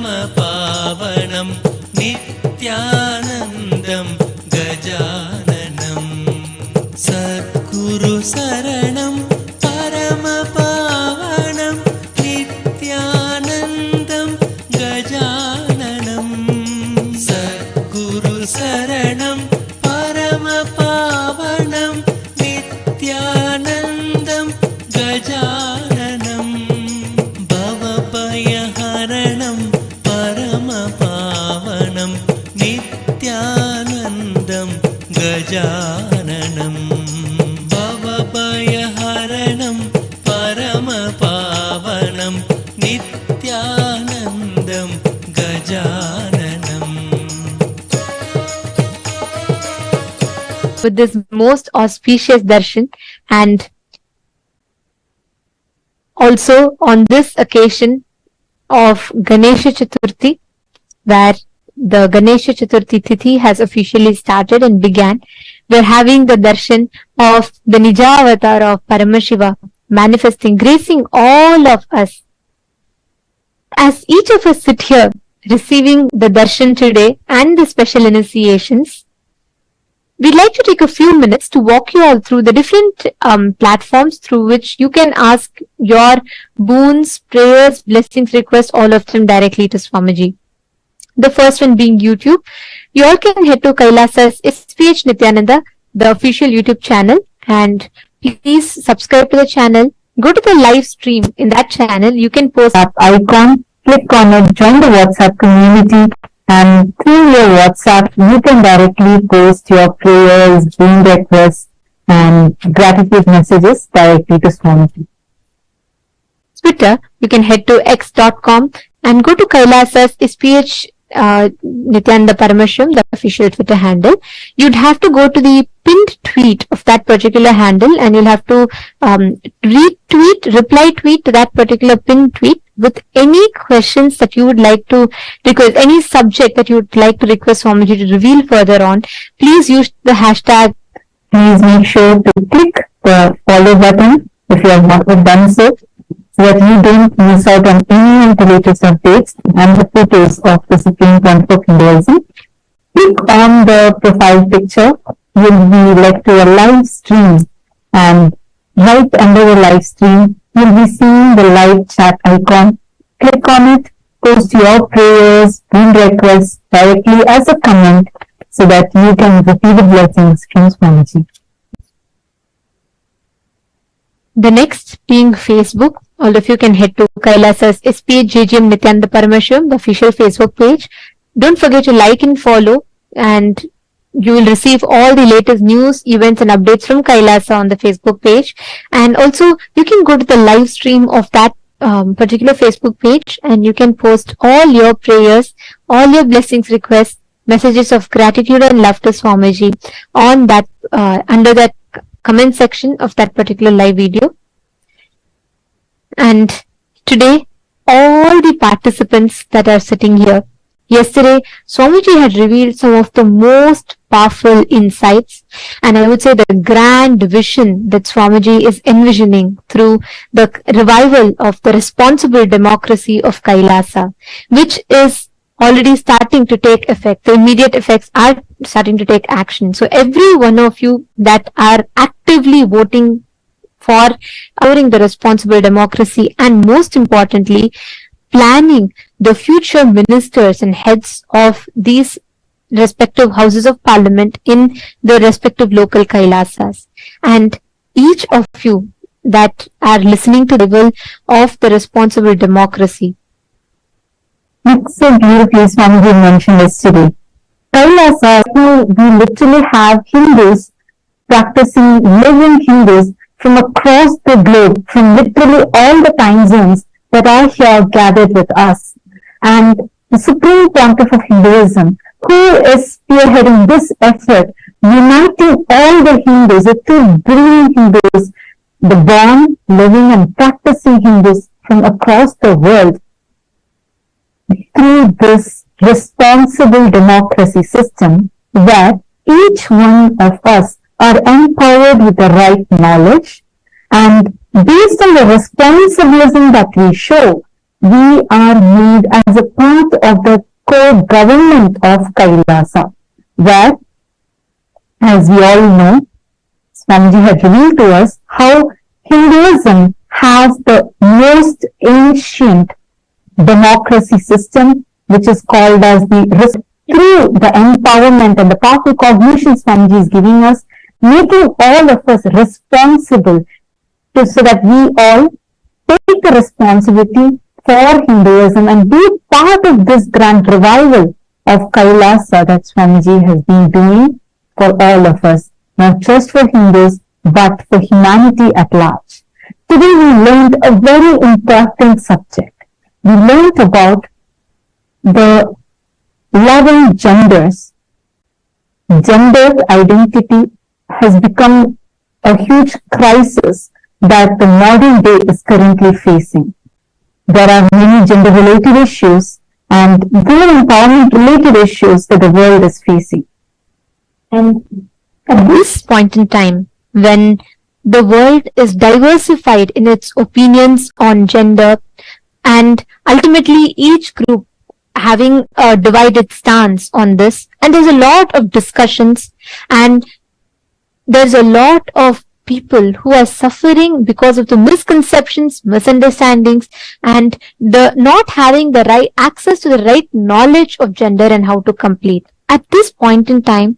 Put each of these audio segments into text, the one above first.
Paramapavanam Nithyanandam Gajananam Sadguru Saranam Paramapavanam Nithyanandam Gajananam Sadguru Saranam Paramapavanam Nithyanandam Gajananam Bhavapayaharanam Paramapavanam Nithyanandam Gajananam Bhavapayaharanam Paramapavanam Nithyanandam Gajananam. With this most auspicious darshan, and also on this occasion of Ganesha Chaturthi, where the Ganesha Chaturthi Tithi has officially started and began, we're having the darshan of the Nija avatar of Paramashivam manifesting, gracing all of us. As each of us sit here receiving the darshan today and the special initiations, we'd like to take a few minutes to walk you all through the different platforms through which you can ask your boons, prayers, blessings, requests, all of them directly to Swamiji. The first one being YouTube. You all can head to KAILASA's SPH Nithyananda, the official YouTube channel, and please subscribe to the channel. Go to the live stream in that channel. You can post up icon, click on it, join the WhatsApp community, and through your WhatsApp, you can directly post your prayers, boon requests, and gratitude messages directly to Swamiji. Twitter, you can head to x.com and go to KAILASA's SPH Nithyananda Paramashivam, the official Twitter handle. You'd have to go to the pinned tweet of that particular handle, and you'll have to reply tweet to that particular pinned tweet with any questions that you would like to request, any subject that you would like to request Swamiji to reveal further on. Please use the hashtag. Please make sure to click the follow button if you have not done so that you don't miss out on any of the latest updates and the photos of the Supreme Point of Hinduism. Click on the profile picture. You'll be led to a live stream, and right under the live stream, you'll be seeing the live chat icon. Click on it, post your prayers, boon requests directly as a comment so that you can receive the blessings from Swamiji. The next being Facebook. All of you can head to KAILASA's SPH Nithyananda Paramashivam, the official Facebook page. Don't forget to like and follow, and you will receive all the latest news, events, and updates from KAILASA on the Facebook page. And also, you can go to the live stream of that particular Facebook page, and you can post all your prayers, all your blessings, requests, messages of gratitude and love to Swamiji on that under that comment section of that particular live video. And today, all the participants that are sitting here, yesterday, Swamiji had revealed some of the most powerful insights, and I would say the grand vision that Swamiji is envisioning through the revival of the responsible democracy of KAILASA, which is already starting to take effect. The immediate effects are starting to take action. So every one of you that are actively voting for powering the responsible democracy, and most importantly, planning the future ministers and heads of these respective houses of parliament in the respective local Kailasas. And each of you that are listening to the level of the responsible democracy. It's so beautifully Swamiji mentioned yesterday. Kailasa, we literally have Hindus practicing, living Hindus from across the globe, from literally all the time zones that are here gathered with us. And the Supreme Pontiff of Hinduism, who is spearheading this effort, uniting all the Hindus, the two brilliant Hindus, the born, living and practicing Hindus from across the world, through this responsible democracy system where each one of us are empowered with the right knowledge, and based on the responsibilism that we show, we are made as a part part of the core government of Kailasa, where, as we all know, Swamiji had revealed to us how Hinduism has the most ancient democracy system, which is called as through the empowerment and the powerful cognition Swamiji is giving us, making all of us responsible so that we all take the responsibility for Hinduism and be part of this grand revival of Kailasa that Swamiji has been doing for all of us, not just for Hindus, but for humanity at large. Today we learned a very important subject. We learned about the 11 genders. Gender identity has become a huge crisis that the modern day is currently facing. There are many gender-related issues and women empowerment-related issues that the world is facing. And at this point in time, when the world is diversified in its opinions on gender, and ultimately each group having a divided stance on this, and there's a lot of discussions, and there's a lot of people who are suffering because of the misconceptions, misunderstandings, and the not having the right access to the right knowledge of gender and how to complete. At this point in time,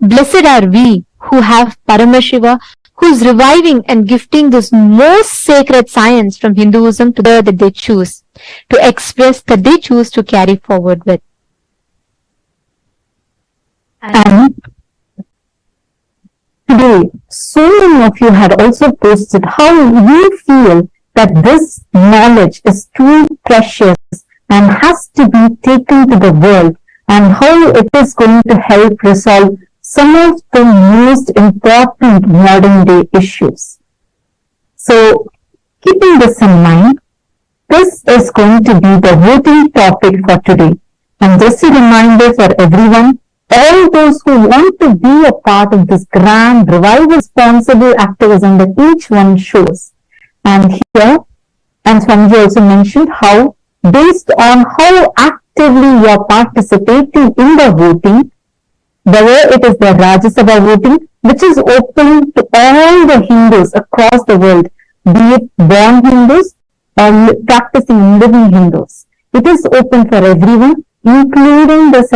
blessed are we who have Paramashiva, who's reviving and gifting this most sacred science from Hinduism to the that they choose to express, that they choose to carry forward with. And today, so many of you had also posted how you feel that this knowledge is too precious and has to be taken to the world, and how it is going to help resolve some of the most important modern day issues. So, keeping this in mind, this is going to be the voting topic for today. And just a reminder for everyone, all those who want to be a part of this grand revival responsible activism that each one shows. And here, and Swamiji also mentioned how, based on how actively you are participating in the voting, whether it is the Rajya Sabha voting, which is open to all the Hindus across the world, be it born Hindus or practicing living Hindus. It is open for everyone, including the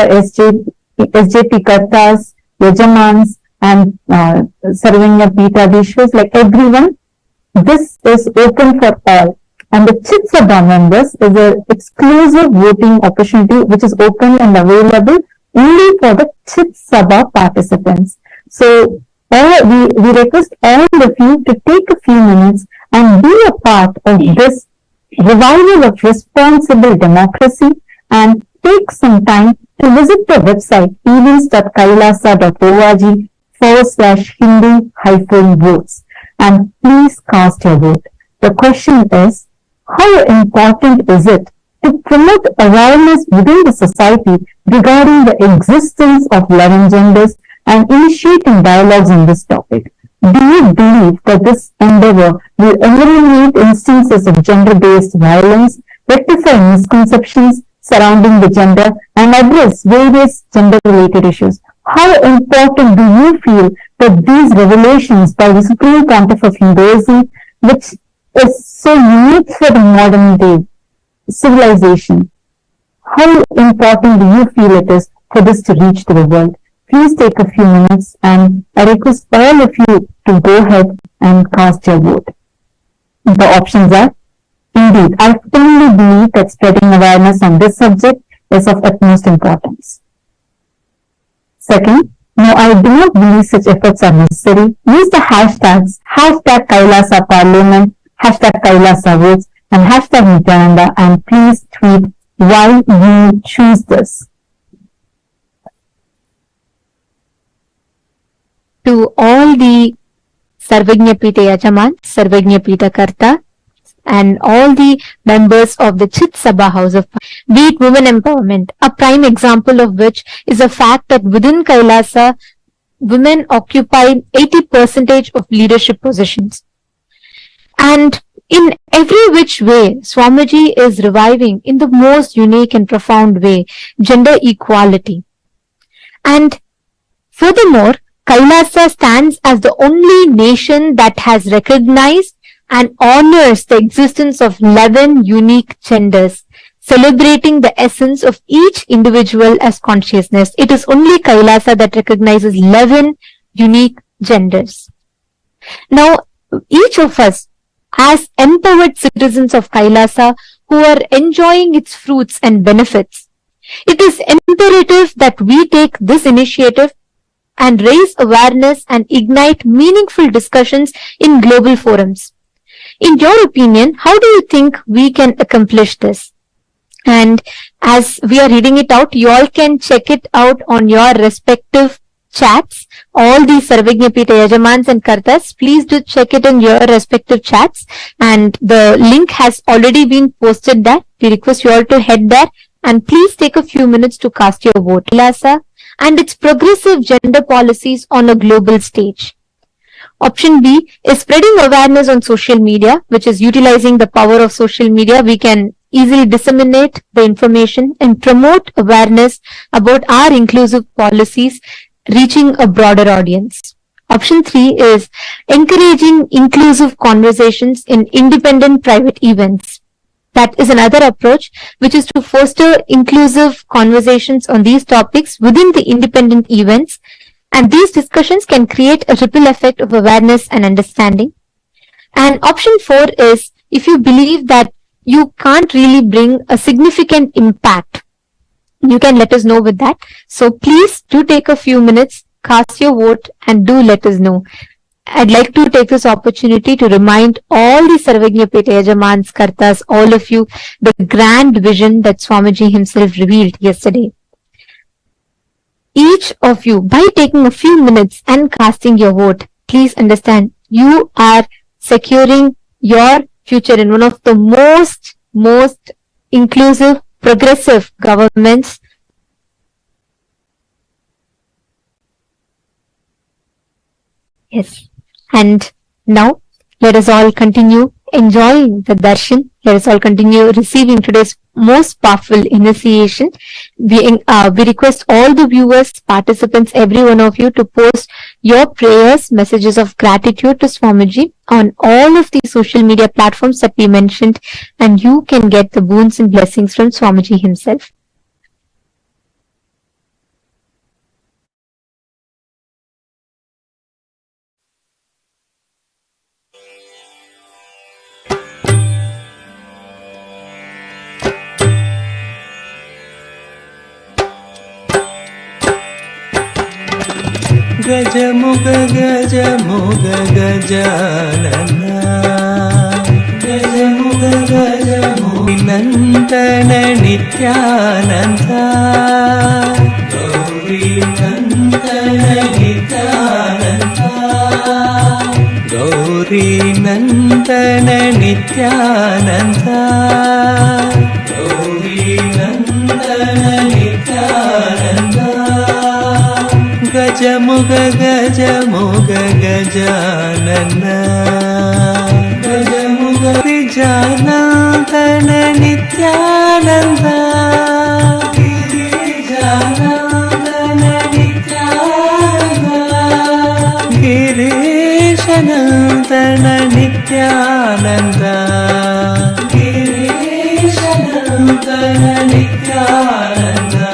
SJP Kartas, Yajamans, and Sarvanya Pitadishwas, like everyone. This is open for all. And the Chit Sabha members is an exclusive voting opportunity which is open and available only for the Chit Sabha participants. So, we request all of you to take a few minutes and be a part of this revival of responsible democracy, and take some time to visit the website events.kailasa.org/Hindu-votes, and please cast your vote. The question is, how important is it to promote awareness within the society regarding the existence of 11 genders and initiating dialogues on this topic? Do you believe that this endeavor will eliminate instances of gender-based violence, rectify misconceptions surrounding the gender, and address various gender-related issues? How important do you feel that these revelations by the Supreme Pontiff of Hinduism, which is so unique for the modern day civilization, how important do you feel it is for this to reach to the world? Please take a few minutes, and I request all of you to go ahead and cast your vote. The options are, indeed, I firmly believe that spreading awareness on this subject is of utmost importance. Second, no, I do not believe such efforts are necessary. Use the hashtags, hashtag Kailasa Parliament, hashtag Kailasa Votes, and hashtag Nithyananda, and please tweet why you choose this. To all the Sarvajñapita Yajaman, Sarvajñapita Karta, and all the members of the Chit Sabha House of be it women empowerment, a prime example of which is the fact that within Kailasa, women occupy 80% of leadership positions. And in every which way, Swamiji is reviving in the most unique and profound way gender equality. And furthermore, Kailasa stands as the only nation that has recognized and honors the existence of 11 unique genders, celebrating the essence of each individual as consciousness. It is only Kailasa that recognizes 11 unique genders. Now, each of us, as empowered citizens of Kailasa who are enjoying its fruits and benefits, it is imperative that we take this initiative and raise awareness and ignite meaningful discussions in global forums. In your opinion, how do you think we can accomplish this? And as we are reading it out, you all can check it out on your respective chats. All the Sarvajñapita Yajamans and Kartas, please do check it in your respective chats. And the link has already been posted there. We request you all to head there and please take a few minutes to cast your vote. Kailasa and its progressive gender policies on a global stage. Option B is spreading awareness on social media, which is utilizing the power of social media. We can easily disseminate the information and promote awareness about our inclusive policies, reaching a broader audience. Option 3 is encouraging inclusive conversations in independent private events. That is another approach, which is to foster inclusive conversations on these topics within the independent events. And these discussions can create a ripple effect of awareness and understanding. And option 4 is if you believe that you can't really bring a significant impact, you can let us know with that. So please do take a few minutes, cast your vote and do let us know. I'd like to take this opportunity to remind all the Sarvajñapita Yajamans, Kartas, all of you, the grand vision that Swamiji himself revealed yesterday. Each of you, by taking a few minutes and casting your vote, please understand you are securing your future in one of the most inclusive, progressive governments. Yes. And now, let us all continue enjoying the Darshan. Let us all continue receiving today's most powerful initiation. We request all the viewers, participants, every one of you to post your prayers, messages of gratitude to Swamiji on all of the social media platforms that we mentioned, and you can get the boons and blessings from Swamiji himself. Gajamuga Gajamuga Gajanana Gajamuga Gajamuga Nandana Nithyananda Gauri Nandana Nithyananda Gauri Nandana Nithyananda Gauri Nandana Nithyananda Gajamuga Gajamuga Gajanana Gajamuga Gajanandana Nithyananda Gajanandana Nithyananda Girishanandana Nithyananda Girishanandana Nithyananda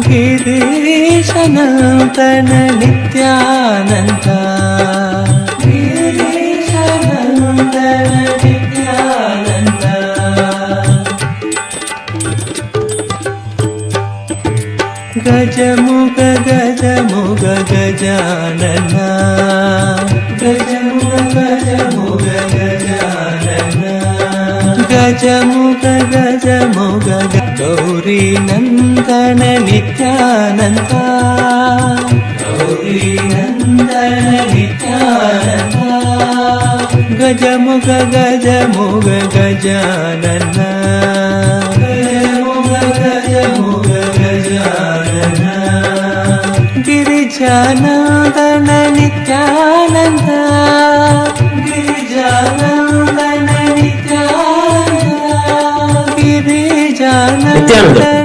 Girishanandana Nithyananda Girishanandana Nithyananda Gajamuga Gajamuga Gajanana Gajamuga Gajamuga Gajanana Gajamuga Gajamuga Gauri Nandana Nithyananda Gauri Nandana Nithyananda Gajamuga Gajamuga Gajanana Gajamuga Gajamuga Gajanana Girijanandana Nithyananda Girijana Nithyananda,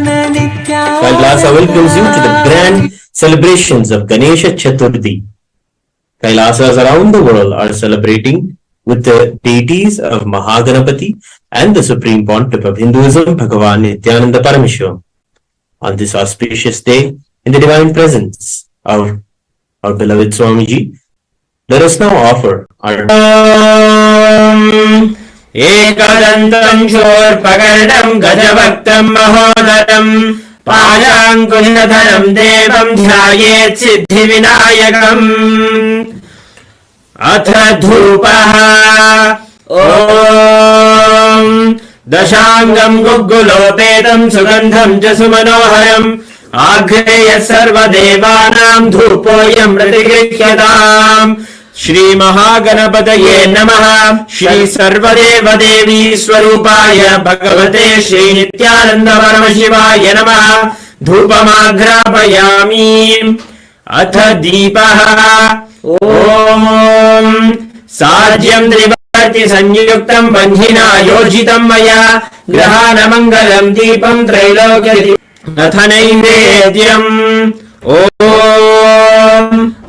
Kailasa welcomes you to the grand celebrations of Ganesha Chaturthi. Kailasas around the world are celebrating with the deities of Maha Ganapathi and the Supreme Pontiff of Hinduism, Bhagavan Nithyananda Paramashivam. On this auspicious day, in the divine presence of our beloved Swamiji, let us now offer our Ekadantam shorpakardam gajavaktam mahodaram Payankushadharam devam dhyayet siddhi vinayakam Atha dhupaha Om Dashangam guggulopedam sugandham jasumanoharam Agreya sarva devanam dhupoyam pratigrihyadam Shri Maha Ganapathi Namaha Shri Sarvadeva Devi Swarupaya Bhagavate Shri Nithyananda Paramashivaya Namaha Dhupamagrapayami Atha Deepaha Om Sadyam Trivarti Sanyuktam Bandhina Yojitam Maya Grahana Mangalam Deepam Trailokya Atha Naivedyam Om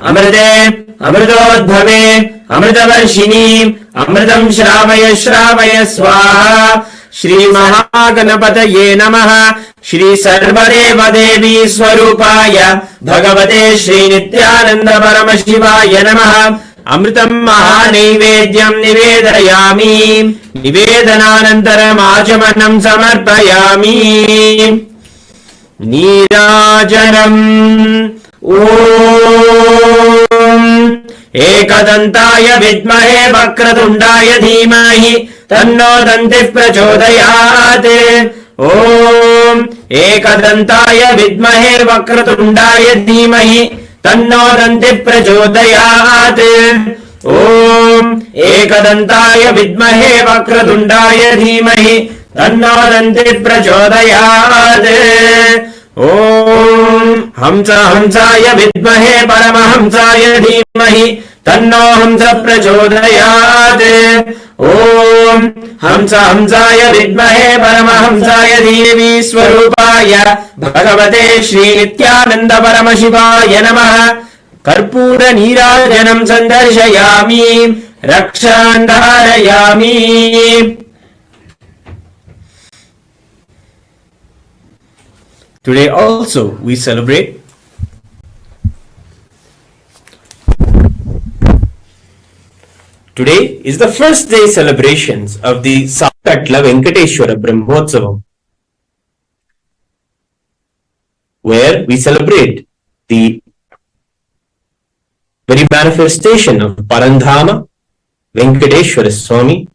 Amrite Amritodbhave Amritavarshini Amritam Shravaya Shravaya Swaha Shri Maha Ganapathi Namaha Shri Sarvadeva Devi Swarupaya Bhagavate Shri Nithyananda Paramashivaya Namaha Amritam Mahanaivedyam Nivedayami Nivedananantaram Achamanam Samarpayami Nirajanam Om Ekadantāya vidmahe vakratundaaya dhīmahi tanno dantih prachodayāt Om Ekadantāya vidmahe vakratundaaya dhīmahi tanno dantih prachodayāt Om Ekadantāya vidmahe vakratundaaya dhīmahi tanno dantih prachodayāt Om Hamsaya vidmahe Paramahamsaya dhīmahi tanno Hamsa prachodayāt Om Hamsaya vidmahe Paramahamsaya Devi Swarupaya Bhagavate Shri Nithyananda Paramashivaya Namaha Karpura Nirajanam Sandarshayami Rakshandharayami Today also we celebrate Today is the first day celebrations of the Sakatla Venkateshwara Brahmotsavam, where we celebrate the very manifestation of Parandhama Venkateshwara Swami.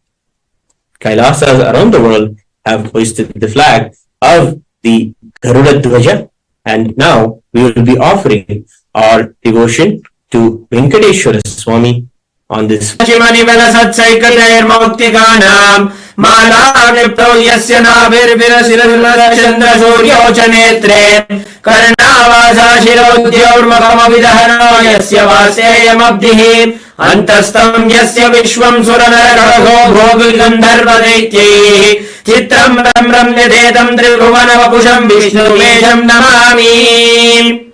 Kailasas around the world have hoisted the flag of the Garuda Dhwaja, and now we will be offering our devotion to Venkateshwara Swami on this. Shimani Velasat Saikatair Mauktikanam Malagipto Yasya Navir Virasirasila Chandra Suryo Chanetre Karnavasa Shirodhyaur Makamavidahano Yasya Vaseyam Abdihi Antastam Yasya Vishwam Suranarakaho Bhogi Gandharva Daityehi Chitram Ram Ram Nidedam Tribhuvana Vapusham Vishnu Vesham Namami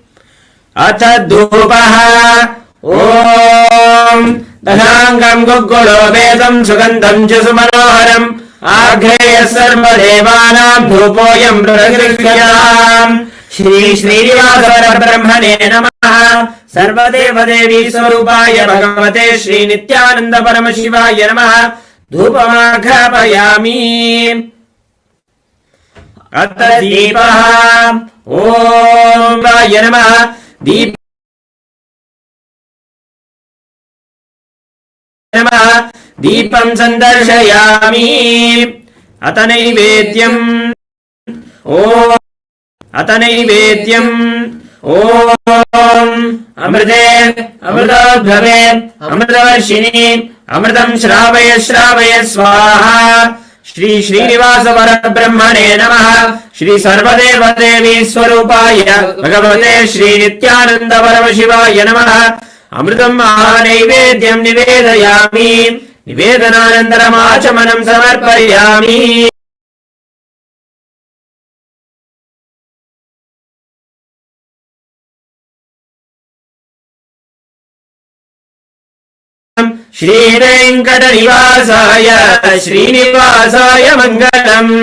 Atha Dhupaha Om Dashangam Guggulo Vedam Sugandham Jasumanoharam Agreya Sarva Devanam Dhupoyam Pragrhyam Shri Srinivasa Brahmane Namaha Sarvadeva Devi Swarupaya Bhagavate Shri Nithyananda Paramashivaya Namaha Dhupamagrapayami Atha Deepaha Om Vaya Namaha Deepam Sandarshayami Atha Naivedyam Om Amrite Amritodbhave Amritavarshini Amritam Shravaya Shravaya Swaha Shri Srinivasa Brahmane Namaha Shri Sarvadeva Devi Swarupaya Bhagavate Shri Nithyananda Paramashivaya Namaha Amritam Mahanaivedyam Nivedayami Nivedananantaram Achamanam Samarpayami श्रीवेङ्कटनिवासाय श्रीनिवासाय मङ्गलम्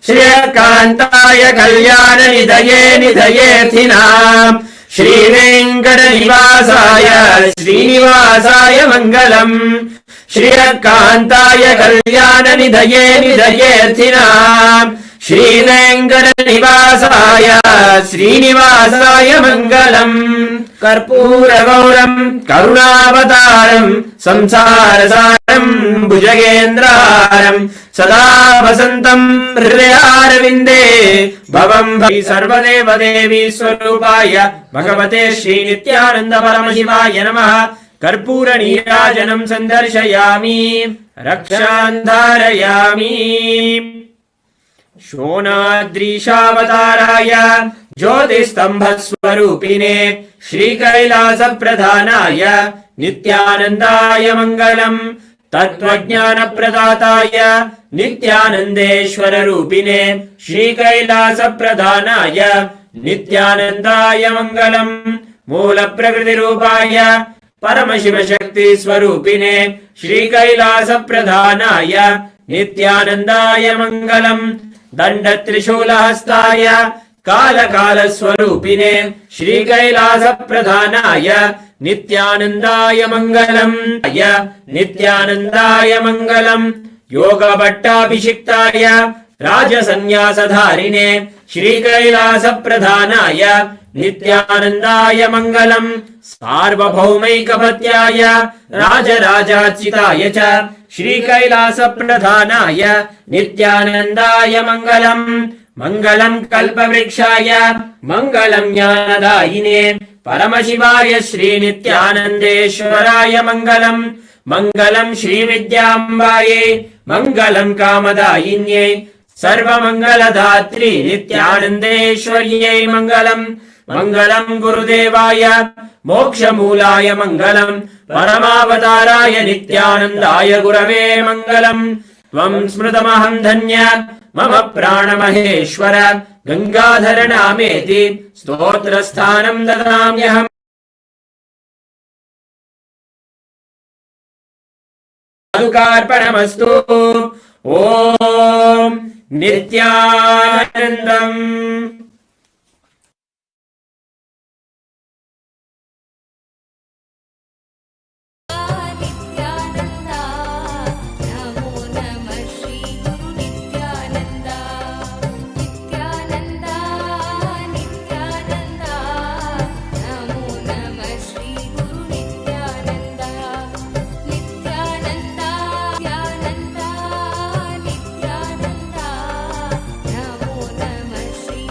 श्रियकान्ताय कल्याणनिधये निधयेऽर्थिनाम् श्रीवेङ्कटनिवासाय श्रीनिवासाय मङ्गलम् श्रियकान्ताय कल्याणनिधये निधयेऽर्थिनाम् श्रीवेङ्कटनिवासाय श्रीनिवासाय मङ्गलम् कर्पूरगौरम् करुणावतारम् संसारसारम् भुजगेन्द्रहारम् सदा वसन्तम् हृदयारविन्दे भवम् भवि सर्वदेव देवी स्वरूपाय भगवते श्रीनित्यानन्द परमशिवाय नमः। कर्पूरनीराजनम् सन्दर्शयामि रक्षान् धारयामि। शोणाद्रीशावताराय ज्योतिस्तम्भस्वरूपिणे श्रीकैलासप्रधानाय नित्यानन्दाय मङ्गलम् तत्त्वज्ञानप्रदाताय नित्यानन्देश्वररूपिणे श्रीकैलासप्रधानाय नित्यानन्दाय मङ्गलम् मूलप्रकृतिरूपाय परमशिवशक्तिस्वरूपिणे श्रीकैलासप्रधानाय नित्यानन्दाय मङ्गलम् दण्डत्रिशूलहस्ताय कालकालस्वरूपिणे श्रीकैलासप्रधानाय नित्यानन्दाय मङ्गलम् नित्यानन्दाय मङ्गलम् योगभट्टाभिषिक्ताय राजसन्न्यासधारिणे श्रीकैलासप्रधानाय नित्यानन्दाय मङ्गलम् सार्वभौमैकपत्याय राजराजार्चिताय च श्रीकैलासप्रधानाय नित्यानन्दाय मङ्गलम् मङ्गलम् कल्पवृक्षाय मङ्गलम् ज्ञानदायिने परमशिवाय श्रीनित्यानन्देश्वराय मङ्गलम् मङ्गलम् श्रीविद्याम्बायै मङ्गलम् कामदायिन्यै सर्वमङ्गलदात्री नित्यानन्देश्वर्यै मङ्गलम् मङ्गलम् गुरुदेवाय मोक्षमूलाय मङ्गलम् परमावताराय नित्यानन्दाय गुरवे मङ्गलम् त्वम् स्मृतमहम् धन्य मम प्राणमहेश्वर गङ्गाधर नामेति स्तोत्रस्थानम् ददाम्यहम्। पादुकार्पणमस्तु। ॐ नित्यानन्दम्। Namo Namah Shri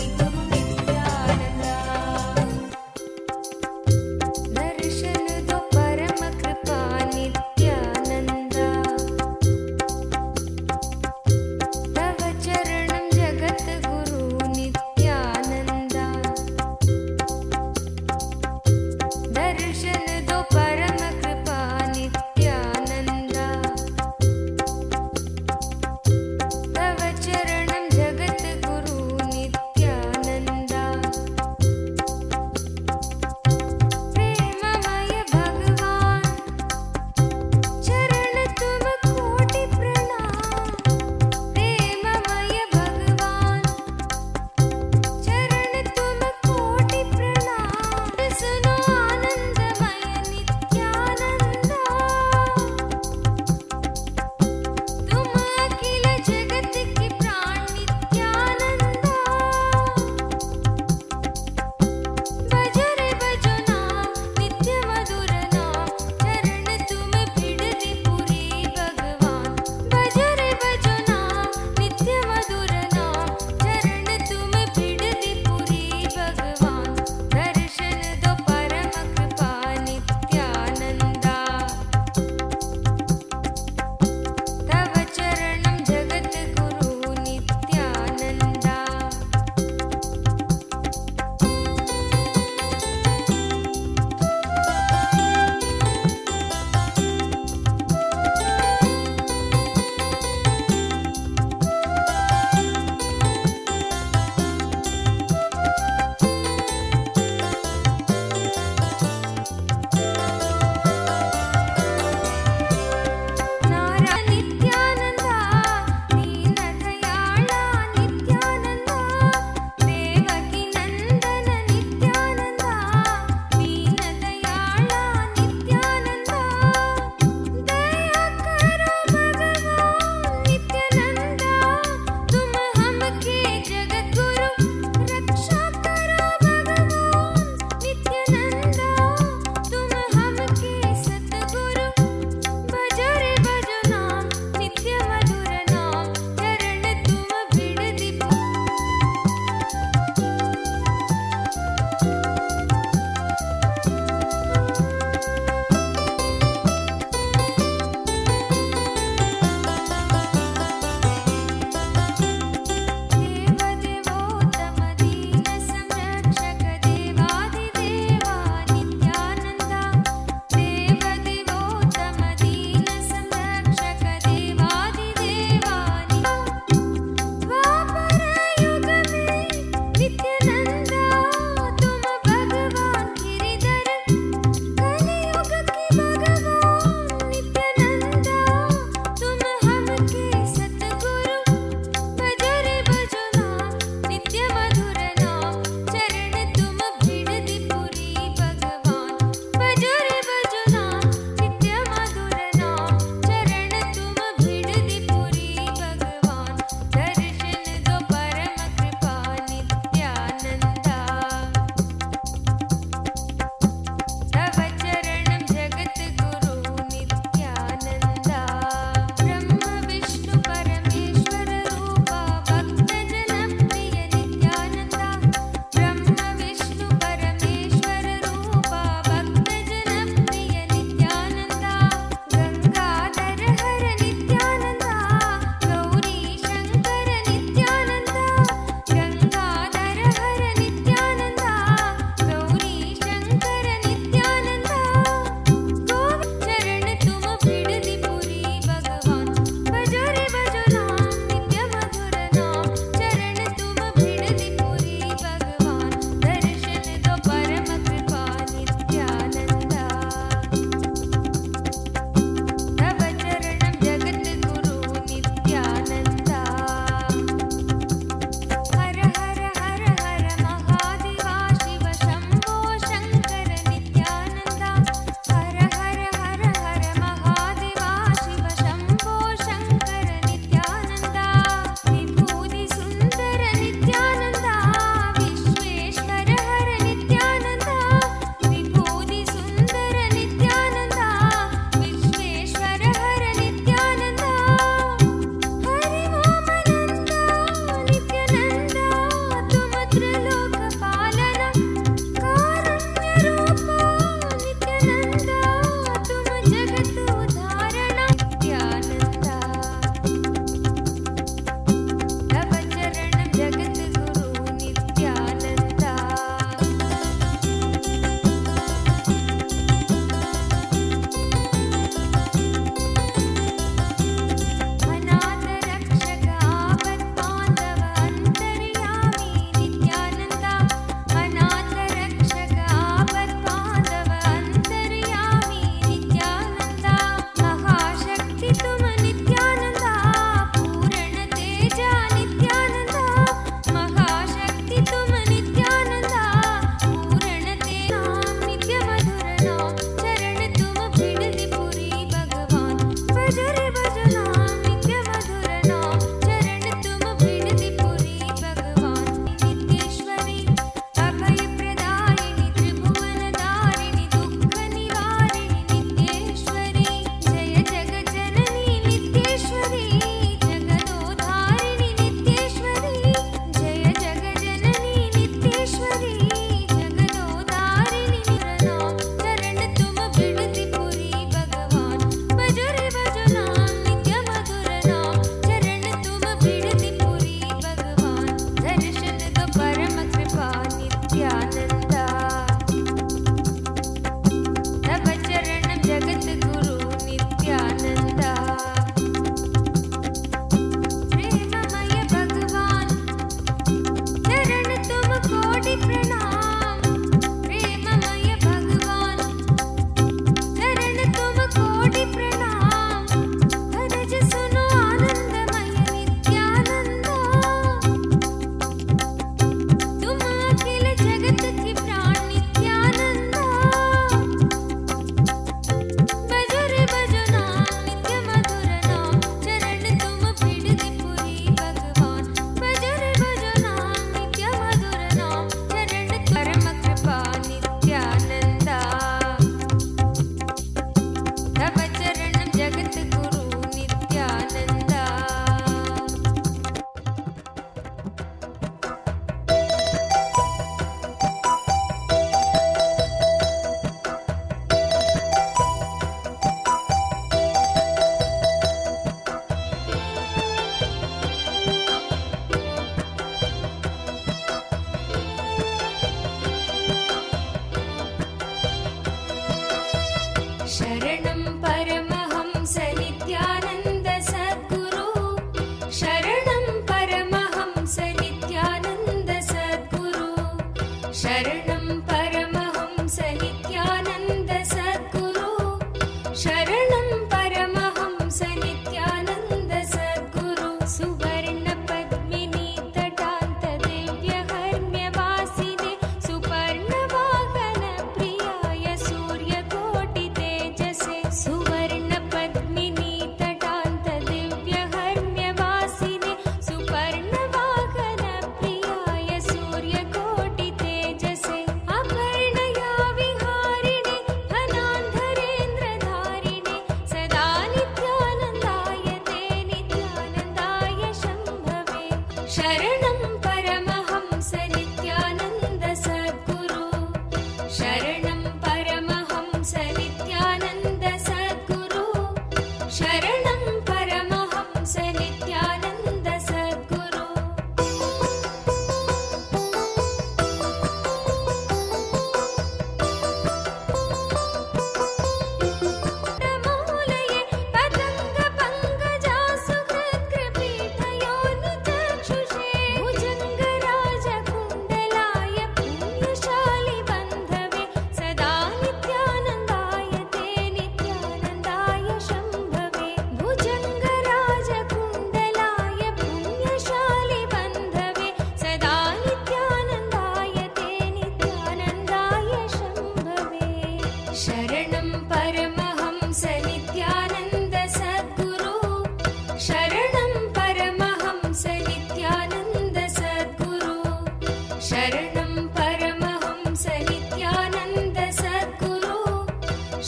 शरणं परमहंस नित्यानन्द सद्गुरु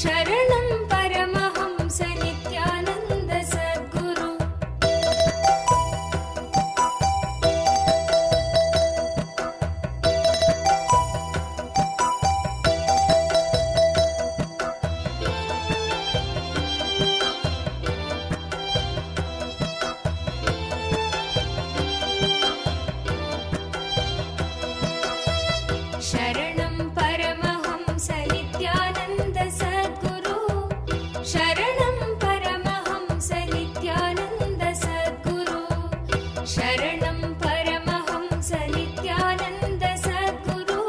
शरणं परमहंस नित्यानन्द सद्गुरु शरणं परमहंस नित्यानन्द सद्गुरु शरणं परमहंस नित्यानन्द सद्गुरु शरणं परमहंस नित्यानन्द सद्गुरु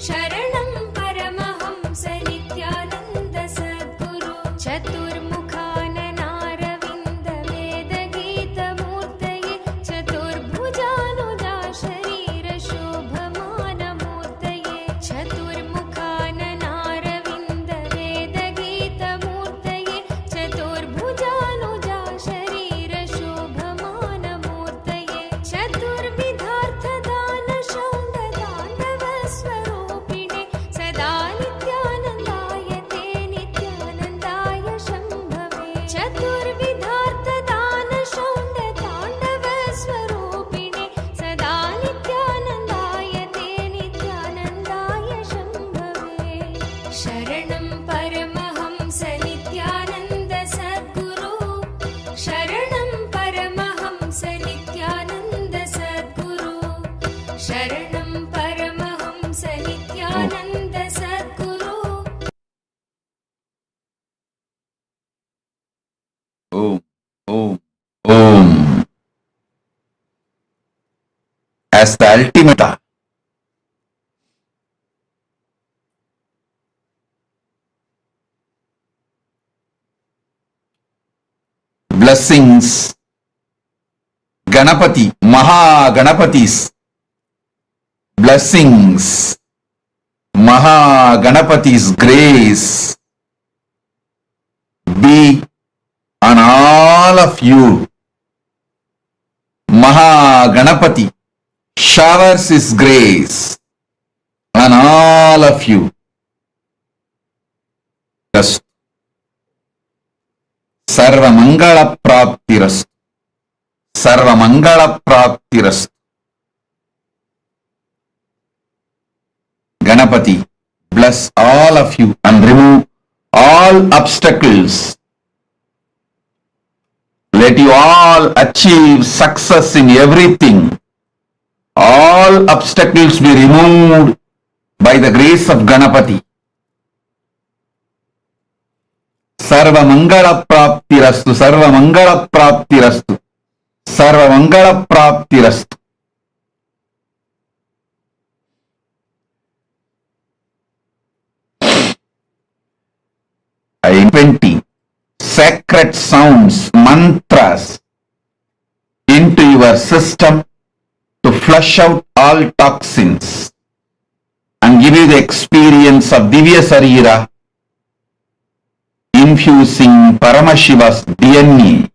शरणं परमहंस नित्यानन्द सद्गुरु चतुर्मुखाननारविन्द वेदगीतमूर्तये चतुर्भुजानुजा शरीर शोभमानमूर्तये चतुर्मुखाननारविन्द वेदगीतमूर्तये चतुर्भुजानुजा शरीर शोभमानमूर्तये चतुर्विधार्थदानशौण्डताण्डवस्वरूपिणे सदा नित्यानन्दाय ते नित्यानन्दाय शम्भवे चतुर्विधार्थदानशौण्डताण्डवस्वरूपिणे सदा नित्यानन्दाय ते नित्यानन्दाय शम्भवे शरणं परमहंस नित्यानन्द सद्गुरु शरणं परमहंस नित्यानन्द सद्गुरु शरणं परमहंस नित्यानन्द सद्गुरु Om, Om, Om. As the ultimate blessings, Ganapathi, Maha Ganapathis blessings, Maha Ganapathis grace be on all of you. Maha Ganapathi showers his grace on all of you. Sarva Mangala Praptirastu. Sarva Mangala Praptirastu. Ganapati, bless all of you and remove all obstacles. Let you all achieve success in everything. All obstacles be removed by the grace of Ganapati. Sarva Mangala Praptirastu, Sarva Mangala Praptirastu, Sarva Mangala Praptirastu. I 20 sacred sounds, mantras into your system to flush out all toxins and give you the experience of Divya Sarira infusing Paramashiva's DNA.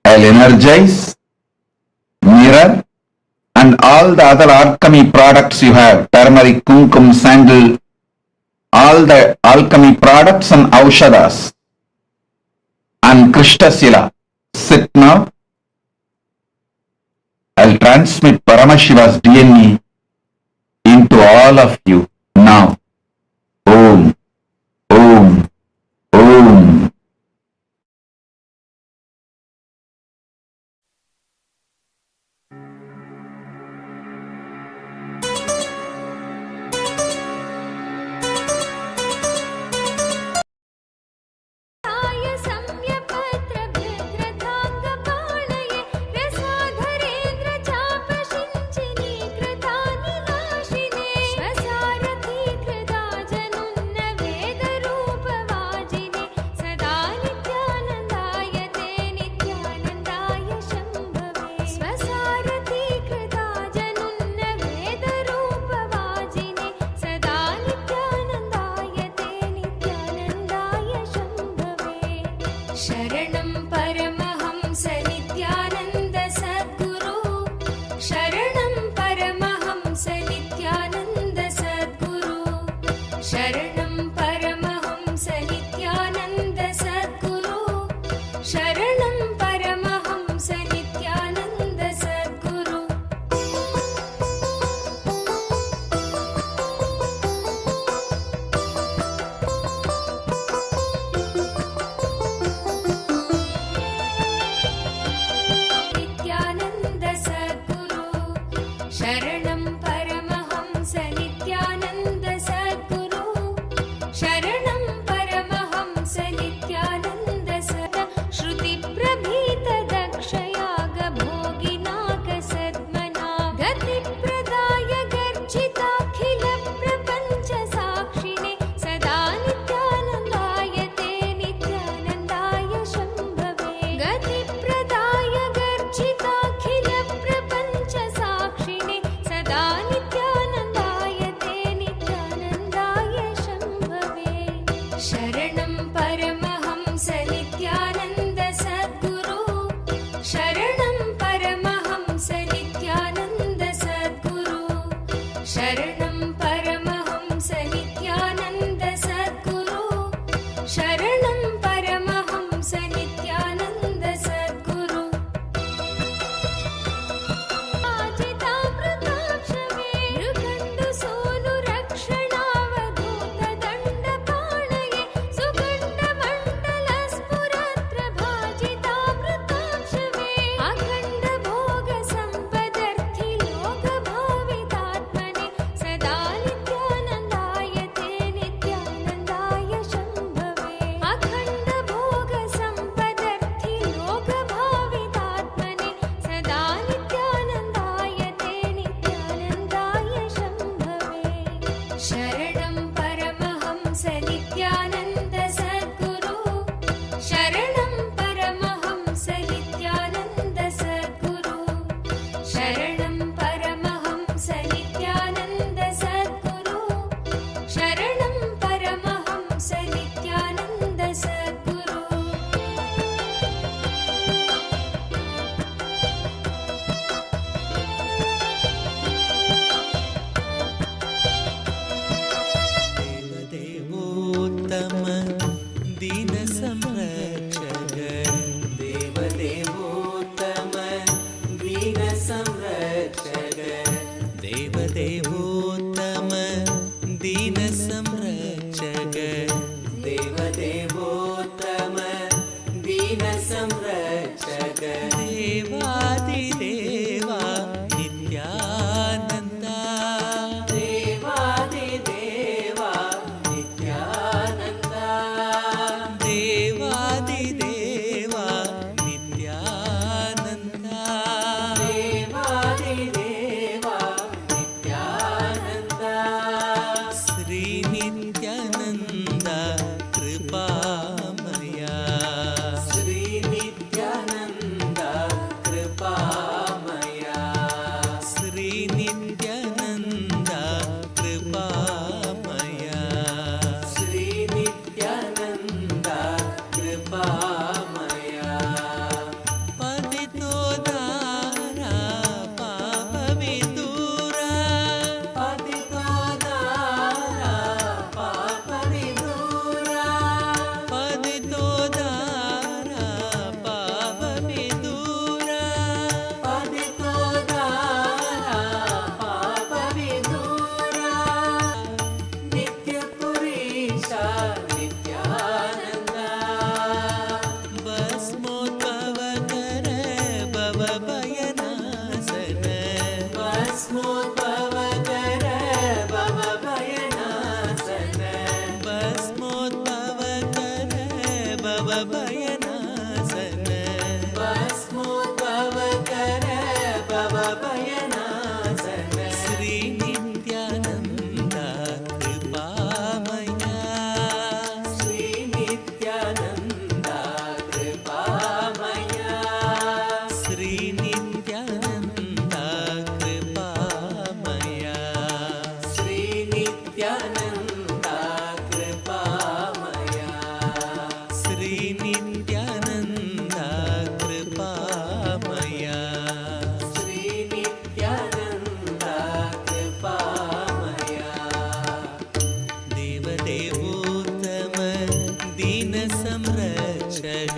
I'll energize, mirror and all the other alchemy products you have, turmeric, kumkum, sandal, all the alchemy products and aushadas and Krishnasila. Sit now. I'll transmit Paramashiva's DNA into all of you now. Om, Om, Om. आय सम्यपत्रभद्रताङ्गपाणये रसाधरेन्द्र चापशिञ्चिनी कृतानिनाशिने स्वसारथी कृता जनुन्न वेदरूपवाजिने सदा भवभयनाशन भस्मोद्भवकर भवभयनाशन भस्मोद्भवकर भवभयनाशन भस्मोद्भवकर भवभयनाशन श्री नित्यानन्द कृपामया श्री नित्यानन्द कृपामया श्री नित्यानन्द कृपामया श्री नित्यानन्द कृपामया श्री नित्यानन्द कृपामया श्री नित्यानन्द कृपामया देवदेवोत्तम दीन संरक्षक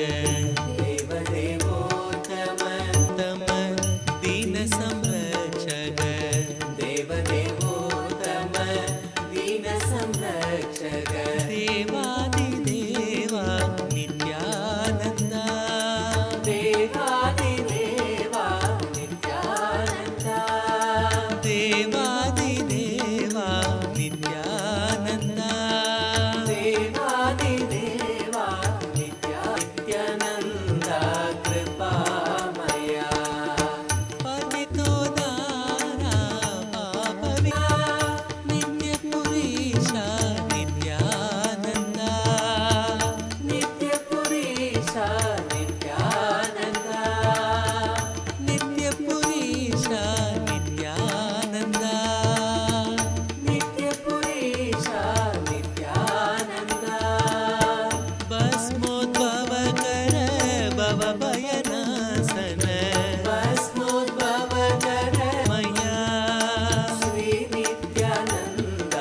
देवदेवोत्तम तम दीन संरक्षक देवदेवोत्तम दीन संरक्षक देवादिदेवा नित्यानन्द देवादिदेवा नित्यानन्द देवादिदेवा नित्यानन्द देवादिदेवा नित्यानन्द कृपामया पतितो दारा पापविना नित्यपुरीशा नित्यानन्द नित्यपुरीशा नित्यानन्द नित्यपुरीशा नित्यानन्द नित्यपुरीशा नित्यानन्द भस्मोद्भवकर भवभयनाशन भस्मोद्भवकर मया श्री नित्यानन्द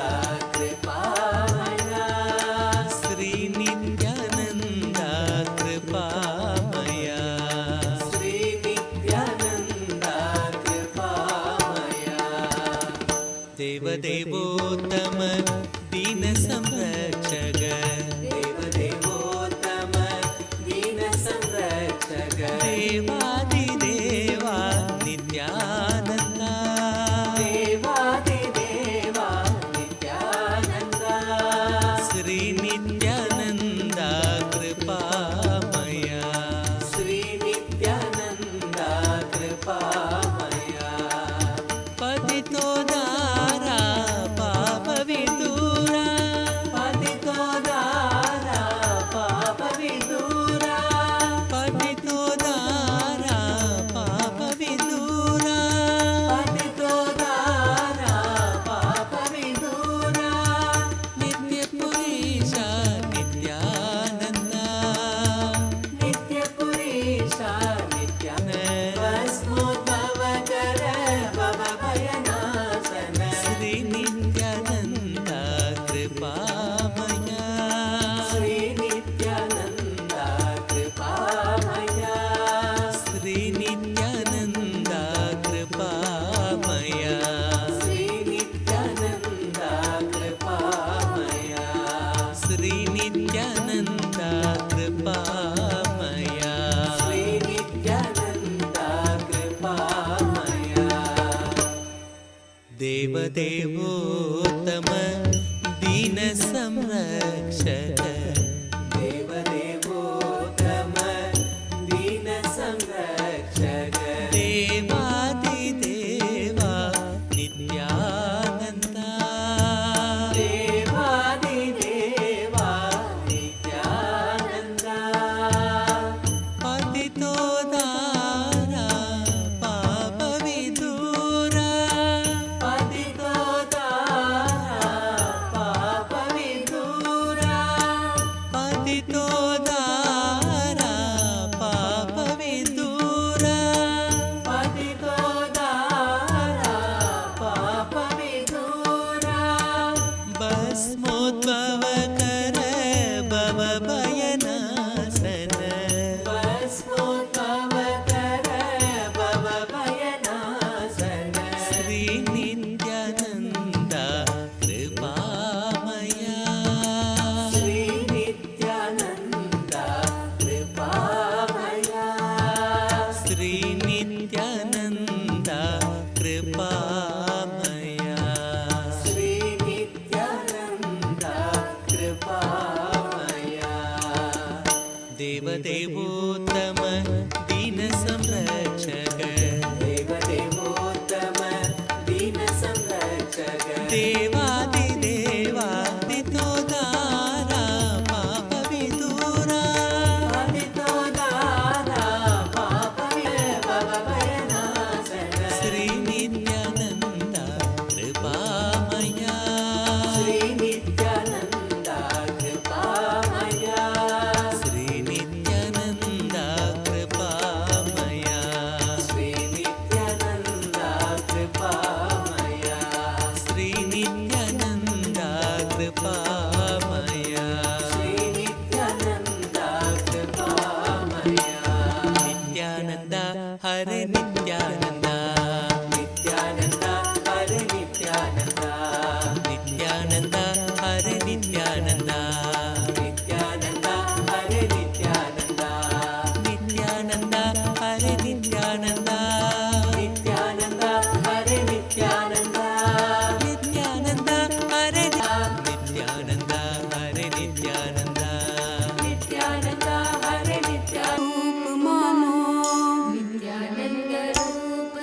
कृपामया श्री नित्यानन्द कृपामया श्री नित्यानन्द कृपामया देवदेवोत्तम दीन संरक्षक देवदेवोत्तम दीन संरक्षक देवादिदेवा नित्यानन्द देवादिदेवा नित्यानन्द श्री नित्यानन्द कृपामया श्री नित्यानन्द कृपामया पतितो दारा पापविदूरा पतितो दारा पापविदूरा पतितो दारा पापविदूरा पतितो दारा पापविदूरा नित्यपुरीशा नित्यानन्द नित्यपुरीशा नित्यानन्द भस्मोद्भवकर भवभयनाशन श्री नित्यानन्द कृपामया श्री नित्यानन्द कृपामया श्री नित्यानन्द कृपामया श्री नित्यानन्द कृपामया श्री नित्यानन्द कृपामया श्री नित्यानन्द कृपामया देवदेवोत्तम दीन संरक्षक देवदेवोत्तम दीन संरक्षक देवादिदेवा नित्यानन्द देवादिदेवा नित्यानन्द पतितो दारा पापविदूरा पतितो दारा पापविदूरा नित्यानन्द कृपामया श्री नित्यानन्द कृपामया देवदेवोत्तम दीन संरक्षक देवदेवोत्तम दीन संरक्षक देवादिदेवा दितोदारा पाप विदूरा दितोदारा पाप भवभयनाशन श्री नित्यानन्द कृपामया श्री नित्यानन्द कृपामया श्री नित्यानन्द कृपामया श्री नित्यानन्द कृपामया श्री नित्यानन्द कृपामया श्री नित्यानन्द कृपामया नित्यानन्द हरे नित्यानन्द नित्यानन्द हरे नित्यानन्द नित्यानन्द हरे नित्यानन्द नित्यानन्द हरे नित्यानन्द नित्यानन्द हरे नित्यानन्द नित्यानन्द हरे नित्यानन्द नित्यानन्द हरे नित्यानन्द हरे नित्यानन्द नित्यानन्द हरे नित्यानन्द रूप मानो नित्यानंद रूप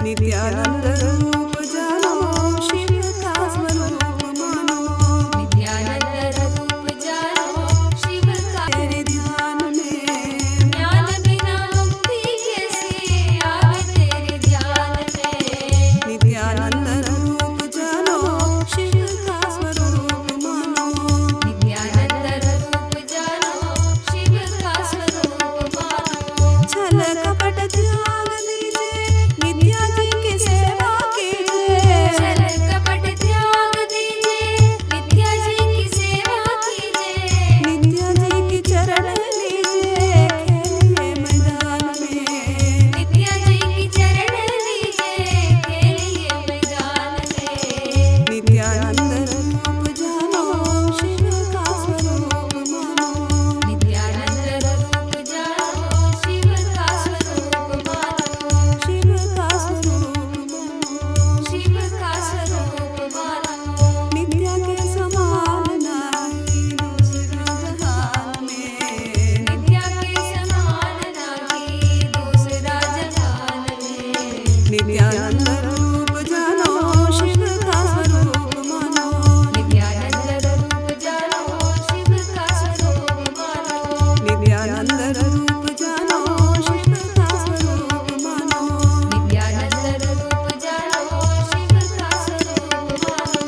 नित्यानंद रूप जानो शिव का स्वरूप मानो नित्यानंद रूप जानो शिव का तेरे ध्यान में ज्ञान बिना मुक्ति कैसे आवे तेरे ध्यान में नित्यानंद रूप जानो शिव का स्वरूप मानो नित्यानंद रूप जानो शिव का स्वरूप मानो छल कपट त्याग दीजिए नित्या जी की सेवा कीजिए छल कपट त्याग दीजिए नित्या जी की सेवा कीजिए नित्या जी की चरण लीजिए खेलिए मैदान में नित्या जी की चरण लीजिए खेलिए मैदान में नित्यानंद रूप जानो शिव का स्वरूप मानो नित्यानंद रूप जानो शिव का स्वरूप मानो शिव का स्वरूप मानो शिव का स्वरूप मानो नित्या के समान नहीं दूसरा जहान में नित्या के समान नाही दूसरा जहान में नित्यानंद रूप जानो शिव का स्वरूप मानो नित्यानंद रूप जानो शिव का स्वरूप मानो नित्यानंद रूप जानो शिव का स्वरूप मानो नित्यानंद रूप जानो शिव का स्वरूप मानो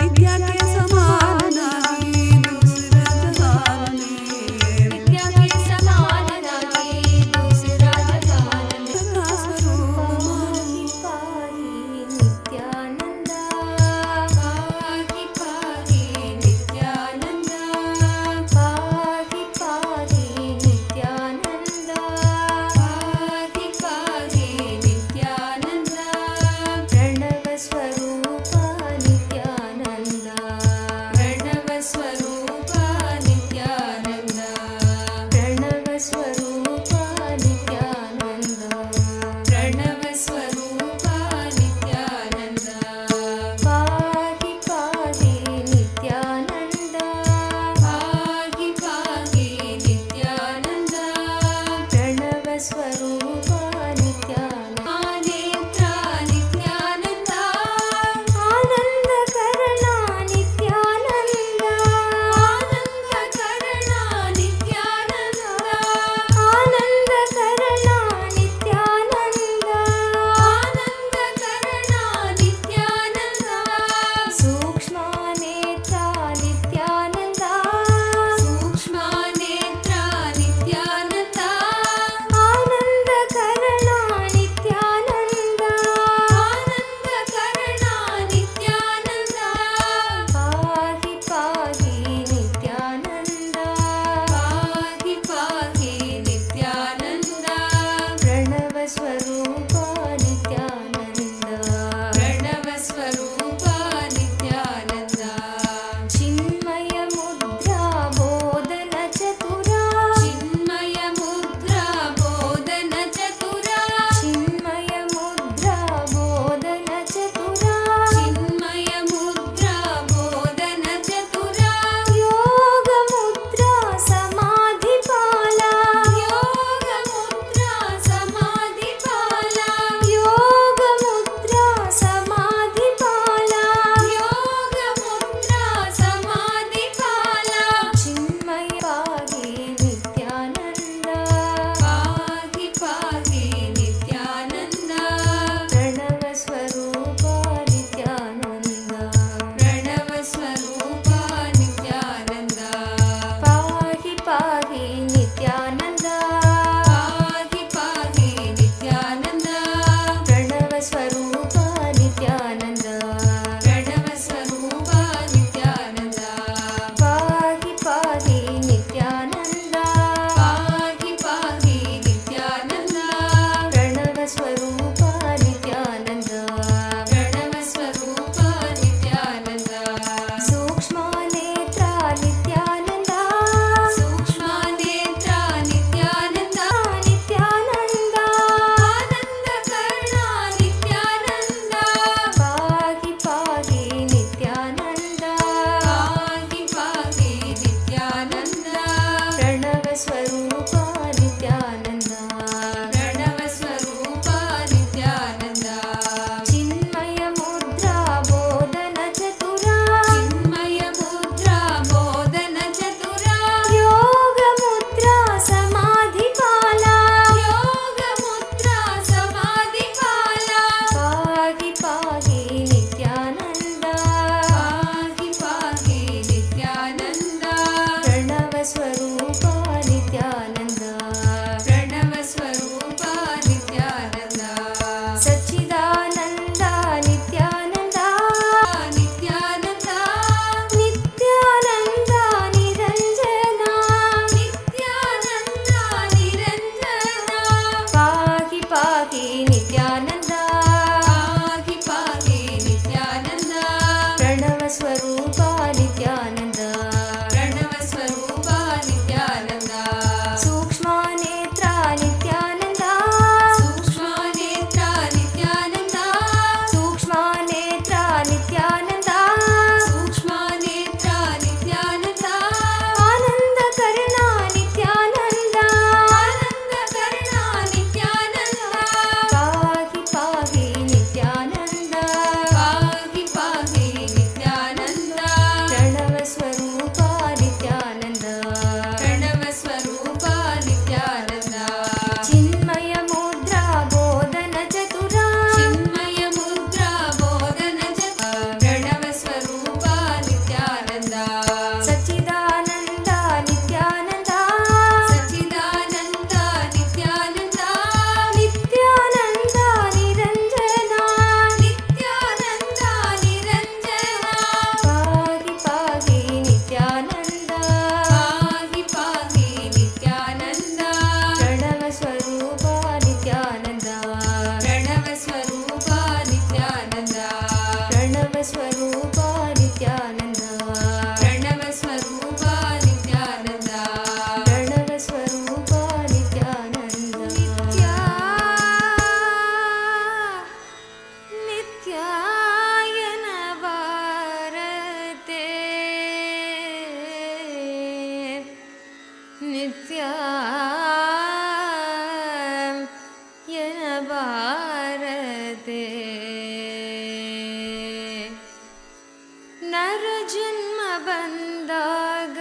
नित्या के समान नहीं दूसरा जहान में नित्या के समान नाही दूसरा जहान में का स्वरूप मानो पाई नित्यायन भारते नित्यायन भारते ನರಜನ್ಮ ಬಂದಾಗ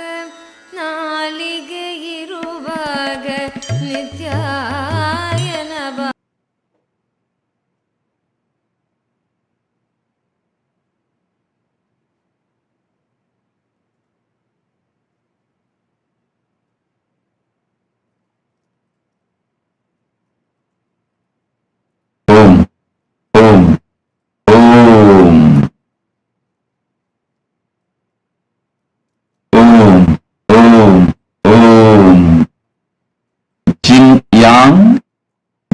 ನಾಲಿಗೆ ಇರುವಾಗ ನಿತ್ಯಾಯನ Om, Om, Om. Om, Om, Om. Jin Yang,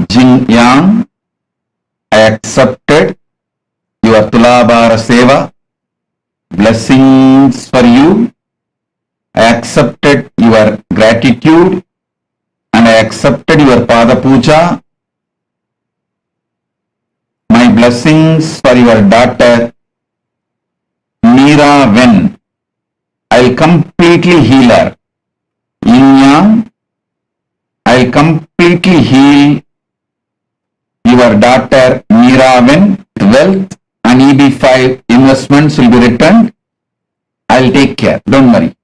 Jin Yang, I accepted your Tulabara Seva, blessings for you. I accepted your gratitude and I accepted your Pada Puja. My blessings for your daughter Meera Ven. I'll completely heal her. Yin Yang, I'll completely heal your daughter Meera Ven. Wealth and EB5 investments will be returned. I'll take care. Don't worry.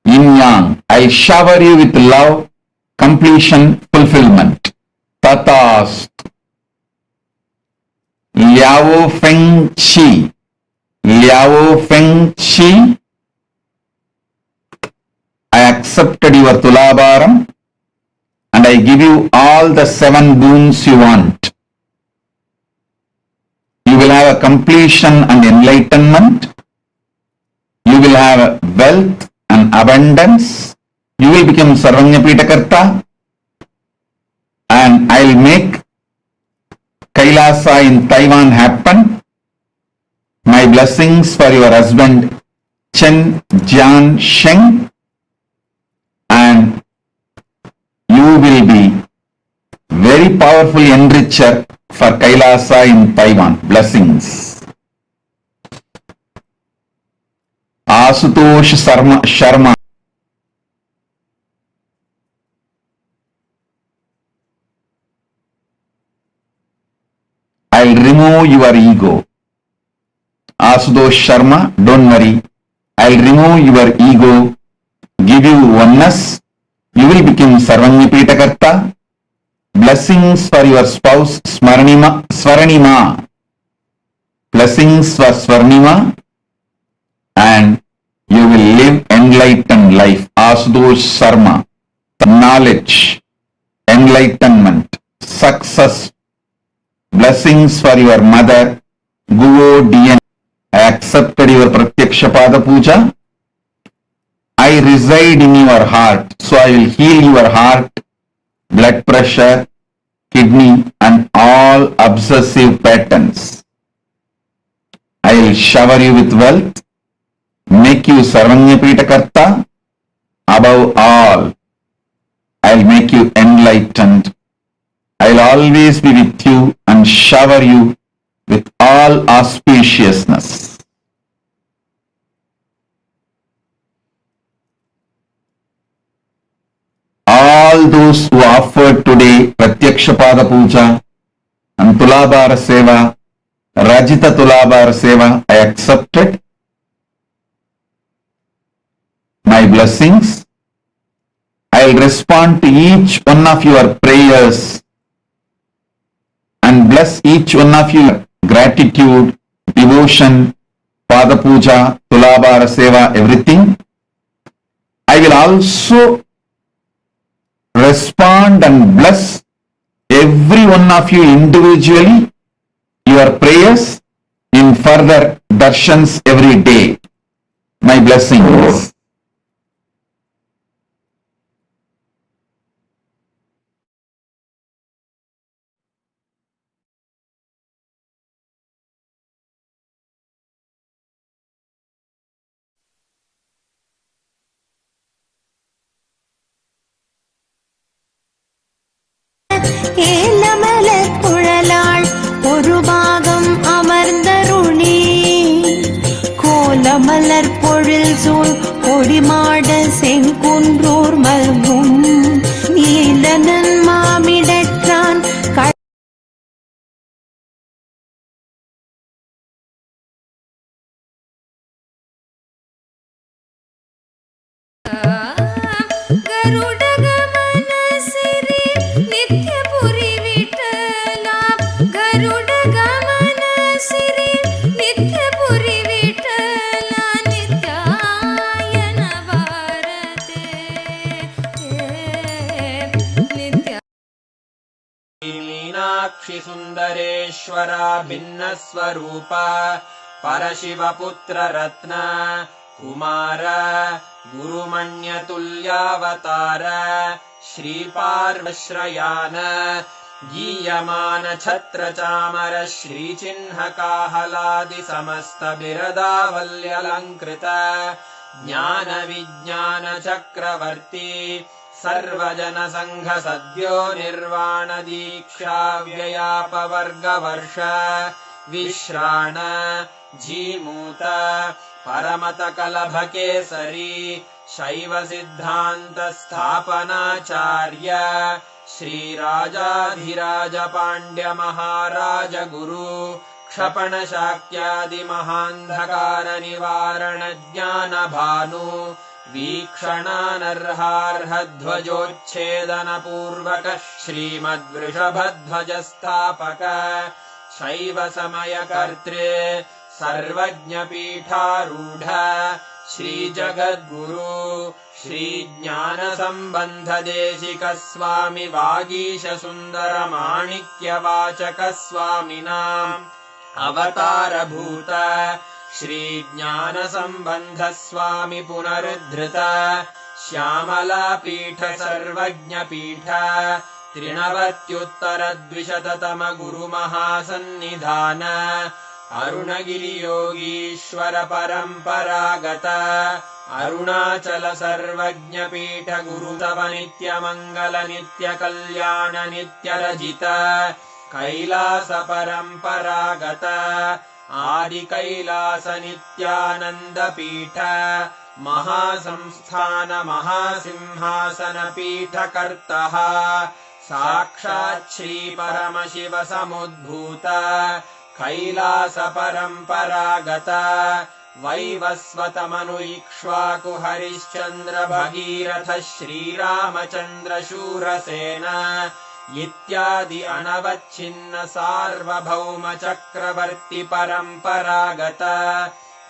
Yin Yang, I'll shower you with love, completion, fulfillment. Tatast. Liao Feng Chi. Liao Feng Chi. I accepted your Tulabaram and I give you all the 7 boons you want. You will have a completion and enlightenment. You will have wealth and abundance. You will become Sarvanyapitakarta and I'll make Kailasa in Taiwan happen. My blessings for your husband Chen Jian Sheng, and you will be very powerful enricher for Kailasa in Taiwan. Blessings. Asutosh Sharma. I'll remove your ego. Asutosh Sharma, don't worry. I'll remove your ego, give you oneness. You will become Sarvanyapitakarta. Blessings for your spouse Swaranima. Blessings for Swaranima. And you will live enlightened life. Asutosh Sharma. Knowledge, enlightenment, success. Blessings for your mother, Guo DN. I accepted your Pratyaksha Pada Puja. I reside in your heart, so I will heal your heart, blood pressure, kidney and all obsessive patterns. I will shower you with wealth, make you Sarvanyapitakarta. Above all, I will make you enlightened. I will always be with you and shower you with all auspiciousness. All those who offered today Pratyaksha Pada Puja and Tulabara Seva, Rajita Tulabara Seva, I accepted. My blessings. I will respond to each one of your prayers and bless each one of you. Gratitude, devotion, Pada Puja, Tulabara Seva, everything. I will also respond and bless every one of you individually, your prayers in further darshans every day. My blessings. ஏலமலர் குழலாள் ஒரு பாகம் அமர்ந்த சூழ் கொடிமாட செங்குன்றூர் மல்கும் நீலனன் மாமிடற்றான் गरुडगमन सिरि नित्यपुरी विठला गरुडगमन सिरि नित्यपुरी विठला नित्यायन भारते नित्य मीनाक्षि सुन्दरेश्वरा भिन्नस्वरूप परशिवपुत्र रत्न कुमार गुरुमण्यतुल्यावतार श्रीपार्वश्रयान गीयमान छत्रचामर श्रीचिह्नकाहलादि समस्त बिरदावल्यलङ्कृत ज्ञान विज्ञान चक्रवर्ती सर्वजन संघ सद्यो निर्वाण दीक्षा व्ययापवर्गवर्ष विश्राण जीमूत परमत कलभ केसरी शैव सिद्धांत स्थापनाचार्य श्रीराजाधिराज पाण्ड्य महाराज गुरु क्षपण शाक्यादि महान्धकार निवारण ज्ञान भानु वीक्षणानर्हार्ह ध्वजोच्छेदन पूर्वक श्रीमद्वृषभध्वज स्थापक शैव समय कर्तृ सर्वज्ञ पीठारूढ़ श्री जगद्गुरु श्री ज्ञान संबंध देशिक स्वामी वागीश सुंदर माणिक्य वाचक स्वामिनाम् अवतार भूत श्री ज्ञान संबंध स्वामी पुनरुद्धृत श्यामला पीठ सर्वज्ञ पीठ त्रिनवत्युत्तर द्विशततम गुरु महासन्निधान अरुणगिरि योगीश्वर परंपरागत अरुणाचल सर्वज्ञ पीठ गुरु तव नित्य मंगल नित्य कल्याण नित्य रजित कैलास परंपरागत आदि कैलास नित्यानंद पीठ महासंस्थान महासिंहासन पीठ कर्तः साक्षात् श्री परमशिव समुद्भूत कैलास परंपरागत वैवस्वत मनु इक्ष्वाकु हरिश्चंद्र भगीरथ श्रीरामचंद्र शूरसेन इत्यादि अनवच्छिन्न सार्वभौम चक्रवर्ति परंपरागत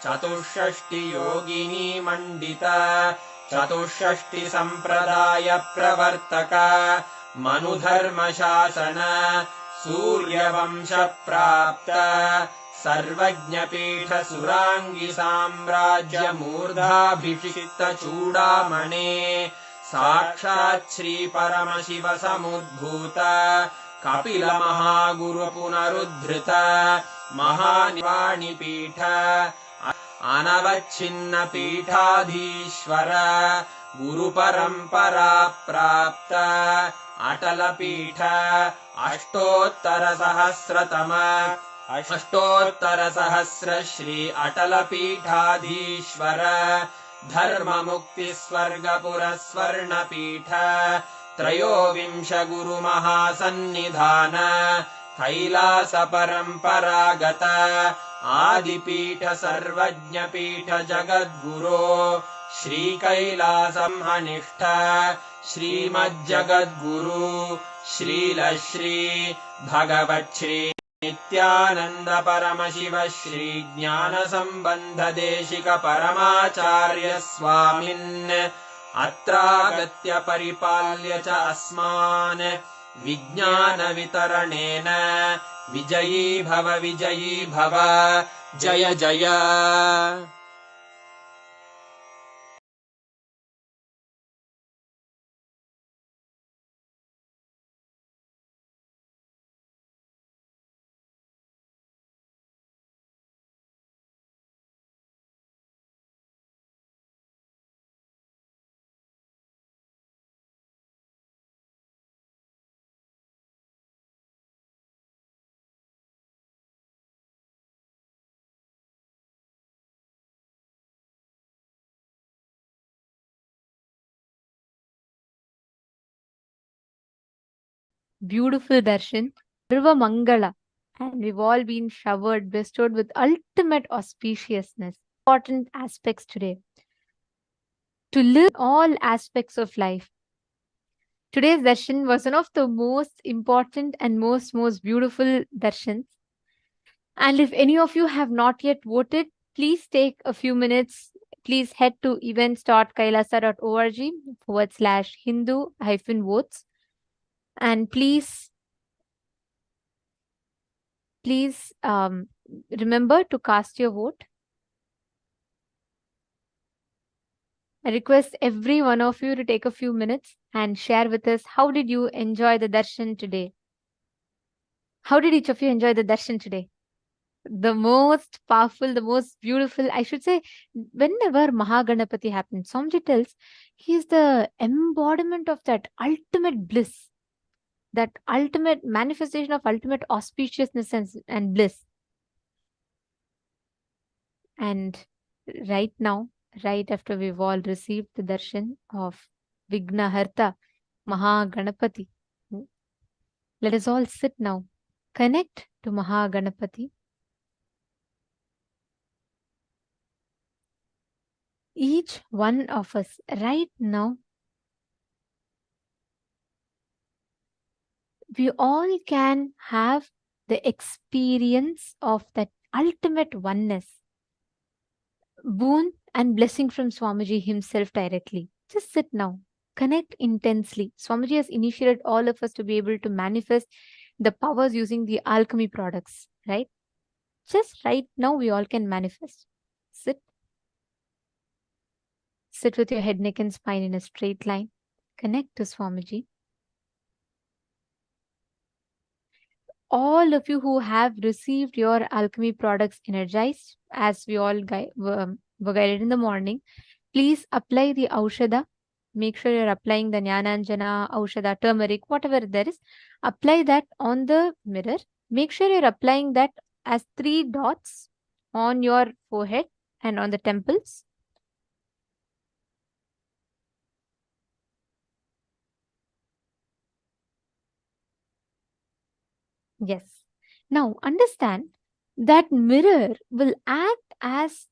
चतुष्षष्टि योगिनी मंडित चतुष्षष्टि संप्रदाय प्रवर्तक मनुधर्म शासन सूर्यवंश प्राप्त सर्वज्ञ पीठ सुरांगी साम्राज्य मूर्धाभिषिक्त चूड़ामणे साक्षात् श्री परमशिव समुद्भूत कपिल महागुरु पुनरुद्धृत महानिवाणि पीठ अनवच्छिन्न पीठाधीश्वर गुरु परंपरा प्राप्त अटल पीठ अष्टोत्तर सहस्र श्री अटल पीठाधीश्वर धर्म मुक्ति स्वर्गपुर स्वर्ण पीठ त्रयोविंश गुरु महासन्निधान कैलास परंपरागत आदिपीठ सर्वज्ञ पीठ जगद्गुरो श्री कैलासं हनिष्ठ श्रीमज्जगद्गुरु श्रीलश्री भगवच्छ्री नित्यानंद परमशिव श्री ज्ञान संबंध देशिक परमाचार्य स्वामिन् अत्रागत्य परिपाल्य च अस्मान् विज्ञान वितरणेन विजयी भव जय जय। beautiful darshan, Sarva Mangala, and we've all been showered, bestowed with ultimate auspiciousness. Important aspects today to live all aspects of life. Today's darshan was one of the most important and most beautiful darshans. And if any of you have not yet voted, please take a few minutes. Please head to events.kailasa.org/Hindu-votes, and please remember to cast your vote. I request every one of you to take a few minutes and share with us, how did you enjoy the darshan today? How did each of you enjoy the darshan today? The most powerful, the most beautiful, I should say, whenever Maha Ganapathi happens, Swamiji tells he is the embodiment of that ultimate bliss, that ultimate manifestation of ultimate auspiciousness and bliss. And right now, right after we've all received the darshan of Vignaharta, Maha Ganapathi, let us all sit now, connect to Maha Ganapathi. Each one of us right now, we all can have the experience of that ultimate oneness, boon and blessing from Swamiji himself directly. Just sit now, connect intensely. Swamiji has initiated all of us to be able to manifest the powers using the alchemy products, right? Just right now, we all can manifest. Sit. Sit with your head, neck, and spine in a straight line. Connect to Swamiji. All of you who have received your alchemy products energized, as we all were guided in the morning, please apply the Aushada. Make sure you're applying the Jnananjana, Aushada, turmeric, whatever there is. Apply that on the mirror. Make sure you're applying that as 3 dots on your forehead and on the temples. Yes. Now understand that mirror will act as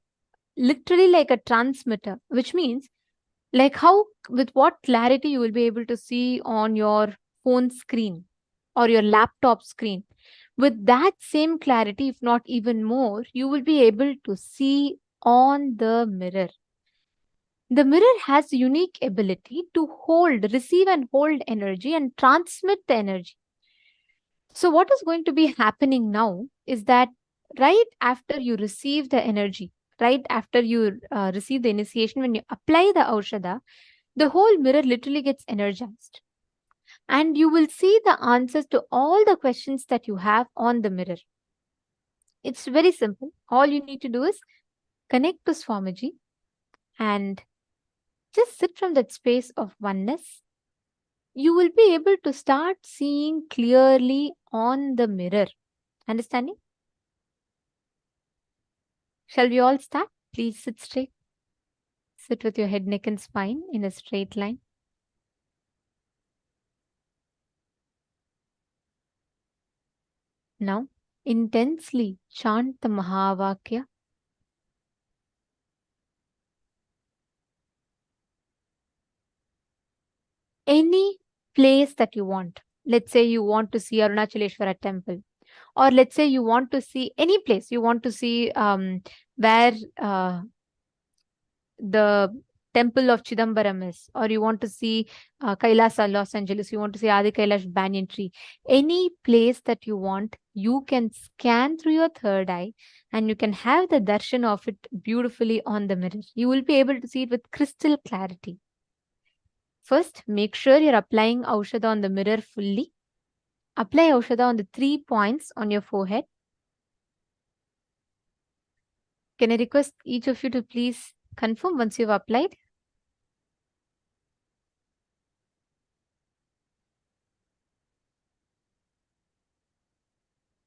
literally like a transmitter, which means like how, with what clarity you will be able to see on your phone screen or your laptop screen. With that same clarity, if not even more, you will be able to see on the mirror. The mirror has a unique ability to receive and hold energy and transmit the energy. So what is going to be happening now is that right after you receive the energy, right after you receive the initiation, when you apply the Aushada, the whole mirror literally gets energized. And you will see the answers to all the questions that you have on the mirror. It's very simple. All you need to do is connect to Swamiji and just sit from that space of oneness. You will be able to start seeing clearly on the mirror. Understanding? Shall we all start? Please sit straight. Sit with your head, neck, and spine in a straight line. Now, intensely chant the Mahavakya. Any place that you want. Let's say you want to see Arunachaleshwara temple, or let's say you want to see any place. You want to see where the temple of Chidambaram is, or you want to see Kailasa, Los Angeles. You want to see Adi Kailash banyan tree. Any place that you want, you can scan through your third eye and you can have the darshan of it beautifully on the mirror. You will be able to see it with crystal clarity. First, make sure you're applying Aushada on the mirror fully. Apply Aushada on the 3 points on your forehead. Can I request each of you to please confirm once you've applied?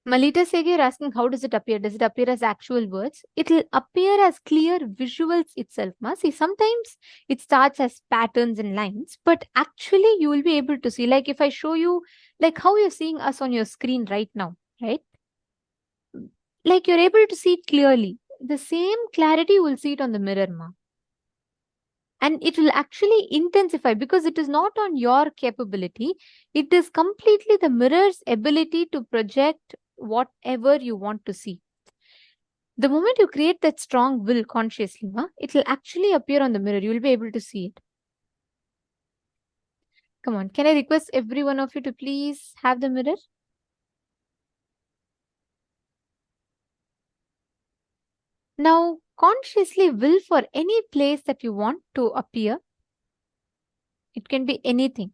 Malita Sege, you're asking how does it appear? Does it appear as actual words? It will appear as clear visuals itself. Ma. See, sometimes it starts as patterns and lines, but actually you will be able to see, like if I show you, like how you're seeing us on your screen right now, right? Like you're able to see it clearly. The same clarity you will see it on the mirror, ma. And it will actually intensify because it is not on your capability. It is completely the mirror's ability to project whatever you want to see. The moment you create that strong will consciously, it will actually appear on the mirror. You will be able to see it. Come on, can I request every one of you to please have the mirror? Now, consciously will for any place that you want to appear. It can be anything.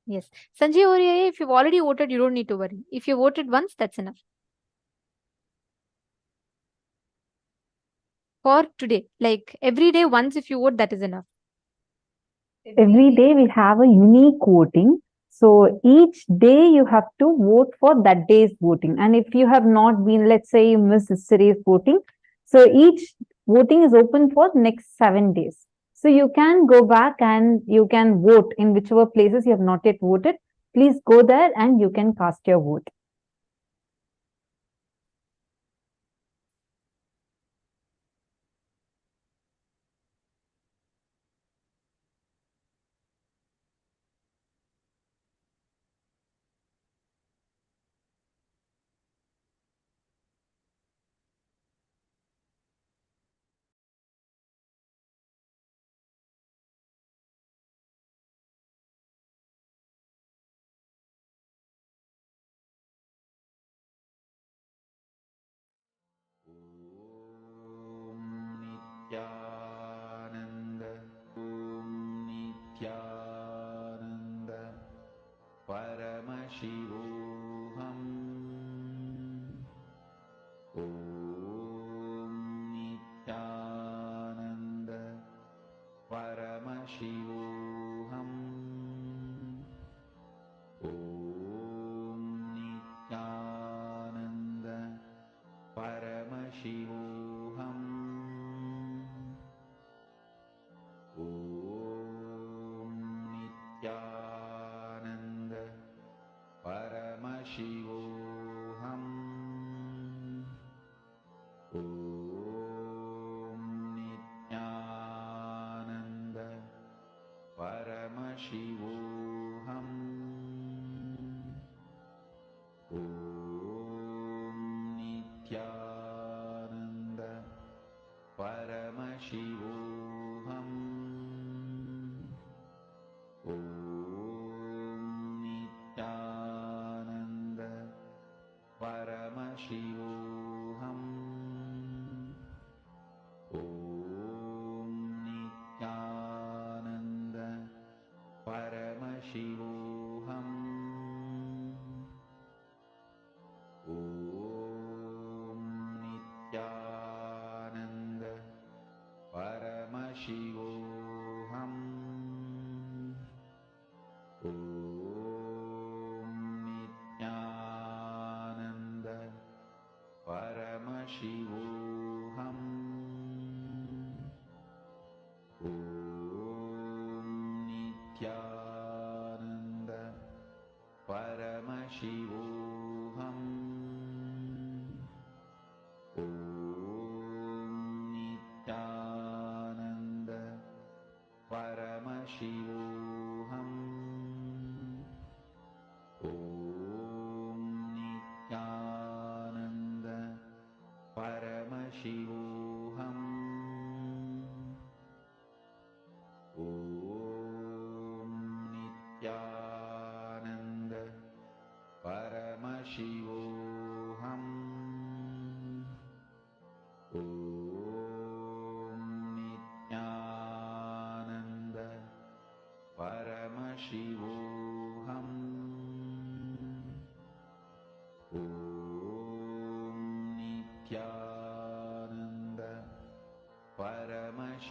Yes. Sanjay over here, if you've already voted, you don't need to worry. If you voted once, that's enough. For today, like every day, once if you vote, that is enough. Every day we have a unique voting. So each day you have to vote for that day's voting. And if you have not been, let's say you missed yesterday's voting, so each voting is open for next 7 days. So you can go back and you can vote in whichever places you have not yet voted. Please go there and you can cast your vote. Nithyananda, Om Nithyananda, Paramashivam, Om Nithyananda, Paramashivam, Om Nithyananda, Paramashivam, Om Nithyananda, Paramashivam, Om Nithyananda, Paramashivam, Om Nithyananda, Paramashivam, Om Nithyananda, Paramashivam, Om Nithyananda, Paramashivam, Om Nithyananda, Paramashivam, Om Nithyananda, Paramashivam, Om Nithyananda, Paramashivam, Om Nithyananda, Paramashivam, Om Nithyananda, Paramashivam, Om Nithyananda, Paramashivam, Om Nithyananda, Paramashivam, Om Nithyananda,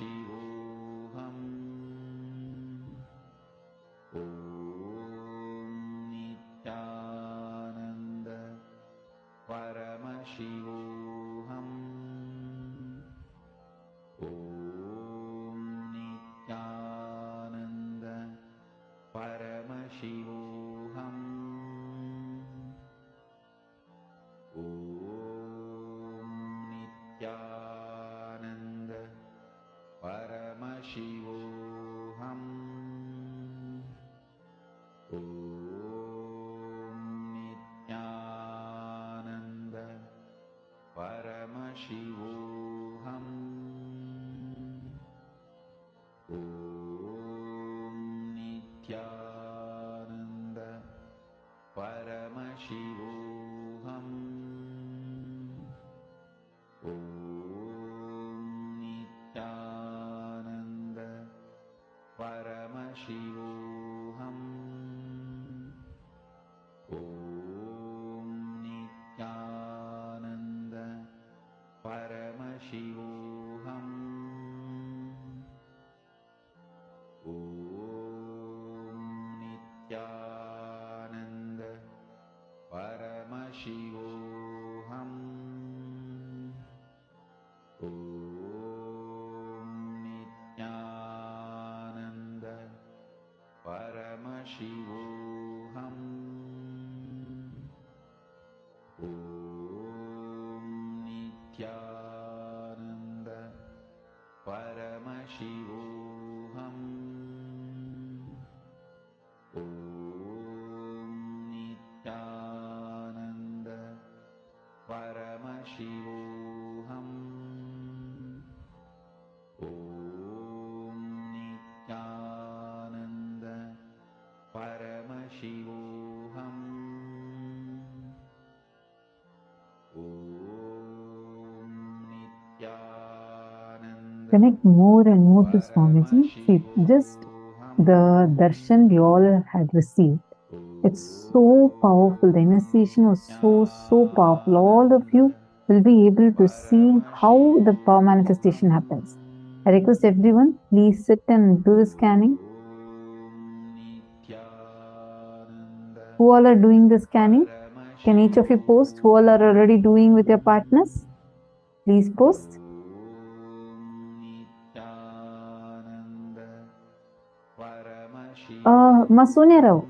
Paramashivoham. Om Nithyananda Paramashivoham. Om Nithyananda Paramashivoham. Om Nithyananda Paramashivoham. Om Nithyananda Paramashivoham. Om Nithyananda Paramashivoham. Om Nithyananda Paramashivoham. Om Nithyananda Paramashivoham. Om Nithyananda Paramashivoham. Om Nithyananda Paramashivoham. Om Nithyananda Paramashivoham. Om Nithyananda Paramashivoham. Om Nithyananda Paramashivoham. Om Nithyananda Connect more and more to Swamiji. See, just the darshan we all had received. It's so powerful. The initiation was so powerful. All of you will be able to see how the power manifestation happens. I request everyone, please sit and do the scanning. Who all are doing the scanning? Can each of you post who all are already doing with your partners? Please post. Masonia Rao,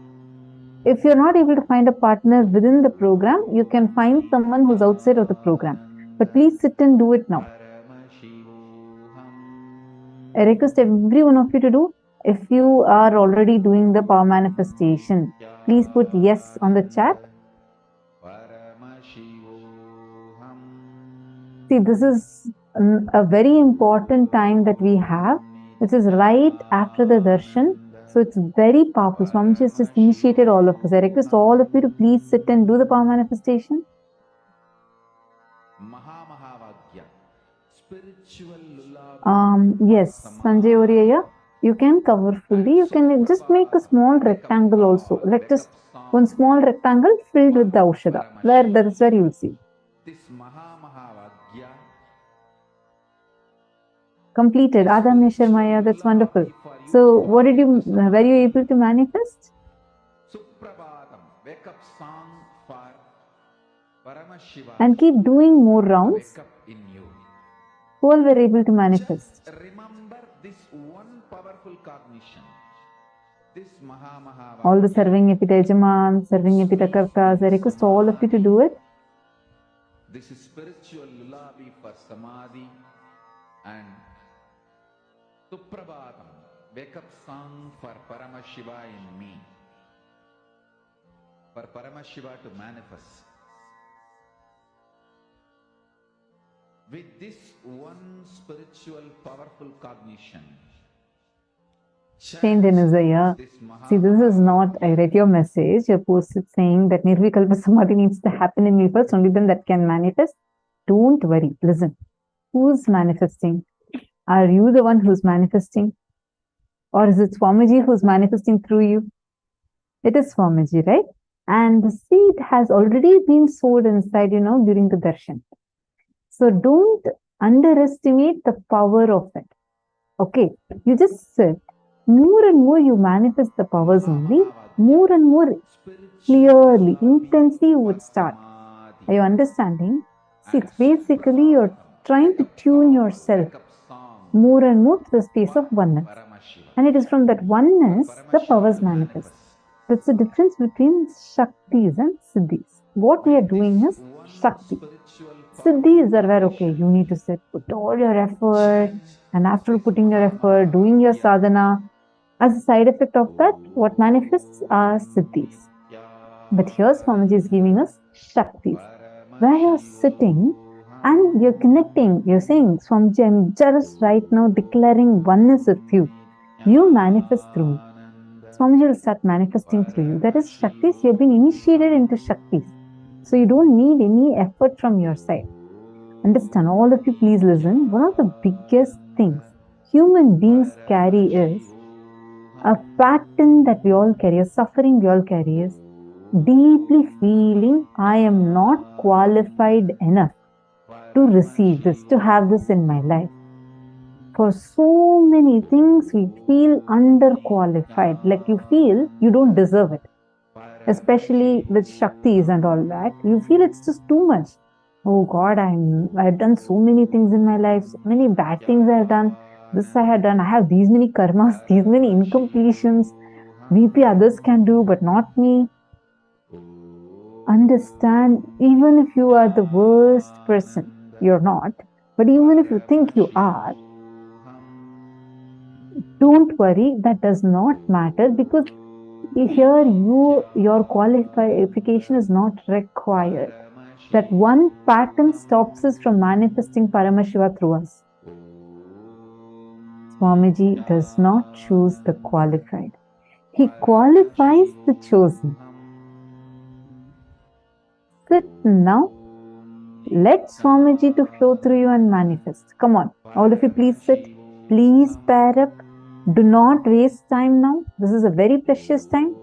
if you're not able to find a partner within the program, you can find someone who's outside of the program. But please sit and do it now. I request every one of you to do. If you are already doing the power manifestation, please put yes on the chat. See, this is a very important time that we have, which is right after the darshan. So it's very powerful. Swamiji has just initiated all of us. I request all of you to please sit and do the power manifestation. Yes, Sanjay Oriya, you can cover fully. You can just make a small rectangle also. Like just one small rectangle filled with the Aushadha. That is where you will see. This Mahavagya Completed. Adamya Sharmaya, that's wonderful. So what were you able to manifest? Suprabhatam, wake up song for Paramashiva. And keep doing more rounds. Wake up in you. Who all were able to manifest? Just remember this one powerful cognition. This Mahavagya. All the serving Epita Yajaman, serving Epita Kartas, I request all of you to do it. This is spiritual lullaby for Samadhi and Suprabhatam, wake up song for Paramashiva in me. For Paramashiva to manifest. With this one spiritual powerful cognition. Saint Denizaya. See, this is not, I read your message, you posted saying that Nirvikalpa Samadhi needs to happen in me first, only then that can manifest. Don't worry, listen. Who's manifesting? Are you the one who's manifesting? Or is it Swamiji who's manifesting through you? It is Swamiji, right? And the seed has already been sowed inside, during the darshan. So don't underestimate the power of it. Okay, you just sit. More and more you manifest the powers only, more and more clearly, intensely you would start. Are you understanding? See, it's basically you're trying to tune yourself more and more to the space of oneness. And it is from that oneness the powers manifest. That's the difference between Shaktis and Siddhis. What we are doing is Shakti. Siddhis are where, okay, you need to sit, put all your effort, and after putting your effort, doing your sadhana, as a side effect of that, what manifests are Siddhis. But here Swamiji is giving us Shaktis, where you're sitting and you're connecting. You're saying, Swamiji, I'm just right now declaring oneness with you. You manifest through me. Swamiji will start manifesting through you. That is Shaktis. You've been initiated into Shaktis. So you don't need any effort from your side. Understand, all of you please listen. One of the biggest things human beings carry is a pattern that we all carry, a suffering we all carry is deeply feeling I am not qualified enough to receive this, to have this in my life. For so many things, we feel underqualified, like you feel you don't deserve it. Especially with Shaktis and all that, you feel it's just too much. Oh God, I've done so many things in my life, so many bad things I've done. This I had done. I have these many karmas, these many incompletions. Maybe others can do, but not me. Understand, even if you are the worst person, you're not. But even if you think you are, don't worry, that does not matter, because here your qualification is not required. That one pattern stops us from manifesting Paramashiva through us. Swamiji does not choose the qualified. He qualifies the chosen. Sit now. Let Swamiji to flow through you and manifest. Come on, all of you please sit. Please pair up. Do not waste time now. This is a very precious time.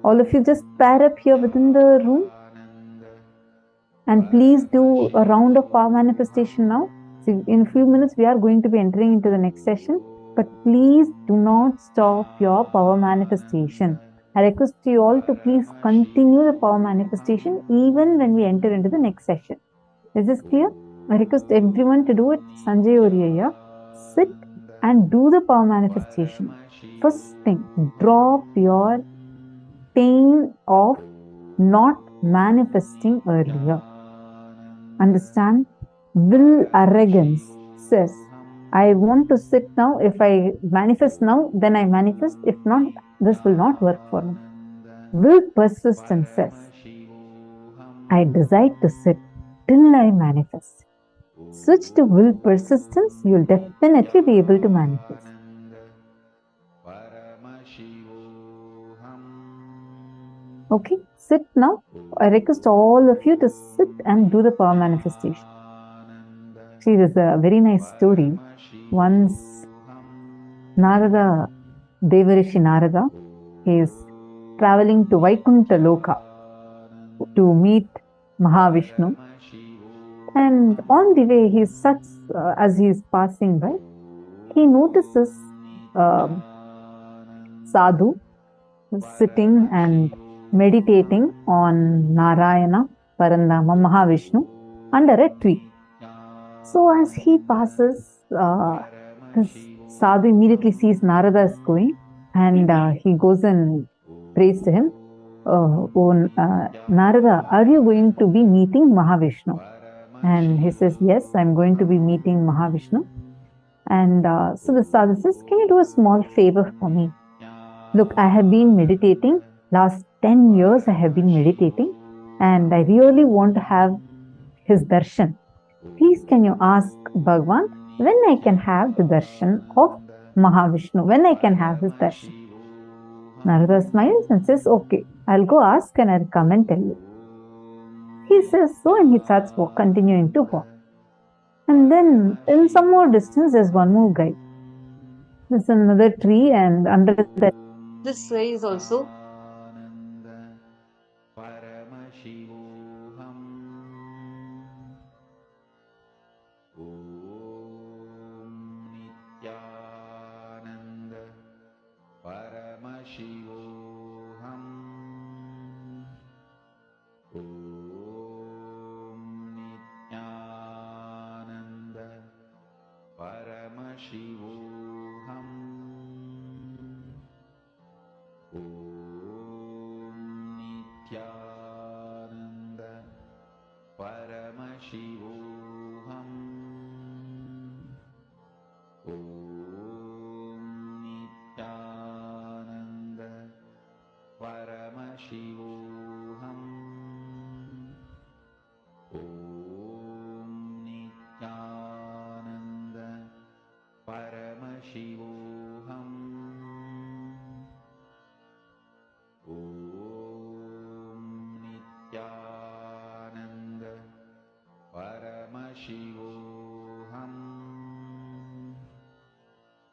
All of you just pair up here within the room. And please do a round of power manifestation now. See, in a few minutes, we are going to be entering into the next session. But please do not stop your power manifestation. I request you all to please continue the power manifestation even when we enter into the next session. Is this clear? I request everyone to do it. Sanjay Oriya, sit and do the power manifestation. First thing, drop your pain of not manifesting earlier. Understand? Will arrogance says, I want to sit now. If I manifest now, then I manifest. If not, this will not work for me. Will persistence says, I decide to sit till I manifest. Switch to will persistence, you'll definitely be able to manifest. Okay, sit now. I request all of you to sit and do the power manifestation. See, there's a very nice story. Once Narada, Devarishi Narada, he is traveling to Vaikuntha Loka to meet Mahavishnu. And on the way, as he is passing by, he notices Sadhu sitting and meditating on Narayana, Parandama, Mahavishnu under a tree. So as he passes, this Sadhu immediately sees Narada is going, and he goes and prays to him. Narada, are you going to be meeting Mahavishnu? And he says, yes, I'm going to be meeting Mahavishnu. And so the Sadhu says, can you do a small favor for me? Look, I have been meditating. Last 10 years I have been meditating. And I really want to have his darshan. Please can you ask Bhagavan when I can have the darshan of Mahavishnu? When I can have his darshan? Narada smiles and says, okay, I'll go ask and I'll come and tell you. He says so, and he starts continuing to walk. And then in some more distance, there's one more guy. There's another tree, and under that, this tree is also Paramashivoham. Om Nithyananda Paramashivoham. Om Nithyananda Paramashivoham. Om Nithyananda Paramashivoham. Om Nithyananda Paramashivoham.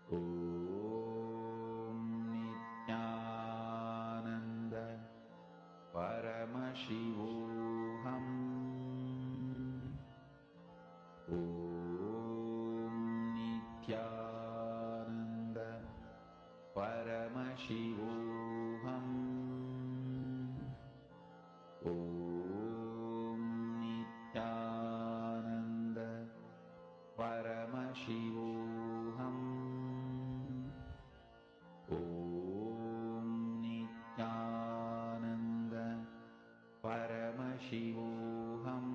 Om Nithyananda Paramashivoham. Om Nithyananda Paramashivoham. Om Nithyananda Paramashivoham. Om Nithyananda Paramashivoham.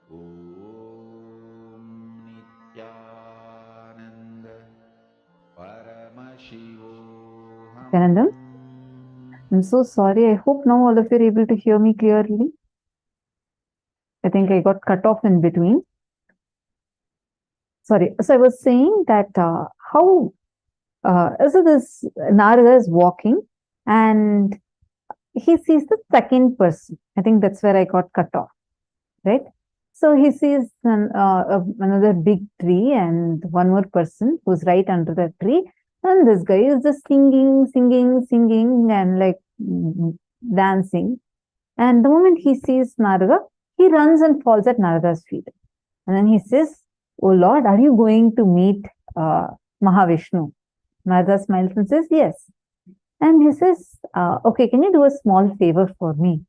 Om Nithyananda Paramashivoham. Nityanandam, I'm so sorry. I hope now all of you are able to hear me clearly. I think I got cut off in between. Sorry. So I was saying that so this Narada is walking and he sees the second person. I think that's where I got cut off, right? So he sees another big tree and one more person who's right under the tree. And this guy is just singing and like dancing. And the moment he sees Narada, he runs and falls at Narada's feet. And then he says, "Oh Lord, are you going to meet Mahavishnu?" Narada smiles and says, "Yes." And he says, "Okay, can you do a small favor for me?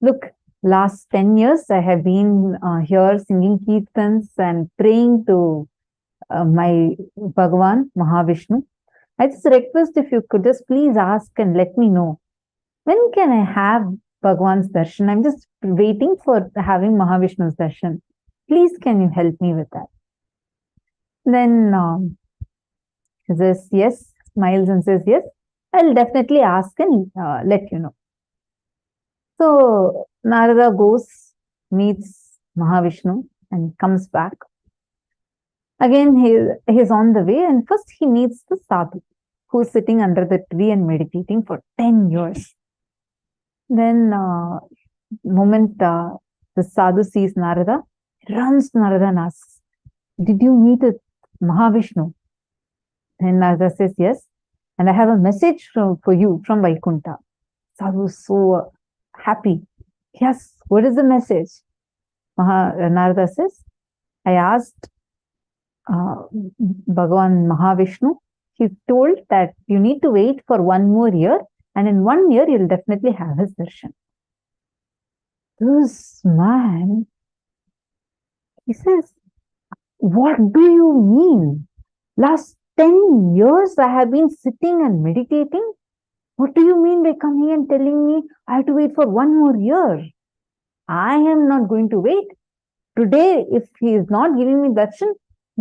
Look, last 10 years I have been here singing kirtans and praying to my Bhagavan, Mahavishnu. I just request if you could just please ask and let me know, when can I have Bhagavan's darshan? I'm just waiting for having Mahavishnu's darshan. Please, can you help me with that?" Then he says, "Yes," smiles and says, "Yes, I'll definitely ask and let you know." So Narada goes, meets Mahavishnu and comes back. Again, he's on the way and first he meets the sadhu who's sitting under the tree and meditating for 10 years. Then moment the sadhu sees Narada, he runs to Narada and asks, "Did you meet with Mahavishnu?" Then Narada says, "Yes, and I have a message for you from Vaikunta." Sadhu is so happy. "Yes, what is the message?" Narada says, "I asked Bhagavan Mahavishnu. He told that you need to wait for 1 more year, and in 1 year you'll definitely have his darshan." This man, he says, "What do you mean? Last 10 years I have been sitting and meditating. What do you mean by coming and telling me I have to wait for 1 more year? I am not going to wait. Today, if he is not giving me darshan,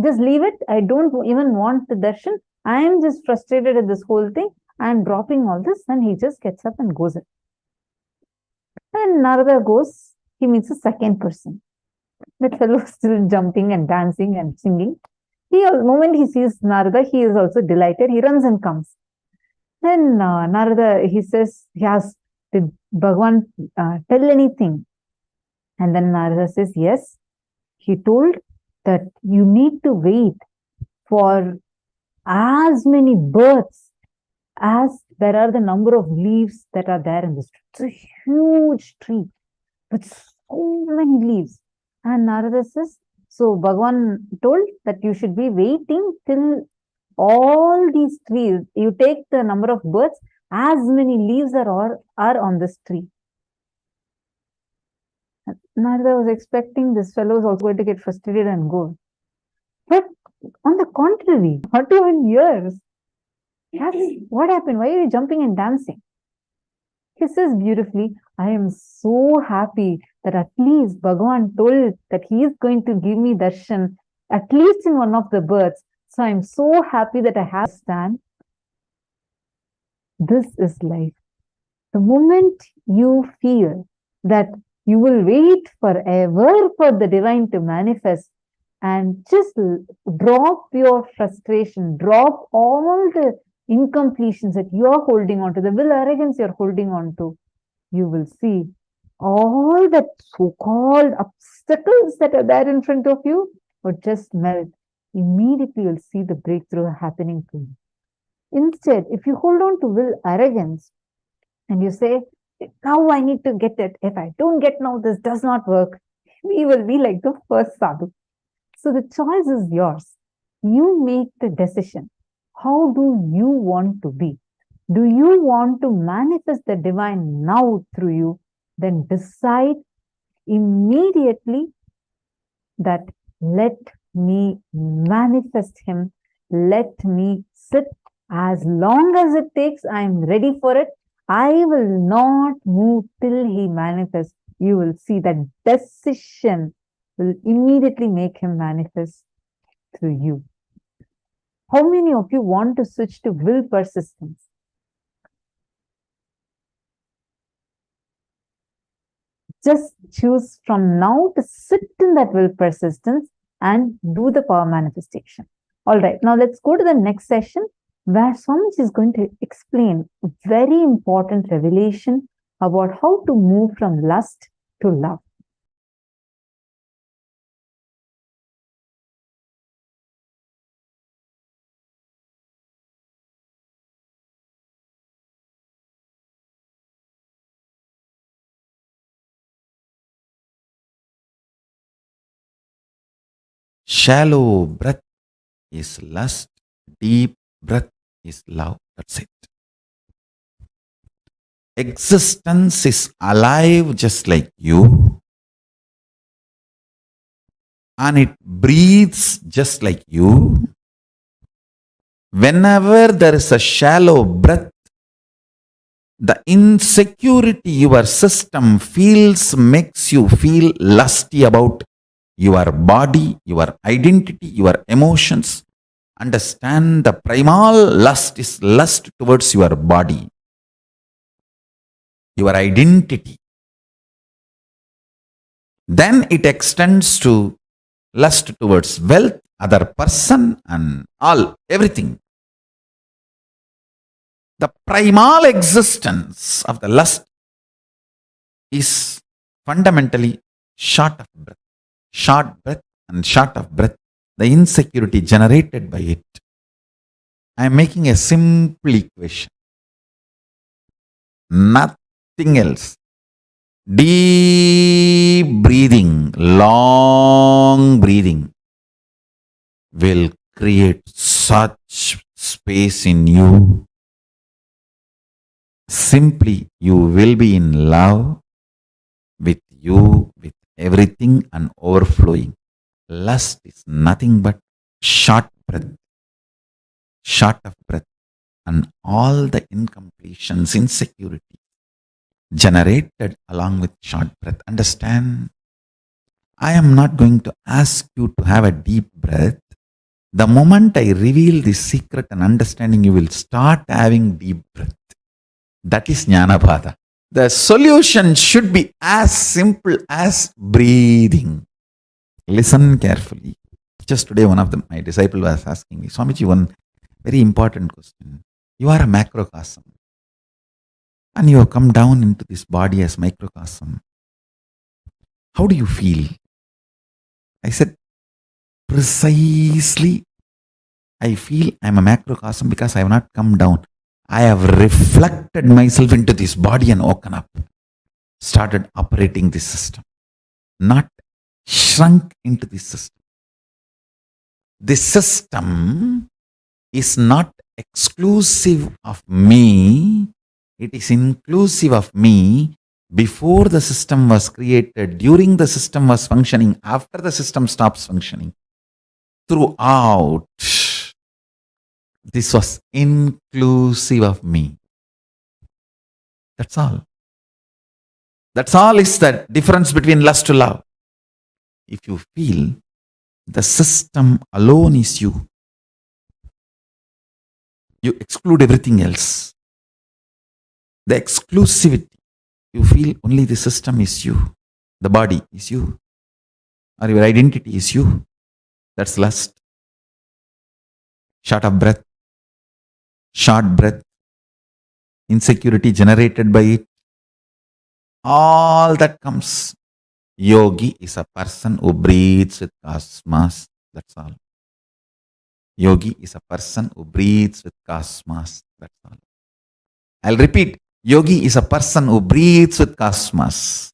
just leave it. I don't even want the darshan. I am just frustrated at this whole thing. I am dropping all this." And he just gets up and goes in. And Narada goes, he meets a second person. That fellow is still jumping and dancing and singing. The moment he sees Narada, he is also delighted. He runs and comes. Then Narada, he says, he asks, "Did Bhagavan tell anything?" And then Narada says, "Yes. He told that you need to wait for as many births as there are the number of leaves that are there in this tree." It's a huge tree with so many leaves. And Narada says, so Bhagavan told that you should be waiting till all these trees, you take the number of birds, as many leaves are on this tree. Narada was expecting this fellow is also going to get frustrated and go. But on the contrary, not even years. That's what happened. Why are you jumping and dancing? He says beautifully, I am so happy that at least Bhagavan told that he is going to give me darshan at least in one of the births. So I am so happy that I have stand. This is life. The moment you feel that you will wait forever for the divine to manifest and just drop your frustration, drop all the incompletions that you are holding on to, the will arrogance you're holding on to, you will see all that so-called obstacles that are there in front of you would just melt. Immediately you'll see the breakthrough happening to you. Instead, if you hold on to will arrogance and you say, now I need to get it. If I don't get now, this does not work. We will be like the first sadhu. So the choice is yours. You make the decision. How do you want to be? Do you want to manifest the divine now through you? Then decide immediately that let me manifest him. Let me sit as long as it takes. I am ready for it. I will not move till he manifests. You will see that decision will immediately make him manifest through you. How many of you want to switch to will persistence? Just choose from now to sit in that will persistence and do the power manifestation. All right, now let's go to the next session where Swamiji is going to explain a very important revelation about how to move from lust to love. Shallow breath is lust, deep breath is love. That's it. Existence is alive just like you, and it breathes just like you. Whenever there is a shallow breath, the insecurity your system feels makes you feel lusty about your body, your identity, your emotions. Understand the primal lust is lust towards your body, your identity. Then it extends to lust towards wealth, other person, and everything. The primal existence of the lust is fundamentally short of breath. Short breath and short of breath, the insecurity generated by it. I am making a simple equation. Nothing else. Deep breathing, long breathing will create such space in you. Simply, you will be in love with you, with everything and overflowing. Lust is nothing but short breath, short of breath, and all the incompletions, insecurity generated along with short breath. Understand? I am not going to ask you to have a deep breath. The moment I reveal this secret and understanding, you will start having deep breath. That is Jnanapada. The solution should be as simple as breathing. Listen carefully. Just today, one of my disciples was asking me, Swamiji, one very important question. You are a macrocosm, and you have come down into this body as microcosm. How do you feel? I said, precisely, I feel I am a macrocosm because I have not come down. I have reflected myself into this body and woken up, started operating this system, not shrunk into this system. This system is not exclusive of me, it is inclusive of me. Before the system was created, during the system was functioning, after the system stops functioning. throughout, this was inclusive of me. That's all. That's all is the difference between lust to love. If you feel the system alone is you, you exclude everything else. The exclusivity, you feel only the system is you, the body is you, or your identity is you. That's lust. Short of breath, short breath, insecurity generated by it, all that comes. Yogi is a person who breathes with cosmos. That's all. Yogi is a person who breathes with cosmos. That's all. I'll repeat. Yogi is a person who breathes with cosmos.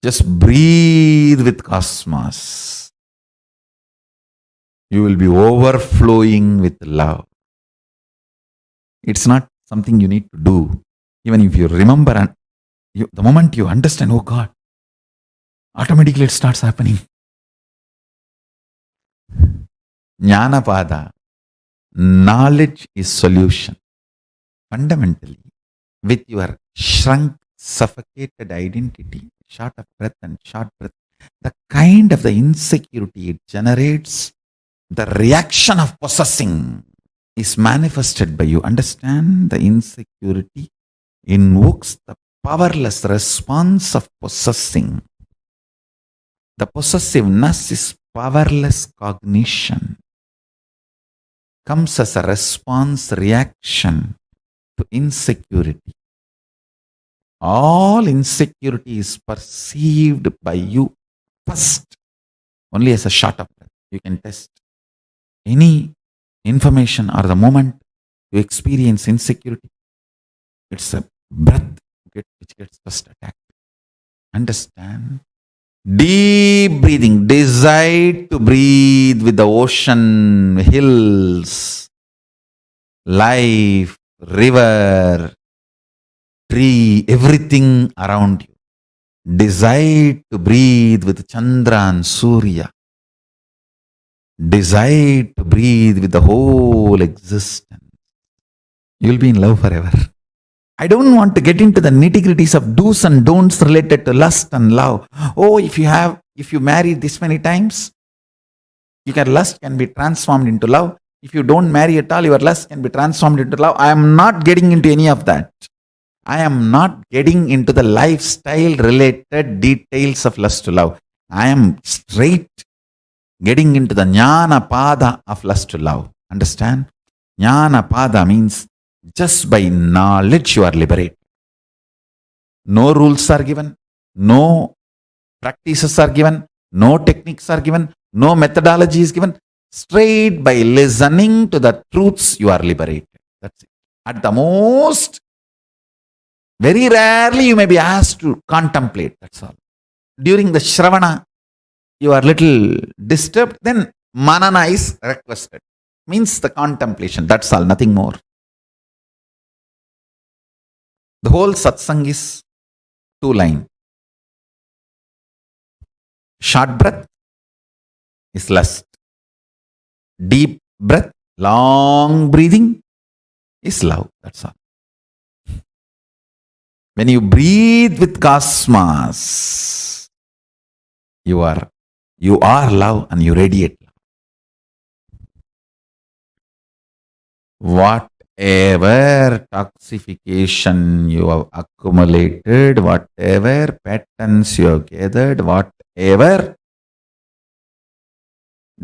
Just breathe with cosmos. You will be overflowing with love. It's not something you need to do. Even if you remember and the moment you understand, oh God, automatically it starts happening. Jnanapada, knowledge is solution. Fundamentally, with your shrunk, suffocated identity, short of breath and short breath, the kind of the insecurity it generates, the reaction of possessing is manifested by you. Understand, the insecurity invokes the powerless response of possessing. The possessiveness is powerless cognition. Comes as a response reaction to insecurity. All insecurity is perceived by you first, only as a short of breath. You can test any information or the moment you experience insecurity. It's a breath which gets first attacked. Understand? Deep breathing. Decide to breathe with the ocean, hills, life, river, tree, everything around you. Decide to breathe with Chandra and Surya. Decide to breathe with the whole existence. You will be in love forever. I don't want to get into the nitty-gritties of do's and don'ts related to lust and love. Oh, if you marry this many times, lust can be transformed into love. If you don't marry at all, your lust can be transformed into love. I am not getting into any of that. I am not getting into the lifestyle related details of lust to love. I am straight getting into the jnana pada of lust to love. Understand? Jnana pada means just by knowledge you are liberated. No rules are given, no practices are given, no techniques are given, no methodology is given. Straight by listening to the truths you are liberated. That's it. At the most, very rarely you may be asked to contemplate. That's all. During the Shravana, you are little disturbed, then manana is requested. Means the contemplation. That's all, nothing more. The whole satsang is 2 lines. Short breath is lust. Deep breath, long breathing is love. That's all. When you breathe with cosmos, you are love and you radiate love. Whatever toxification you have accumulated, whatever patterns you have gathered, whatever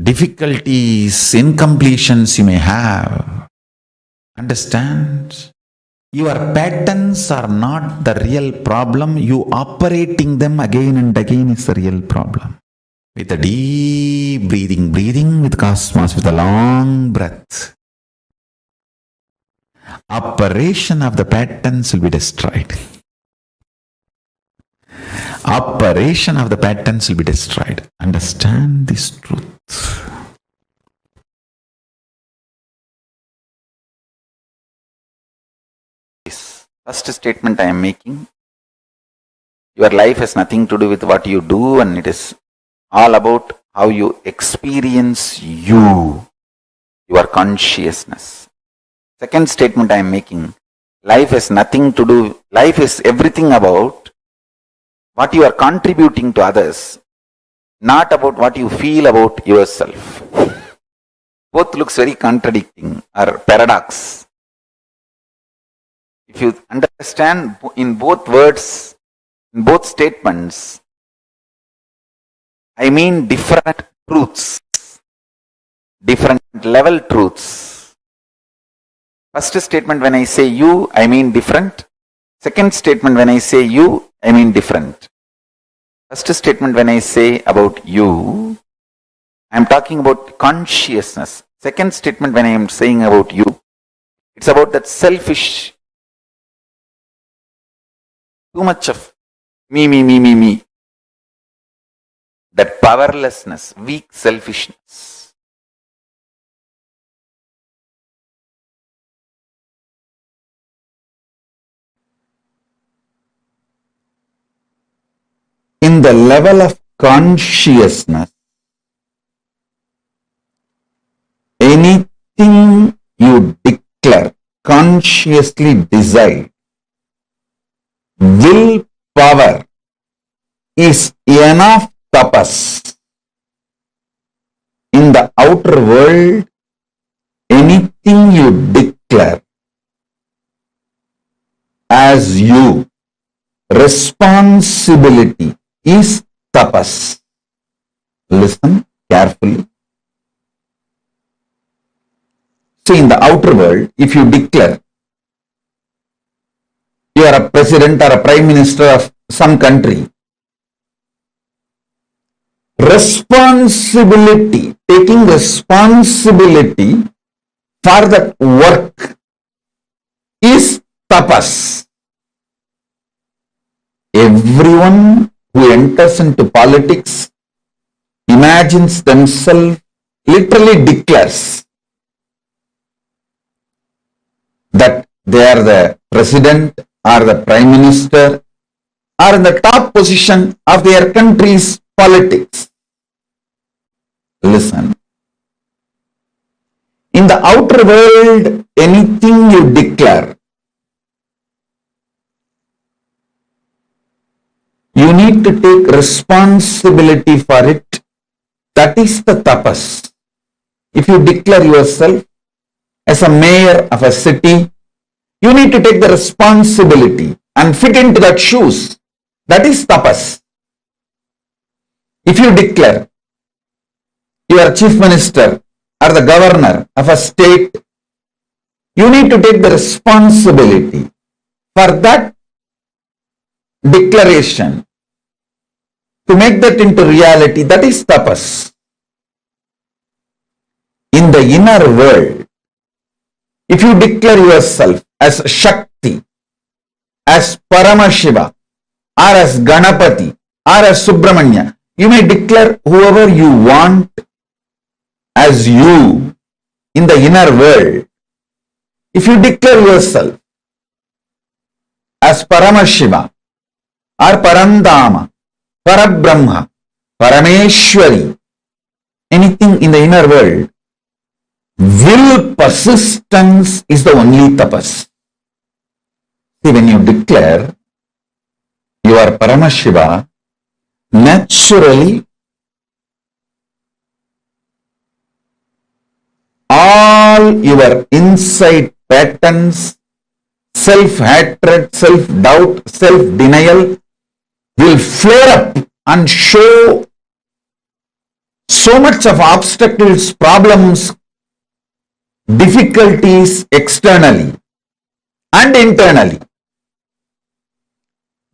difficulties, incompletions you may have, understand, your patterns are not the real problem. You operating them again and again is the real problem. With a deep breathing with cosmos, with a long breath, operation of the patterns will be destroyed. Operation of the patterns will be destroyed. Understand this truth. This first statement I am making, your life has nothing to do with what you do, and it is all about how you experience you, your consciousness. Second statement I am making, life has nothing to do, life is everything about what you are contributing to others, not about what you feel about yourself. Both looks very contradicting or paradox. If you understand in both words, in both statements, I mean different truths, different level truths. First statement when I say you, I mean different. Second statement when I say you, I mean different. First statement when I say about you, I am talking about consciousness. Second statement when I am saying about you, it's about that selfish, too much of me. That powerlessness, weak selfishness. In the level of consciousness, anything you declare, consciously decide, willpower is enough tapas. In the outer world, anything you declare as you, responsibility is tapas. Listen carefully. See, in the outer world, if you declare you are a president or a prime minister of some country, responsibility, taking responsibility for that work is tapas. Everyone who enters into politics imagines themselves, literally declares that they are the president or the prime minister or in the top position of their country's politics. Listen. In the outer world, anything you declare, you need to take responsibility for it. That is the tapas. If you declare yourself as a mayor of a city, you need to take the responsibility and fit into that shoes. That is tapas. If you declare you are chief minister or the governor of a state, you need to take the responsibility for that declaration to make that into reality. That is tapas. In the inner world, if you declare yourself as Shakti, as Paramashiva, or as Ganapathi, or as Subramanya, you may declare whoever you want as you in the inner world. If you declare yourself as Paramashiva, or Parandama, Parabrahma, Parameshwari, anything in the inner world, will persistence is the only tapas. See, when you declare you are Paramashiva, naturally all your inside patterns, self-hatred, self-doubt, self-denial will flare up and show so much of obstacles, problems, difficulties externally and internally.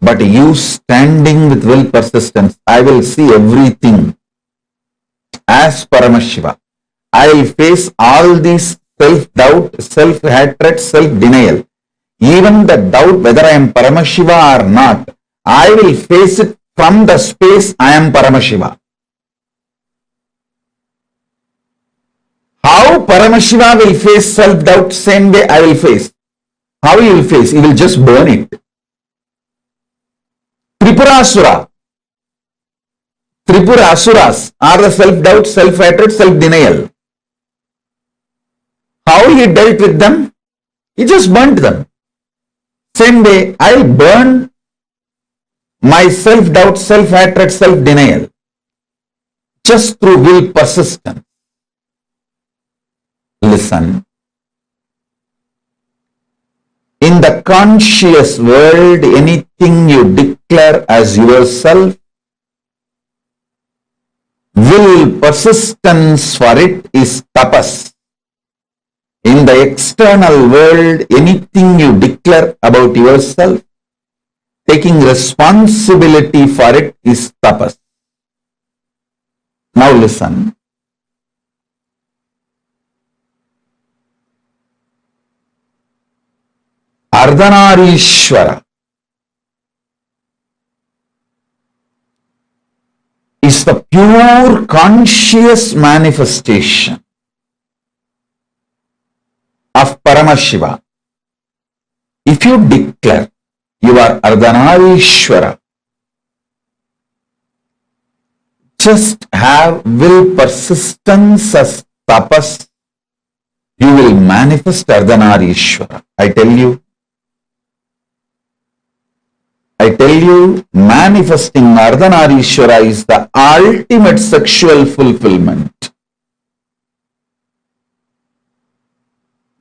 But you standing with will persistence, I will see everything as Paramashiva. I will face all these self-doubt, self-hatred, self-denial. Even the doubt whether I am Paramashiva or not, I will face it from the space I am Paramashiva. How Paramashiva will face self-doubt, same way I will face. How he will face? He will just burn it. Tripurasura, Tripura Asuras are the self-doubt, self-hatred, self-denial. How he dealt with them? He just burnt them. Same way, I'll burn my self-doubt, self-hatred, self-denial just through will persistence. Listen. In the conscious world, anything you declare as yourself, will persistence for it is tapas. In the external world, anything you declare about yourself, taking responsibility for it is tapas. Now listen. Ardhanarishwara is the pure conscious manifestation of Paramashiva. If you declare you are Ardhanarishwara, just have will persistence as tapas, you will manifest Ardhanarishwara. I tell you, manifesting Ardhanarishwara is the ultimate sexual fulfillment.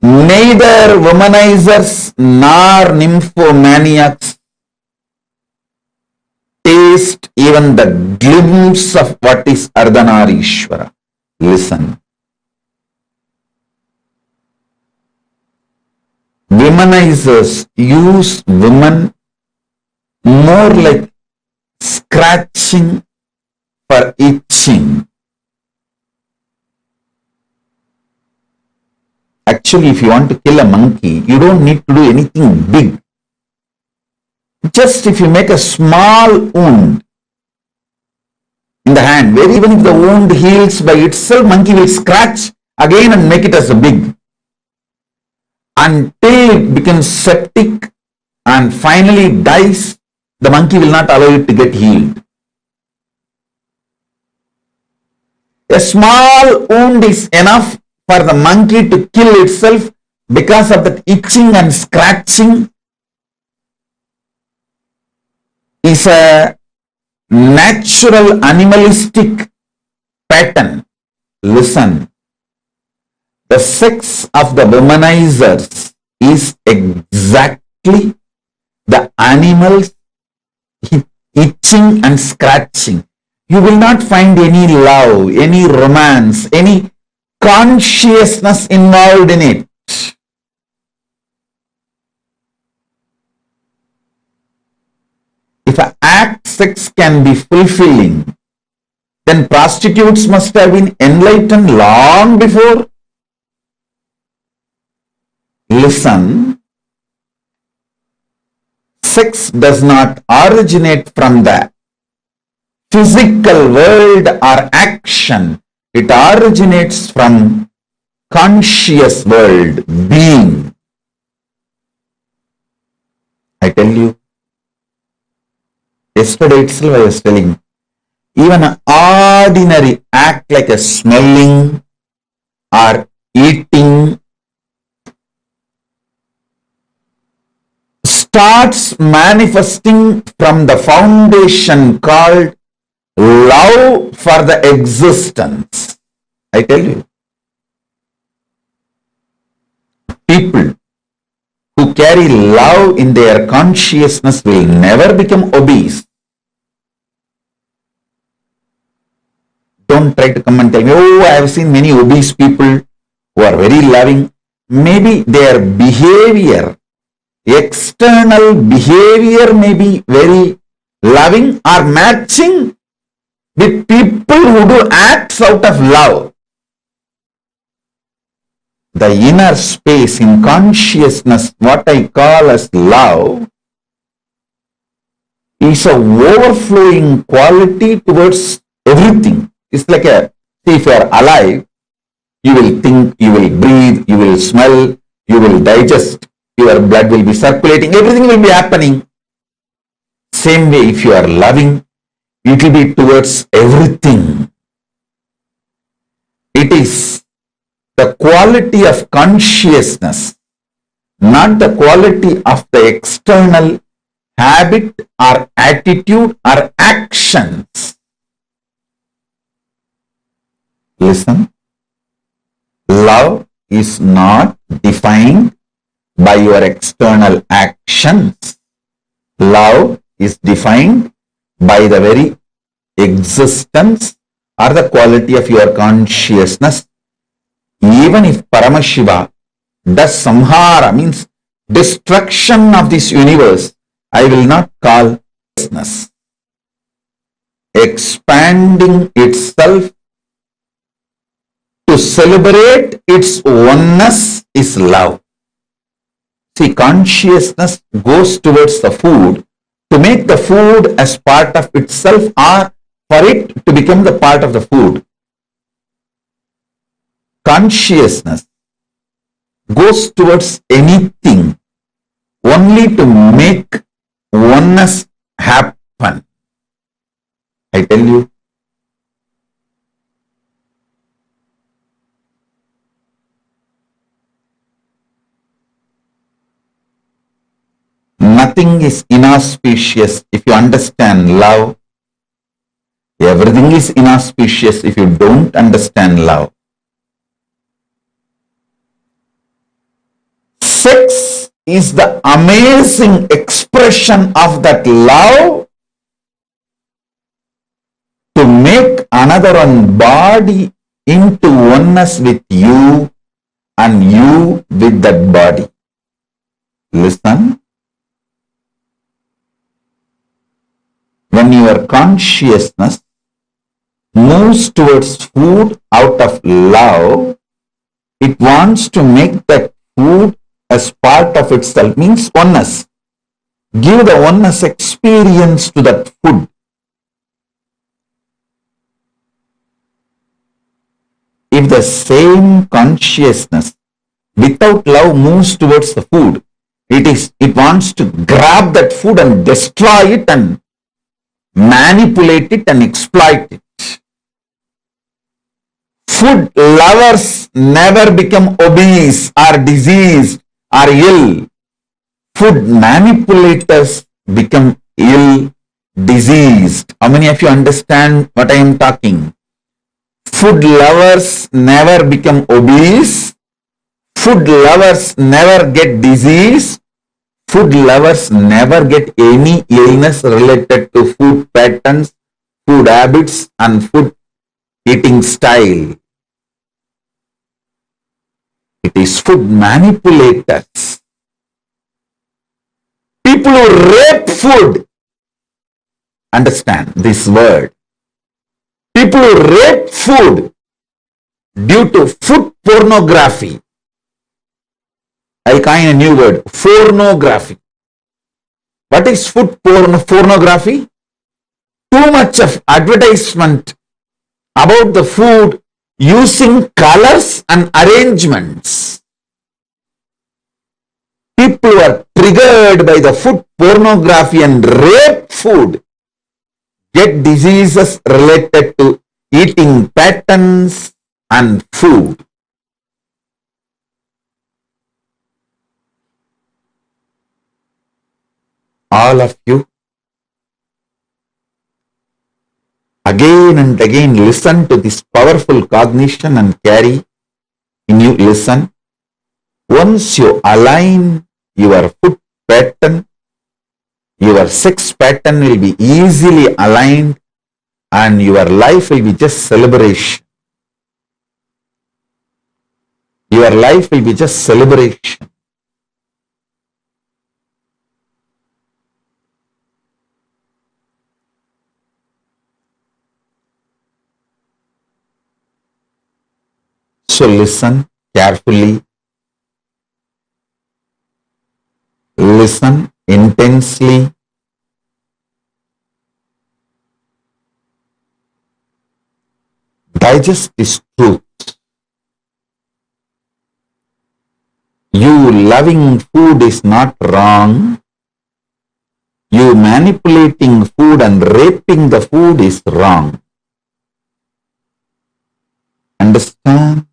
Neither womanizers nor nymphomaniacs taste even the glimpse of what is Ardhanarishwara. Listen. Womanizers use women more like scratching for itching. Actually, if you want to kill a monkey, you don't need to do anything big. Just if you make a small wound in the hand, where even if the wound heals by itself, monkey will scratch again and make it as a big, until it becomes septic and finally dies. The monkey will not allow it to get healed. A small wound is enough for the monkey to kill itself because of that itching and scratching is a natural animalistic pattern. Listen, the sex of the womanizers is exactly the animals itching and scratching. You will not find any love, any romance, any consciousness involved in it. If an act sex can be fulfilling, then prostitutes must have been enlightened long before. Listen, sex does not originate from the physical world or action. It originates from conscious world, being. I tell you, yesterday itself I was telling, even an ordinary act like a smelling or eating starts manifesting from the foundation called love for the existence. I tell you, people who carry love in their consciousness will never become obese. Don't try to come and tell me, oh, I have seen many obese people who are very loving. Maybe their behavior, external behavior may be very loving or matching with people who do acts out of love. The inner space in consciousness, what I call as love, is a overflowing quality towards everything. It's like a, see, if you are alive, you will think, you will breathe, you will smell, you will digest, your blood will be circulating, everything will be happening. Same way, if you are loving, it will be towards everything. It is the quality of consciousness, not the quality of the external habit or attitude or actions. Listen, love is not defined by your external actions. Love is defined by the very existence or the quality of your consciousness. Even if Paramashiva does samhara, means destruction of this universe, I will not call consciousness. Expanding itself to celebrate its oneness is love. See, consciousness goes towards the food to make the food as part of itself or for it to become the part of the food. Consciousness goes towards anything only to make oneness happen. I tell you, nothing is inauspicious if you understand love. Everything is inauspicious if you don't understand love. Sex is the amazing expression of that love to make another one body into oneness with you and you with that body. Listen. When your consciousness moves towards food out of love, it wants to make that food as part of itself, means oneness. Give the oneness experience to that food. If the same consciousness without love moves towards the food, it wants to grab that food and destroy it and manipulate it and exploit it. Food lovers never become obese or diseased or ill. Food manipulators become ill, diseased. How many of you understand what I am talking? Food lovers never become obese. Food lovers never get disease. Food lovers never get any illness related to food patterns, food habits, and food eating style. It is food manipulators. People who rape food. Understand this word. People who rape food due to food pornography. I coin a new word, pornography. What is food pornography? Too much of advertisement about the food using colors and arrangements. People who are triggered by the food pornography and rape food get diseases related to eating patterns and food. All of you, again and again listen to this powerful cognition and carry in you. Listen. Once you align your food pattern, your sex pattern will be easily aligned and your life will be just celebration. Your life will be just celebration. So listen carefully, listen intensely, digest this truth. You loving food is not wrong. You manipulating food and raping the food is wrong. Understand?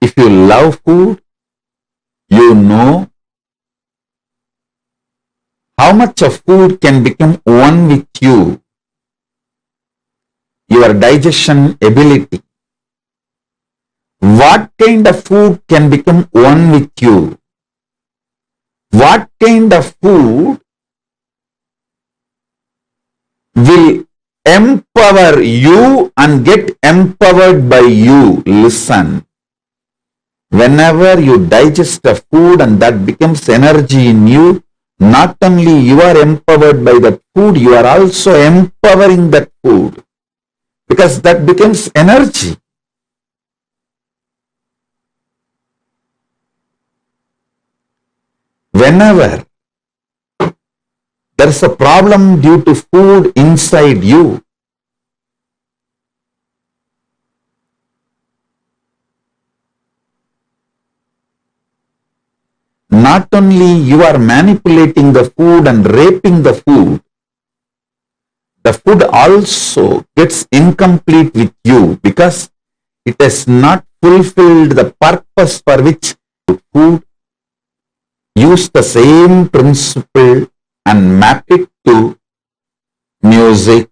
If you love food, you know how much of food can become one with you, your digestion ability. What kind of food can become one with you? What kind of food will empower you and get empowered by you? Listen. Whenever you digest a food and that becomes energy in you, not only you are empowered by that food, you are also empowering that food because that becomes energy. Whenever there is a problem due to food inside you, not only you are manipulating the food and raping the food also gets incomplete with you because it has not fulfilled the purpose for which food. Use the same principle and map it to music,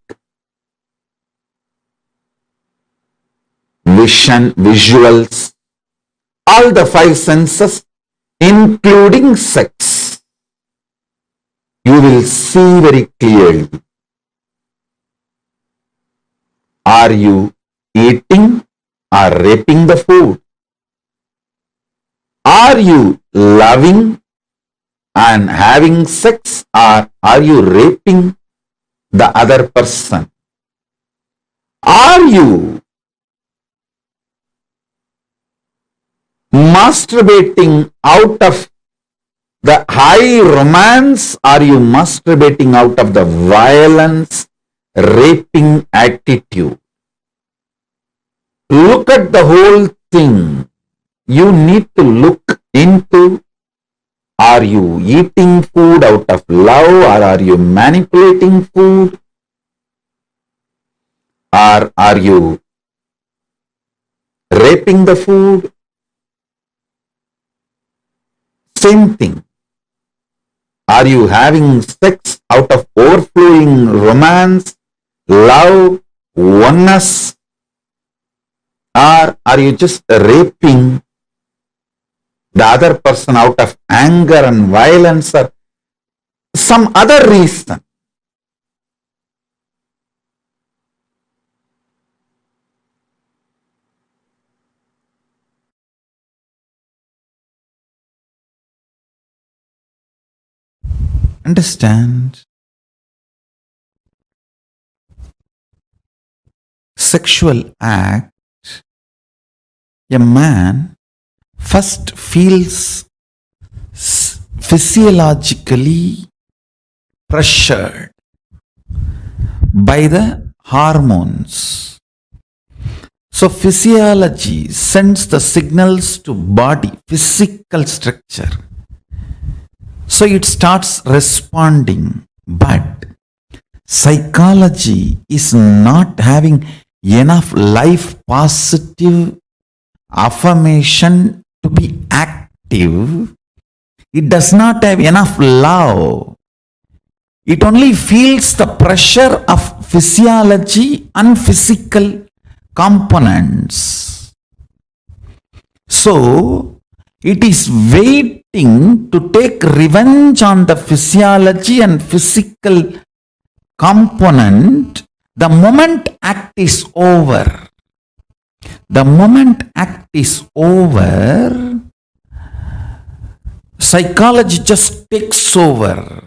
vision, visuals, all the five senses, including sex. You will see very clearly. Are you eating or raping the food? Are you loving and having sex, or are you raping the other person? Are you masturbating out of the high romance? Are you masturbating out of the violence, raping attitude? Look at the whole thing. You need to look into, are you eating food out of love, or are you manipulating food? Or are you raping the food? Same thing. Are you having sex out of overflowing romance, love, oneness? Or are you just raping the other person out of anger and violence or some other reason? Understand? Sexual act, a man first feels physiologically pressured by the hormones. So physiology sends the signals to body, physical structure. So it starts responding, but psychology is not having enough life positive affirmation to be active. It does not have enough love. It only feels the pressure of physiology and physical components. So it is waiting to take revenge on the physiology and physical component the moment act is over. The moment act is over, psychology just takes over.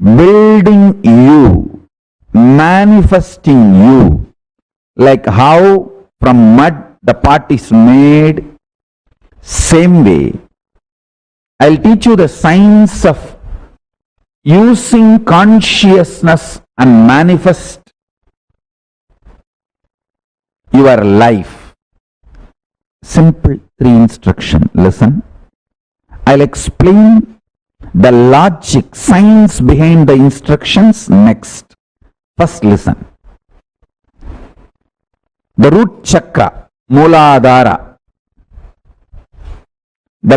building you, manifesting you, like how from mud the pot is made, same way. I'll teach you the science of using consciousness and manifest your life. Simple 3 instruction. Listen. I'll explain the logic, science behind the instructions next. First listen. The root chakra, Mooladhara, the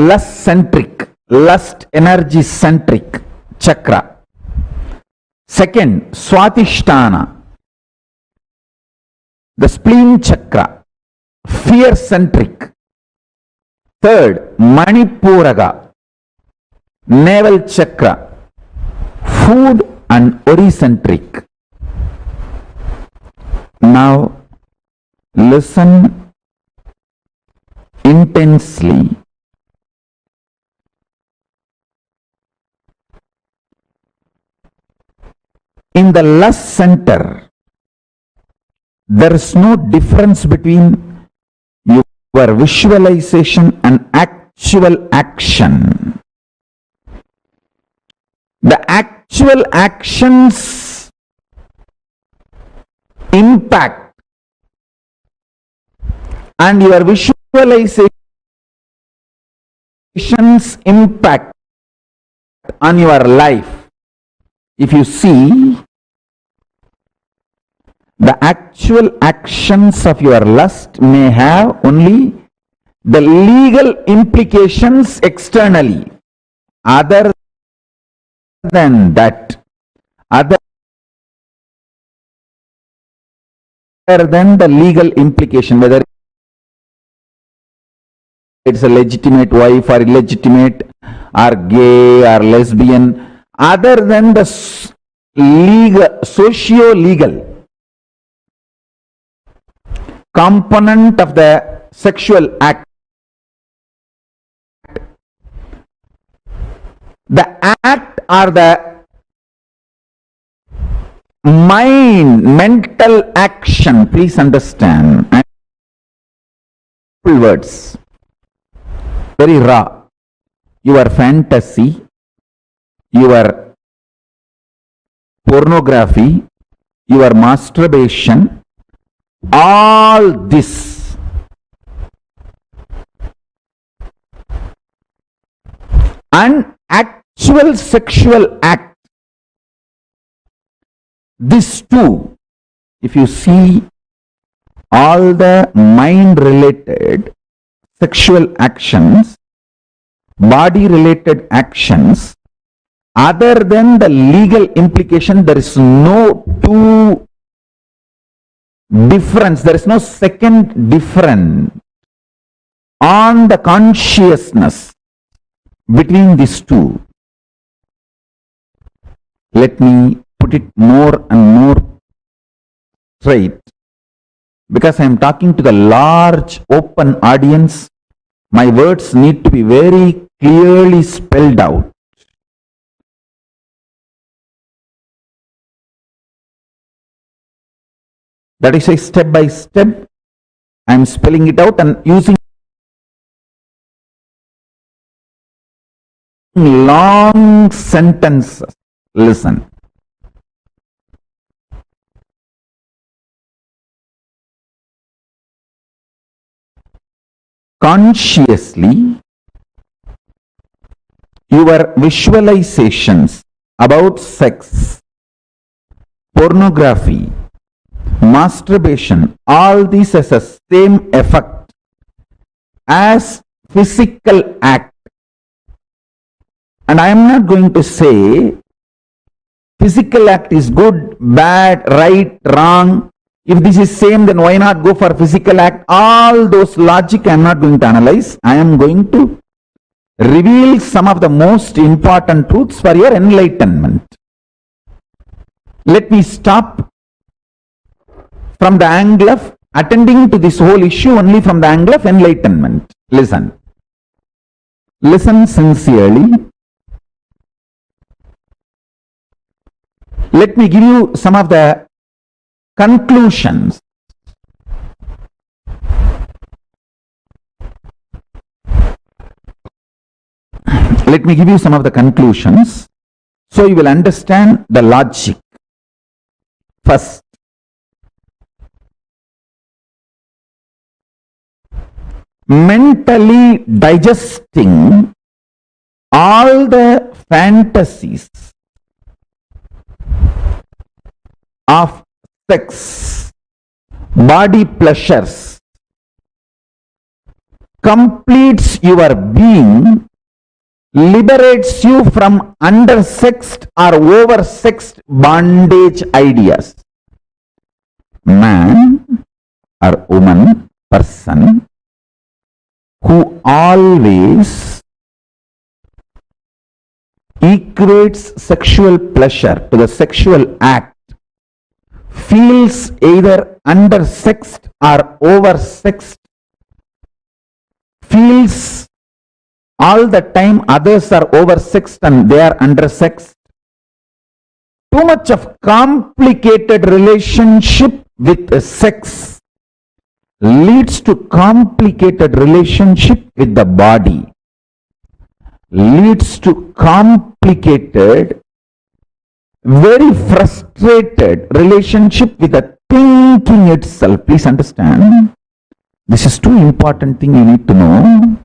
lust energy centric chakra. Second, Swatisthana, the spleen chakra, fear centric. Third, Manipuraga, navel chakra, food and ori-centric. Now, listen intensely. In the lust center, there is no difference between your visualization and actual action. The actual actions impact and your visualizations impact on your life. If you see, the actual actions of your lust may have only the legal implications externally. Other than that, other than the legal implication, whether it's a legitimate wife or illegitimate or gay or lesbian, other than the legal, socio-legal component of the sexual act, the act or the mental action, please understand, words, very raw, your fantasy, your pornography, your masturbation, all this and actual sexual act, this too, if you see all the mind related sexual actions, body related actions, other than the legal implication, there is no two difference, there is no second difference on the consciousness between these two. Let me put it more and more straight, because I am talking to the large open audience. My words need to be very clearly spelled out. That is why step by step I am spelling it out and using long sentences. Listen. Consciously, your visualizations about sex, pornography, masturbation, all these has a same effect as physical act. And I am not going to say physical act is good, bad, right, wrong. If this is same, then why not go for physical act? All those logic I am not going to analyze. I am going to reveal some of the most important truths for your enlightenment. Let me stop from the angle of attending to this whole issue only from the angle of enlightenment. Listen. Listen sincerely. Let me give you some of the conclusions. Let me give you some of the conclusions so you will understand the logic. First, mentally digesting all the fantasies of sex, body pleasures, completes your being, liberates you from undersexed or oversexed bondage ideas. Man or woman, person, who always equates sexual pleasure to the sexual act, feels either undersexed or oversexed, feels all the time others are oversexed and they are undersexed. Too much of complicated relationship with sex leads to complicated relationship with the body, leads to complicated, very frustrated relationship with the thinking itself. Please understand, this is too important thing you need to know.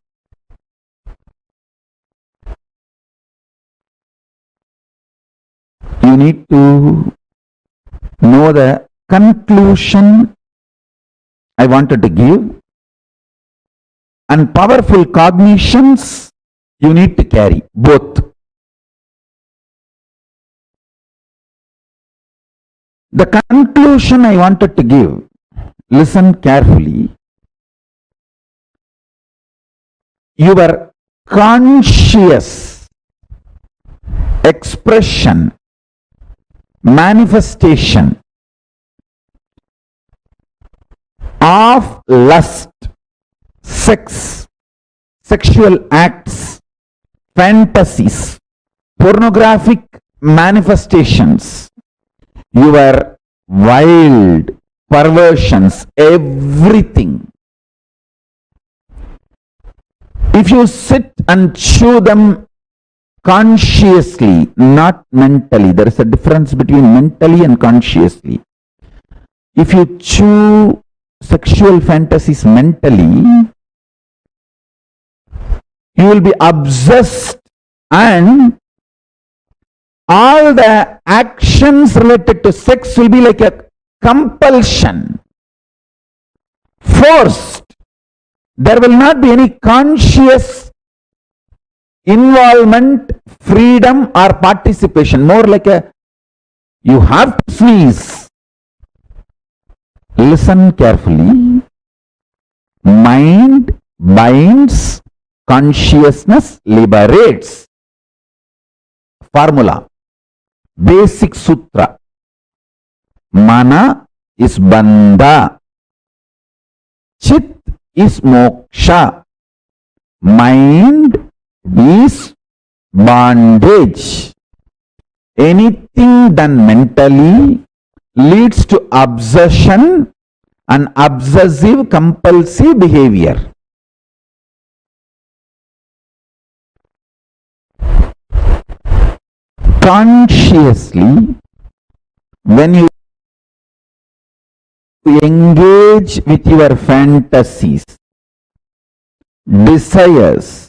You need to know the conclusion I wanted to give, and powerful cognitions you need to carry, both. The conclusion I wanted to give, listen carefully. Your conscious expression, manifestation of lust, sex, sexual acts, fantasies, pornographic manifestations, your wild perversions, everything. If you sit and chew them consciously, not mentally, there is a difference between mentally and consciously. If you chew sexual fantasies mentally, you will be obsessed, and all the actions related to sex will be like a compulsion, forced. There will not be any conscious involvement, freedom or participation. More like a, you have to sneeze. Listen carefully. Mind binds, consciousness liberates. Formula, basic sutra. Mana is bandha, chit is moksha, mind is bondage. Anything done mentally leads to obsession and obsessive compulsive behavior. Consciously, when you engage with your fantasies, desires,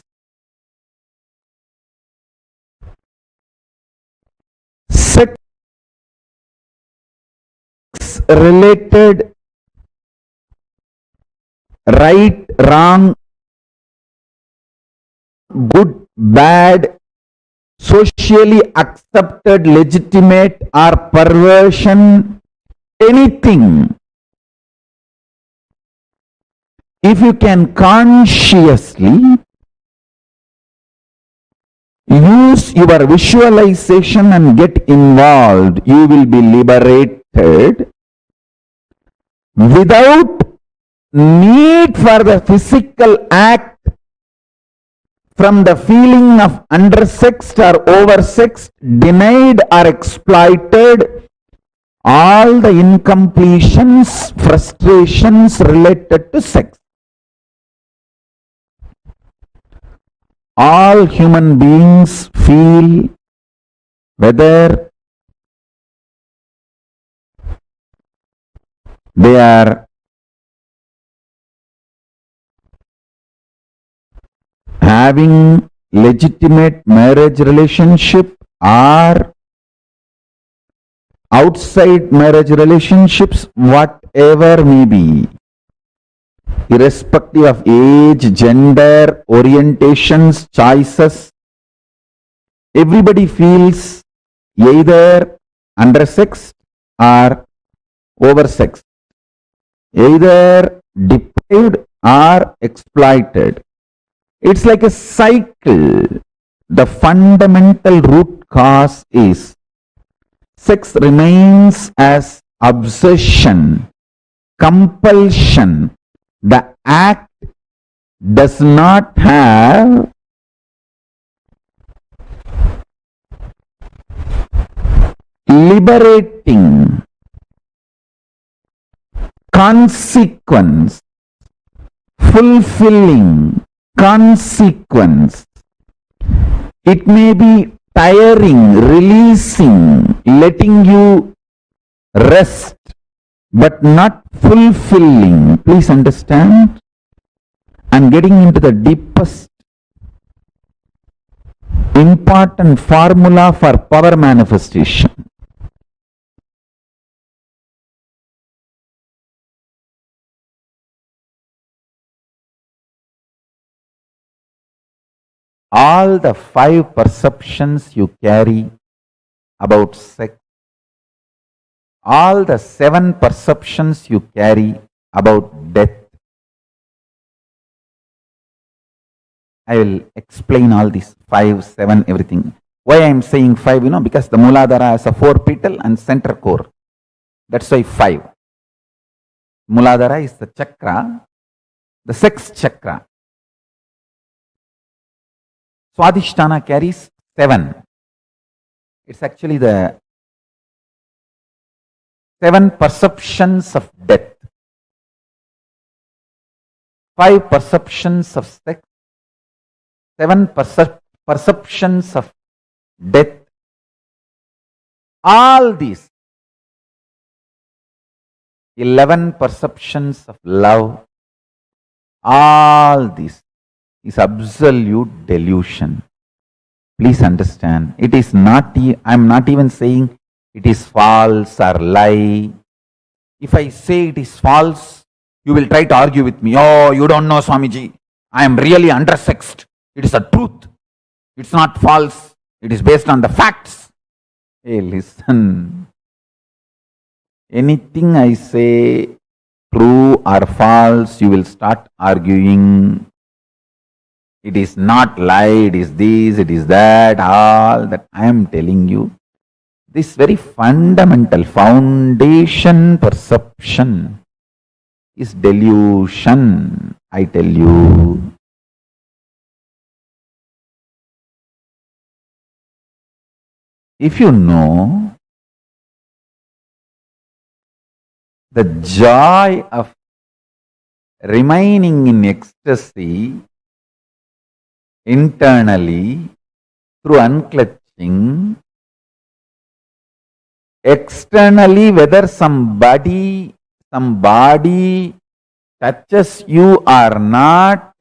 sex related right, wrong, good, bad, socially accepted, legitimate or perversion, anything. If you can consciously use your visualization and get involved, you will be liberated without need for the physical act from the feeling of undersexed or oversexed, denied or exploited, all the incompletions, frustrations related to sex. All human beings feel whether they are having legitimate marriage relationship or outside marriage relationships, whatever may be, irrespective of age, gender, orientations, choices, everybody feels either undersexed or oversexed, either deprived or exploited. It's like a cycle. The fundamental root cause is sex remains as obsession, compulsion. The act does not have liberating consequence, fulfilling consequence. It may be tiring, releasing, letting you rest, but not fulfilling. Please understand. And getting into the deepest important formula for power manifestation. All the 5 perceptions you carry about sex, all the 7 perceptions you carry about death. I will explain all these 5, 7, everything. Why I am saying 5, because the Muladhara has a 4 petal and center core. That's why 5. Muladhara is the chakra, the sex chakra. Swadhisthana carries 7. It's actually the 7 perceptions of death, 5 perceptions of sex, 7 perceptions of death. All these 11 perceptions of love, all this is absolute delusion. Please understand. It is not, I am not even saying it is false or lie. If I say it is false, you will try to argue with me. Oh, you don't know, Swamiji. I am really undersexed. It is a truth. It's not false. It is based on the facts. Hey, listen. Anything I say, true or false, you will start arguing. It is not lie, it is this, it is that, all that I am telling you. This very fundamental foundation perception is delusion, I tell you. If you know the joy of remaining in ecstasy internally through unclutching, externally whether some body touches you or not,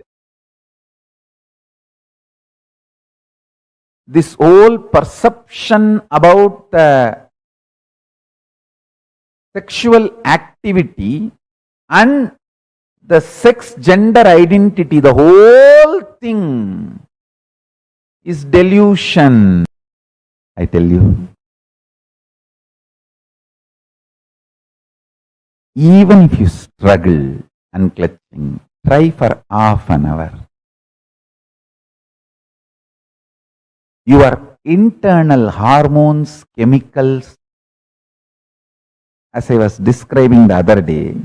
this whole perception about the sexual activity and the sex gender identity, the whole thing is delusion, I tell you. Even if you struggle unclutching, try for half an hour. Your internal hormones, chemicals, as I was describing the other day,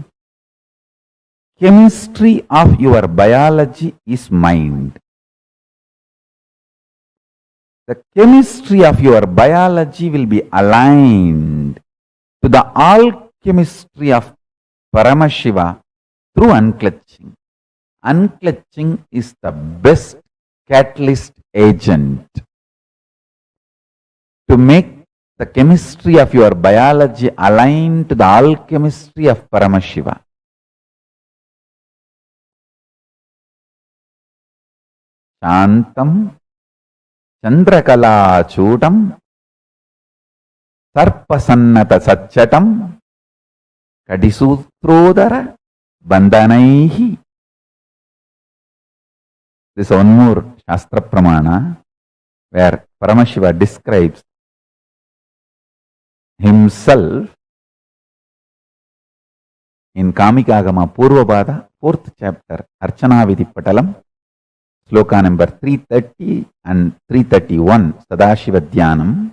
chemistry of your biology is mind. The chemistry of your biology will be aligned to the alchemistry of Paramashiva through unclutching. Unclutching is the best catalyst agent to make the chemistry of your biology align to the alchemistry of Paramashiva. Shantam Chandrakala Chudam Sarpasannata Satchatam Kadisutrodara Bandhanaihi. This is one more Shastra Pramana where Paramashiva describes himself in Kamikagama Purvabhada, 4th chapter, Archana Vidhi Patalam, sloka number 330 and 331, Sadashiva Dhyanam,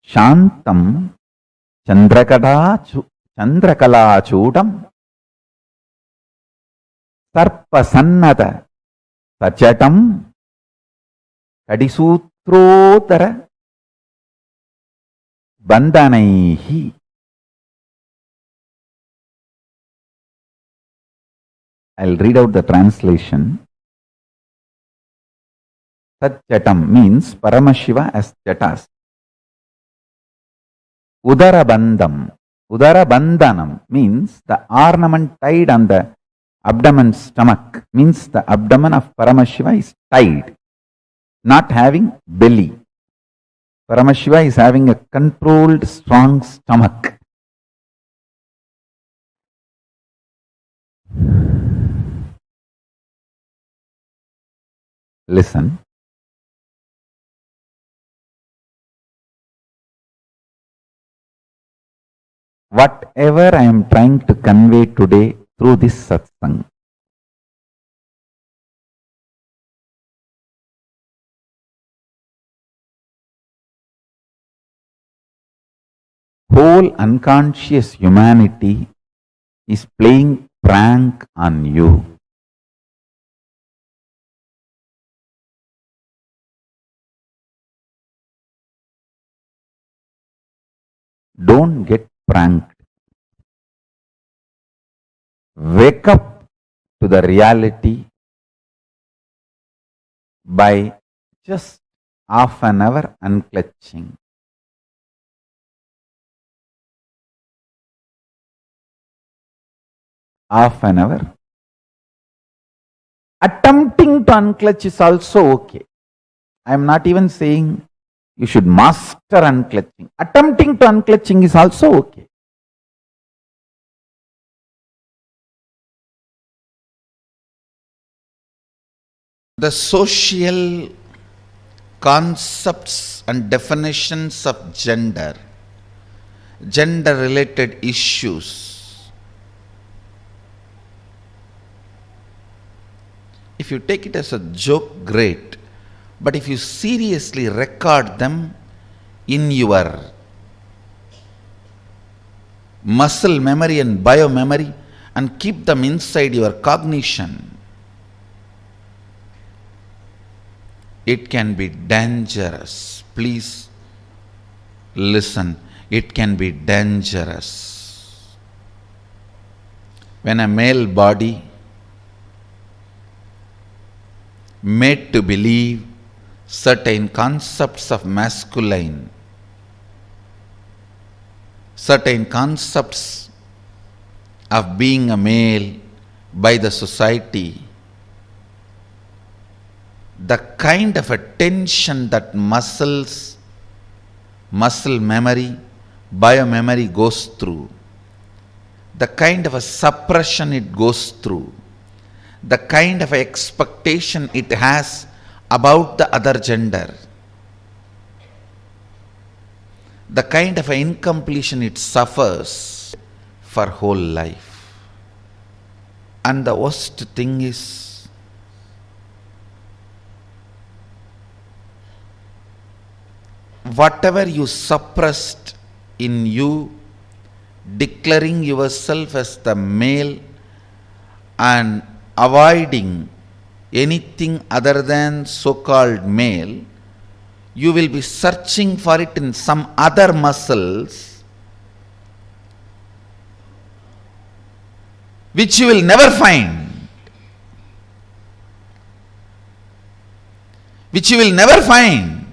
Shantam Chandrakala Chudam Sarpasannata Sachatam Kadisutrodara Bandhanaihi. I'll read out the translation. Satchatam means Paramashiva as Jatas. Udarabandhanam means the ornament tied on the abdomen stomach, means the abdomen of Paramashiva is tied, not having belly. Paramashiva is having a controlled, strong stomach. Listen. Whatever I am trying to convey today through this satsang, whole unconscious humanity is playing prank on you. Don't get pranked. Wake up to the reality by just half an hour unclutching. Half an hour. Attempting to unclutch is also okay. I am not even saying you should master unclutching. Attempting to unclutching is also okay. The social concepts and definitions of gender related issues, if you take it as a joke, great. But if you seriously record them in your muscle memory and biomemory and keep them inside your cognition, it can be dangerous. Please listen. It can be dangerous. When a male body made to believe certain concepts of masculine, certain concepts of being a male by the society, the kind of attention that muscle memory, biomemory goes through, the kind of a suppression it goes through, the kind of expectation it has about the other gender, the kind of incompletion it suffers for whole life. And the worst thing is, whatever you suppressed in you, declaring yourself as the male and avoiding anything other than so-called male, you will be searching for it in some other muscles which you will never find. Which you will never find.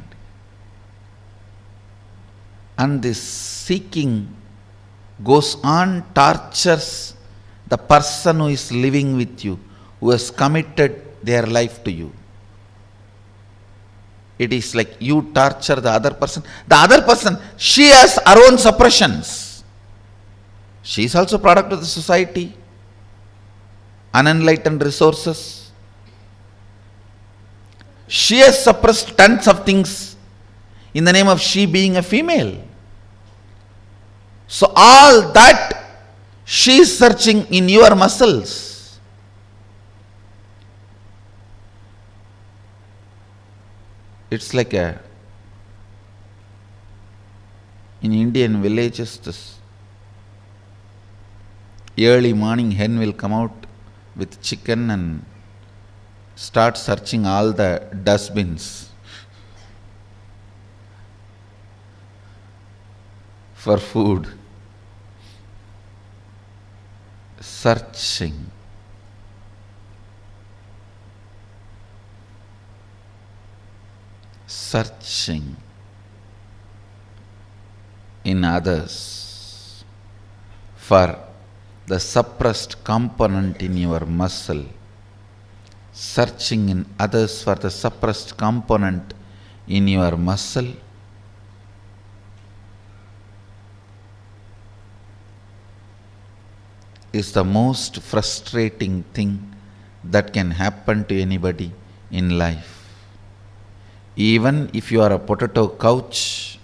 And this seeking goes on, tortures the person who is living with you, who has committed their life to you. It is like you torture the other person. The other person, she has her own suppressions. She is also product of the society, unenlightened resources. She has suppressed tons of things in the name of she being a female. So all that she is searching in your muscles. It's like in Indian villages, this early morning hen will come out with chicken and start searching all the dustbins for food. Searching. Searching in others for the suppressed component in your muscle. Searching in others for the suppressed component in your muscle. Is the most frustrating thing that can happen to anybody in life. Even if you are a potato couch,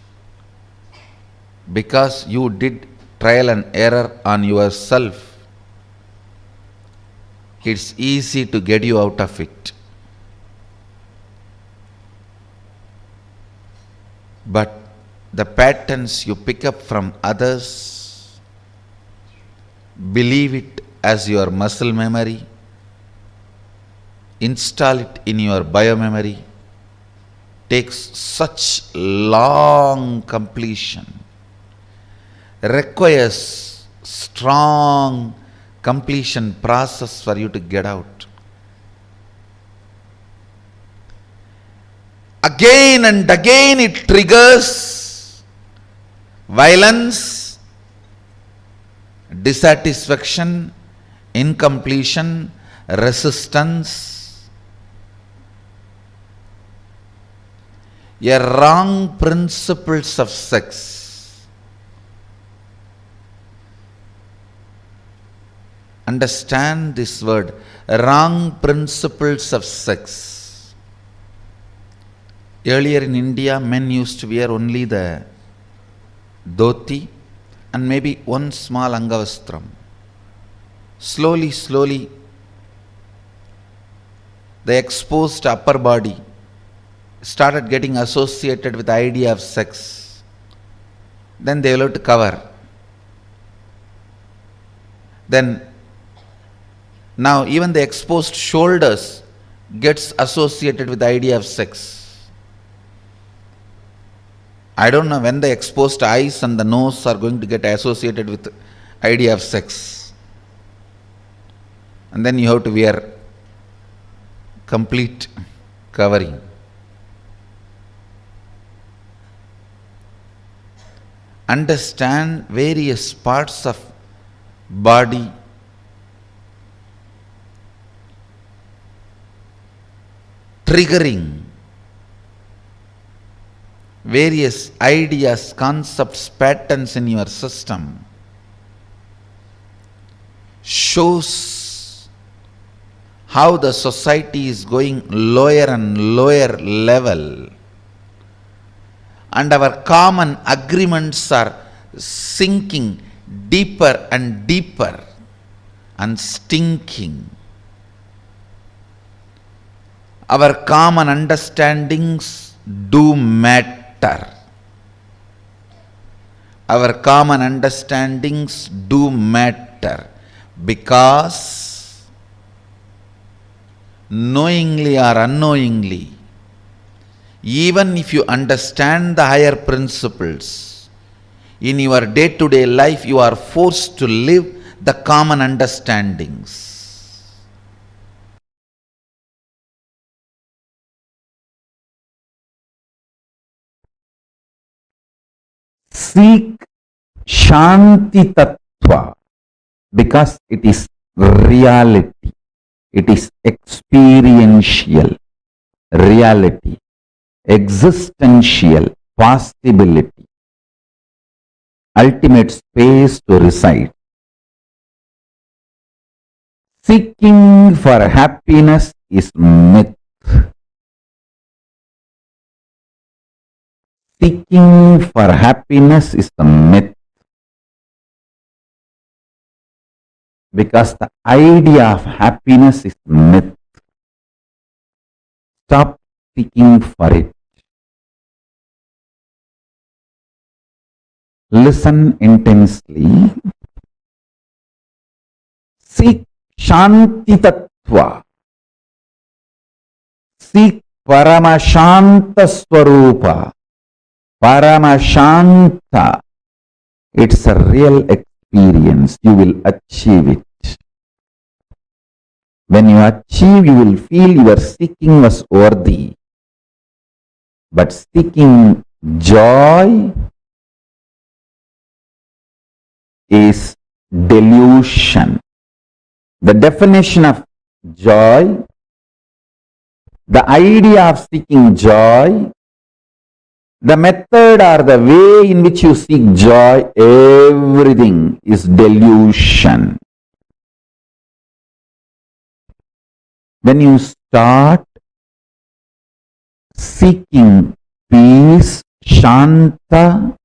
because you did trial and error on yourself, it's easy to get you out of it. But the patterns you pick up from others, believe it as your muscle memory, install it in your biomemory, takes such long completion, requires strong completion process for you to get out. Again and again it triggers violence, dissatisfaction, incompletion, resistance, a wrong principles of sex. Understand this word, wrong principles of sex. Earlier in India, men used to wear only the dhoti and maybe one small angavastram. Slowly, the exposed upper body started getting associated with the idea of sex. Then they will have to cover. Then now even the exposed shoulders gets associated with the idea of sex. I don't know when the exposed eyes and the nose are going to get associated with the idea of sex. And then you have to wear complete covering. Understand various parts of body triggering various ideas, concepts, patterns in your system shows how the society is going lower and lower level, and our common agreements are sinking deeper and deeper and stinking. Our common understandings do matter. Our common understandings do matter because knowingly or unknowingly, even if you understand the higher principles, in your day-to-day life you are forced to live the common understandings. Seek Shanti Tattva because it is reality. It is experiential reality, existential possibility, ultimate space to reside. Seeking for happiness is myth. Seeking for happiness is the myth. Because the idea of happiness is myth. Stop seeking for it. Listen intensely. Seek Shanti Tattva. Seek Paramashanta Swarupa. Paramashanta. It's a real experience. You will achieve it. When you achieve, you will feel your seeking was worthy. But seeking joy is delusion. The definition of joy, the idea of seeking joy, the method or the way in which you seek joy, everything is delusion. When you start seeking peace, Shanta,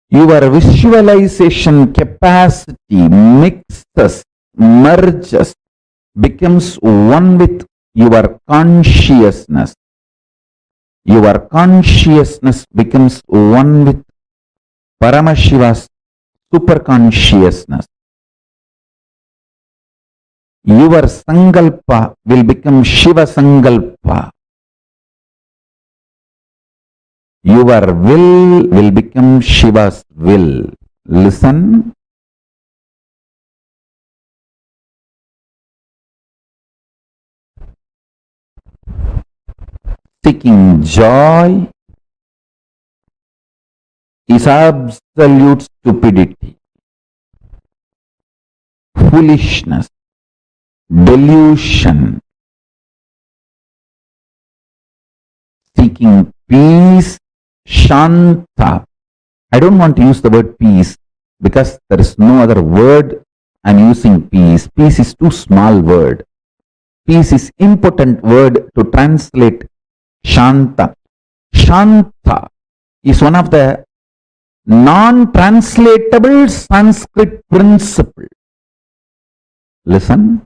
your visualization capacity mixes, merges, becomes one with your consciousness. Your consciousness becomes one with Paramashiva's superconsciousness. Your Sankalpa will become Shiva Sankalpa. Your will become Shiva's will. Listen. Seeking joy is absolute stupidity, foolishness, delusion. Seeking peace, Shanta. I don't want to use the word peace because there is no other word. I'm using peace. Peace is too small word. Peace is impotent word to translate Shanta. Shanta is one of the non-translatable Sanskrit principle. Listen.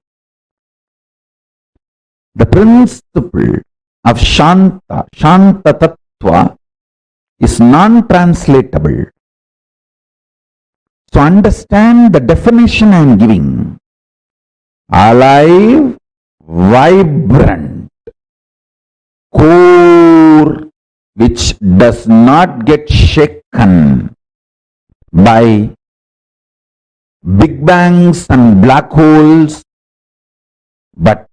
The principle of Shanta, Shanta Tattva, is non-translatable. So understand the definition I am giving. Alive, vibrant, core, which does not get shaken by big bangs and black holes, but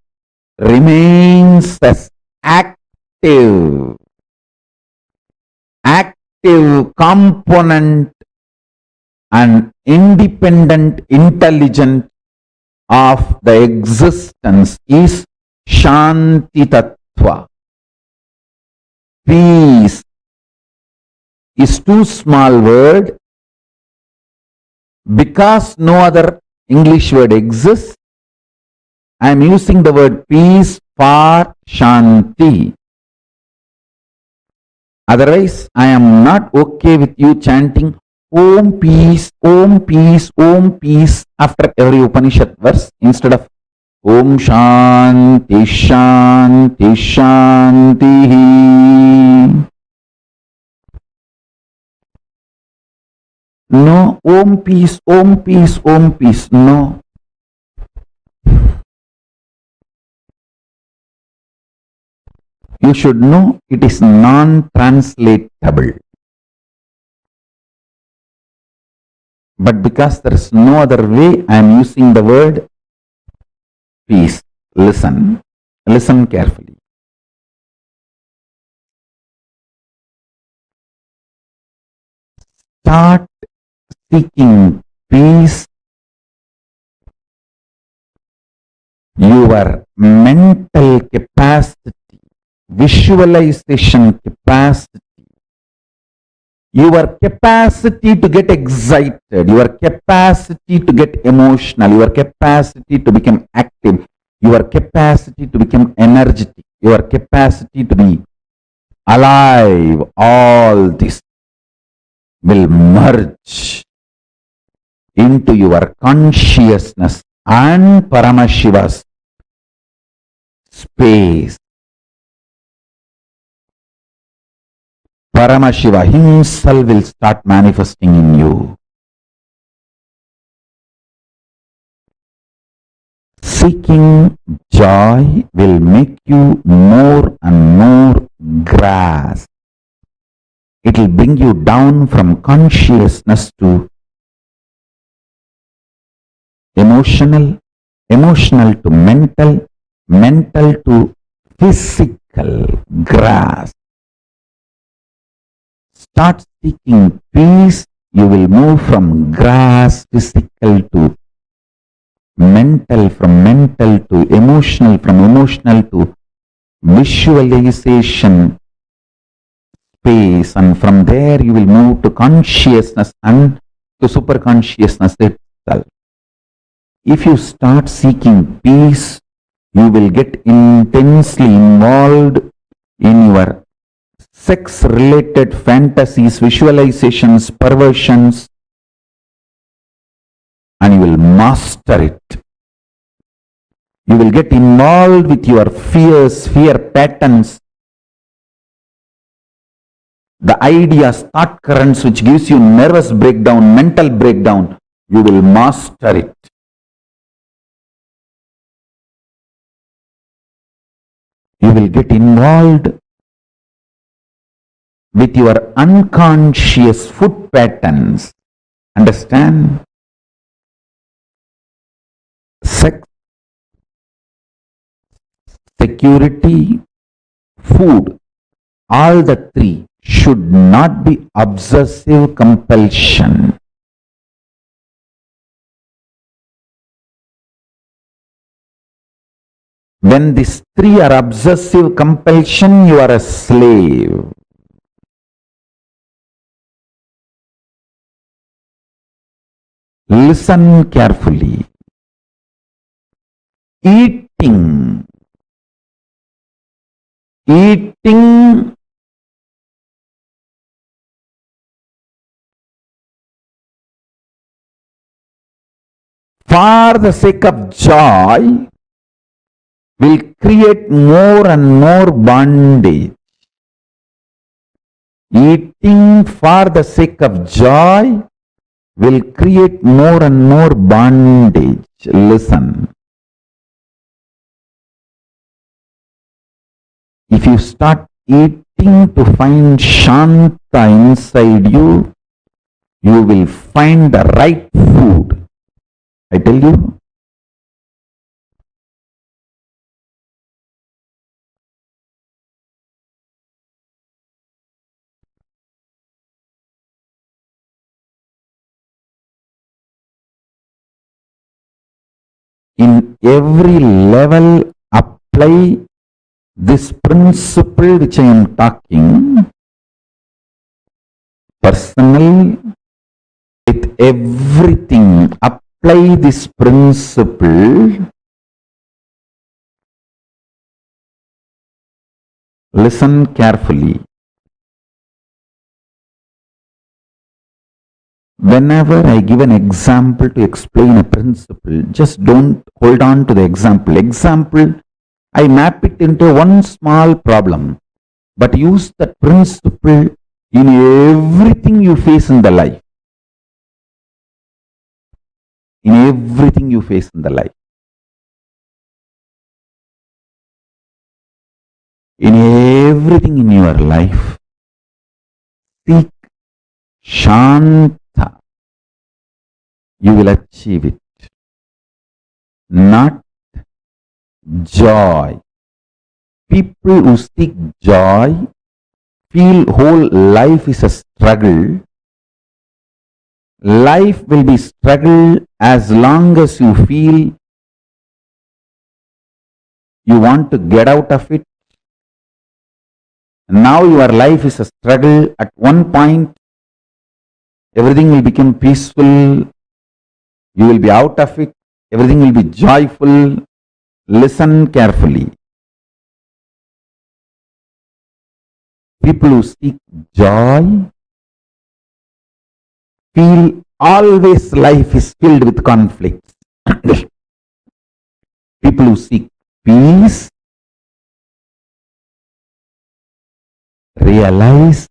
remains as active component and independent intelligent of the existence is Shanti Tattva. Peace is too small word because no other English word exists. I am using the word peace for Shanti. Otherwise, I am not okay with you chanting Om peace, Om peace, Om peace after every Upanishad verse instead of Om Shanti, Shanti, Shanti. No, Om peace, Om peace, Om peace. No. You should know it is non-translatable. But because there is no other way, I am using the word peace. Listen. Listen carefully. Start seeking peace. Your mental capacity, visualization capacity, your capacity to get excited, your capacity to get emotional, your capacity to become active, your capacity to become energetic, your capacity to be alive, all this will merge into your consciousness and Paramashiva's space. Paramashiva himself will start manifesting in you. Seeking joy will make you more and more grasp. It will bring you down from consciousness to emotional, emotional to mental, mental to physical grasp. Start seeking peace, you will move from grasp, physical to mental, from mental to emotional, from emotional to visualization space, and from there you will move to consciousness and to superconsciousness itself. If you start seeking peace, you will get intensely involved in your sex-related fantasies, visualizations, perversions, and you will master it. You will get involved with your fears, fear patterns, the ideas, thought currents which gives you nervous breakdown, mental breakdown. You will master it. You will get involved with your unconscious food patterns. Understand? Sex, security, food, all the three should not be obsessive compulsion. When these three are obsessive compulsion, you are a slave. Listen carefully. Eating for the sake of joy will create more and more bondage. Eating for the sake of joy will create more and more bondage. Listen. If you start eating to find Shanta inside you, you will find the right food. I tell you. In every level, apply this principle which I am talking. Personal, with everything, apply this principle. Listen carefully. Whenever I give an example to explain a principle, just don't hold on to the example. Example, I map it into one small problem, but use that principle in everything you face in the life. In everything you face in the life. In everything in your life, seek Shanta. you will achieve it. Not joy. People who seek joy feel whole life is a struggle. Life will be struggle as long as you feel you want to get out of it. Now your life is a struggle. At one point, everything will become peaceful. You will be out of it. Everything will be joyful. Listen carefully. People who seek joy feel always life is filled with conflicts. People who seek peace realize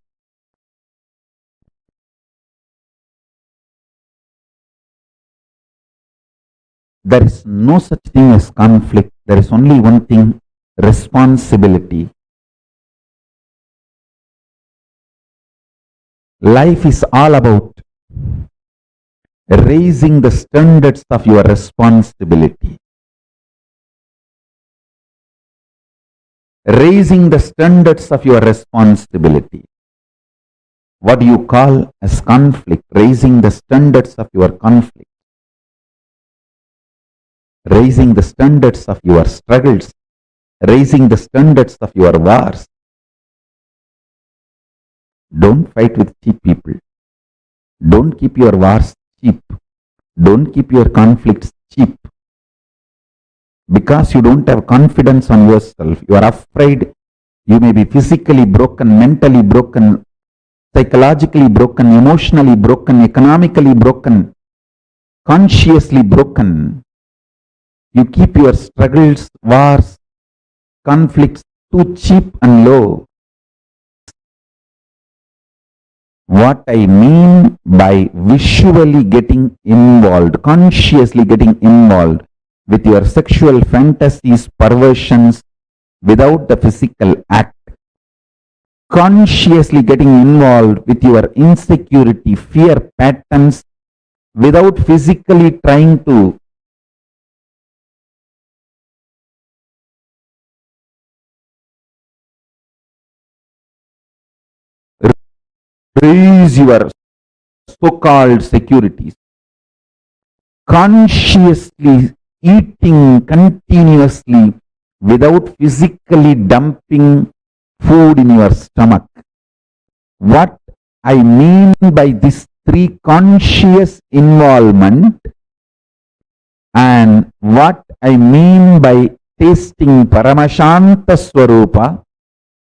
there is no such thing as conflict. There is only one thing, responsibility. Life is all about raising the standards of your responsibility. Raising the standards of your responsibility. What do you call as conflict? Raising the standards of your conflict. Raising the standards of your struggles. Raising the standards of your wars. Don't fight with cheap people. Don't keep your wars cheap. Don't keep your conflicts cheap. Because you don't have confidence on yourself. You are afraid you may be physically broken, mentally broken, psychologically broken, emotionally broken, economically broken, consciously broken. You keep your struggles, wars, conflicts too cheap and low. What I mean by visually getting involved, consciously getting involved with your sexual fantasies, perversions, without the physical act. Consciously getting involved with your insecurity, fear patterns, without physically trying to raise your so-called securities. Consciously eating continuously without physically dumping food in your stomach. What I mean by this three, conscious involvement, and what I mean by tasting Paramashanta Swarupa,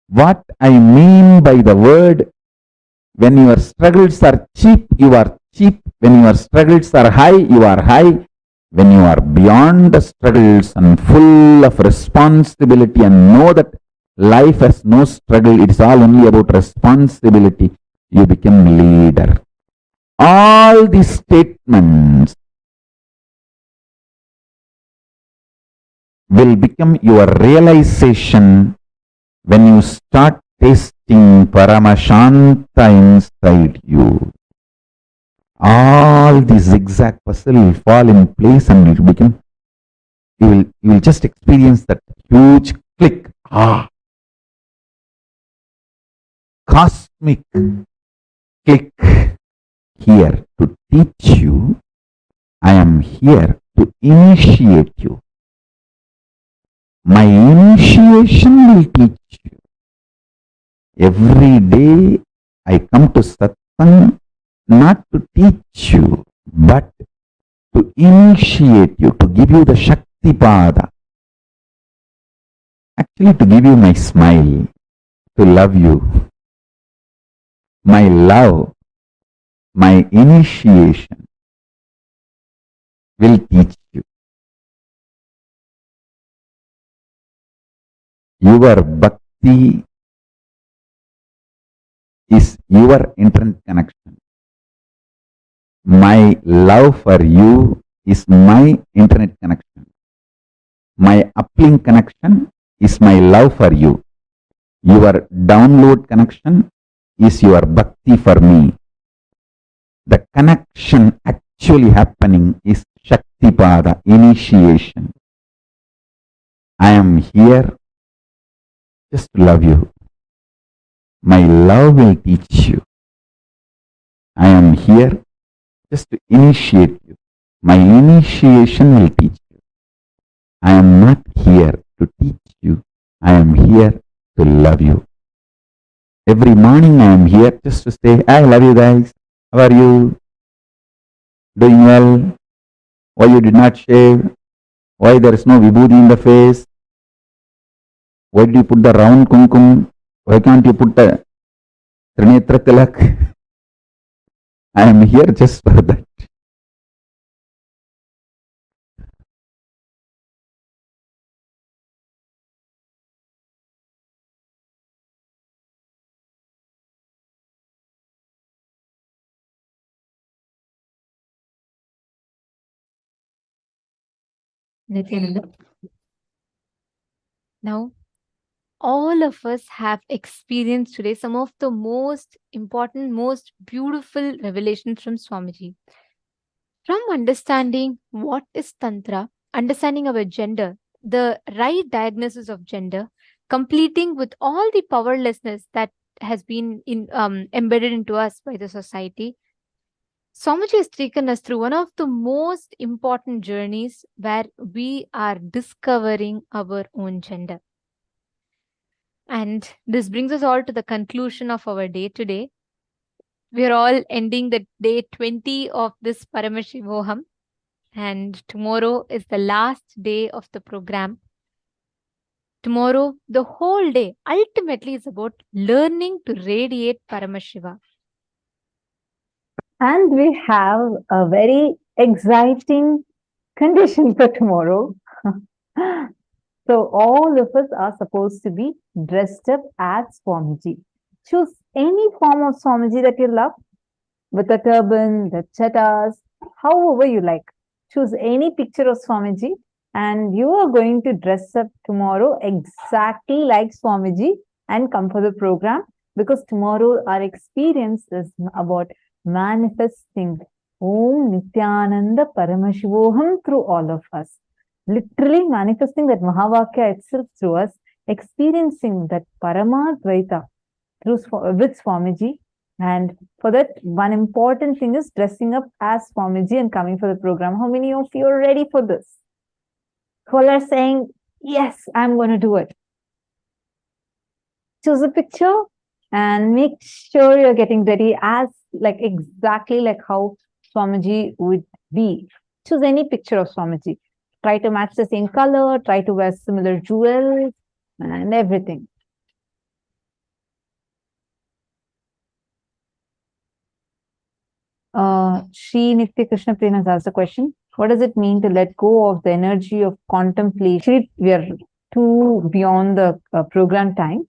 what I mean by the word, when your struggles are cheap, you are cheap. When your struggles are high, you are high. When you are beyond the struggles and full of responsibility and know that life has no struggle, it is all only about responsibility, you become leader. All these statements will become your realization when you start tasting Paramashanta inside you. All these zigzag puzzle will fall in place and it will become, you will just experience that huge click. Cosmic click here to teach you. I am here to initiate you. My initiation will teach you. Every day I come to satsang not to teach you, but to initiate you, to give you the Shakti Pada. Actually, to give you my smile, to love you. My love, my initiation will teach you. Your bhakti is your internet connection. My love for you is my internet connection. My uplink connection is my love for you. Your download connection is your bhakti for me. The connection actually happening is Shaktipada, initiation. I am here just to love you. My love will teach you. I am here just to initiate you. My initiation will teach you. I am not here to teach you. I am here to love you. Every morning I am here just to say, I love you guys. How are you? Doing well? Why you did not shave? Why there is no vibhuti in the face? Why did you put the round kumkum? Why can't you put the Trinetra Tilak? I am here just for that. Nithyananda. Now, all of us have experienced today some of the most important, most beautiful revelations from Swamiji. From understanding what is Tantra, understanding our gender, the right diagnosis of gender, completing with all the powerlessness that has been embedded into us by the society, Swamiji has taken us through one of the most important journeys where we are discovering our own gender. And this brings us all to the conclusion of our day today. We are all ending the day 20 of this Paramashivoham, and tomorrow is the last day of the program. Tomorrow, the whole day ultimately is about learning to radiate Paramashiva. And we have a very exciting condition for tomorrow. So all of us are supposed to be dressed up as Swamiji. Choose any form of Swamiji that you love, with a turban, the chatas, however you like. Choose any picture of Swamiji and you are going to dress up tomorrow exactly like Swamiji and come for the program, because tomorrow our experience is about manifesting Om Nithyananda Paramashivoham through all of us. Literally manifesting that Mahavakya itself through us, experiencing that Paramadvaita through with Swamiji. And for that, one important thing is dressing up as Swamiji and coming for the program. How many of you are ready for this? Who are saying, yes, I'm going to do it? Choose a picture and make sure you're getting ready as exactly like how Swamiji would be. Choose any picture of Swamiji. Try to match the same color, try to wear similar jewels and everything. Shri Nitya Krishna Prem has asked a question. What does it mean to let go of the energy of contemplation? We are too beyond the program time.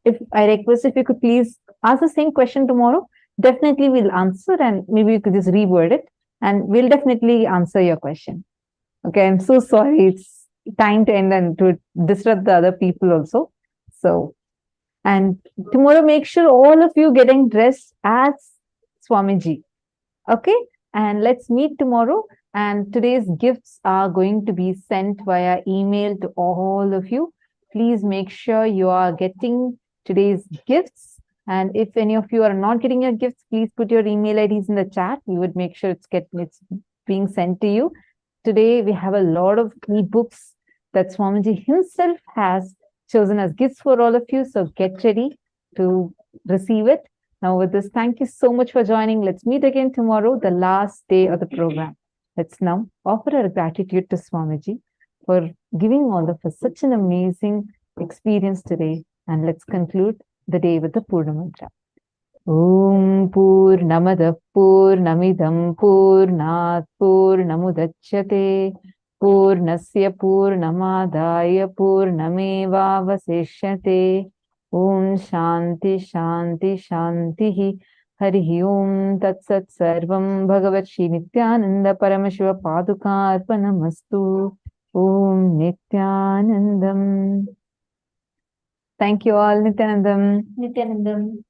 If I request, if you could please ask the same question tomorrow, definitely we'll answer, and maybe you could just reword it and we'll definitely answer your question. Okay, I'm so sorry. It's time to end and to disrupt the other people also. So, and tomorrow make sure all of you getting dressed as Swamiji. Okay, and let's meet tomorrow. And today's gifts are going to be sent via email to all of you. Please make sure you are getting today's gifts. And if any of you are not getting your gifts, please put your email IDs in the chat. We would make sure it's being sent to you. Today, we have a lot of ebooks that Swamiji himself has chosen as gifts for all of you. So get ready to receive it. Now with this, thank you so much for joining. Let's meet again tomorrow, the last day of the program. Let's now offer our gratitude to Swamiji for giving all of us such an amazing experience today. And let's conclude the day with the Purna Mantra. Om Purnamada Purnamidam Purnat Purnamudachyate Purnasya Purnamadaya Purnameva Vasishyate. Om Shanti Shanti Shanti Hari Om Tat Sat Sarvam Bhagavat Shri Nithyananda Paramashiva Paduka Arpanamastu. Om Nithyanandam. Thank you all. Nithyanandam. Nithyanandam.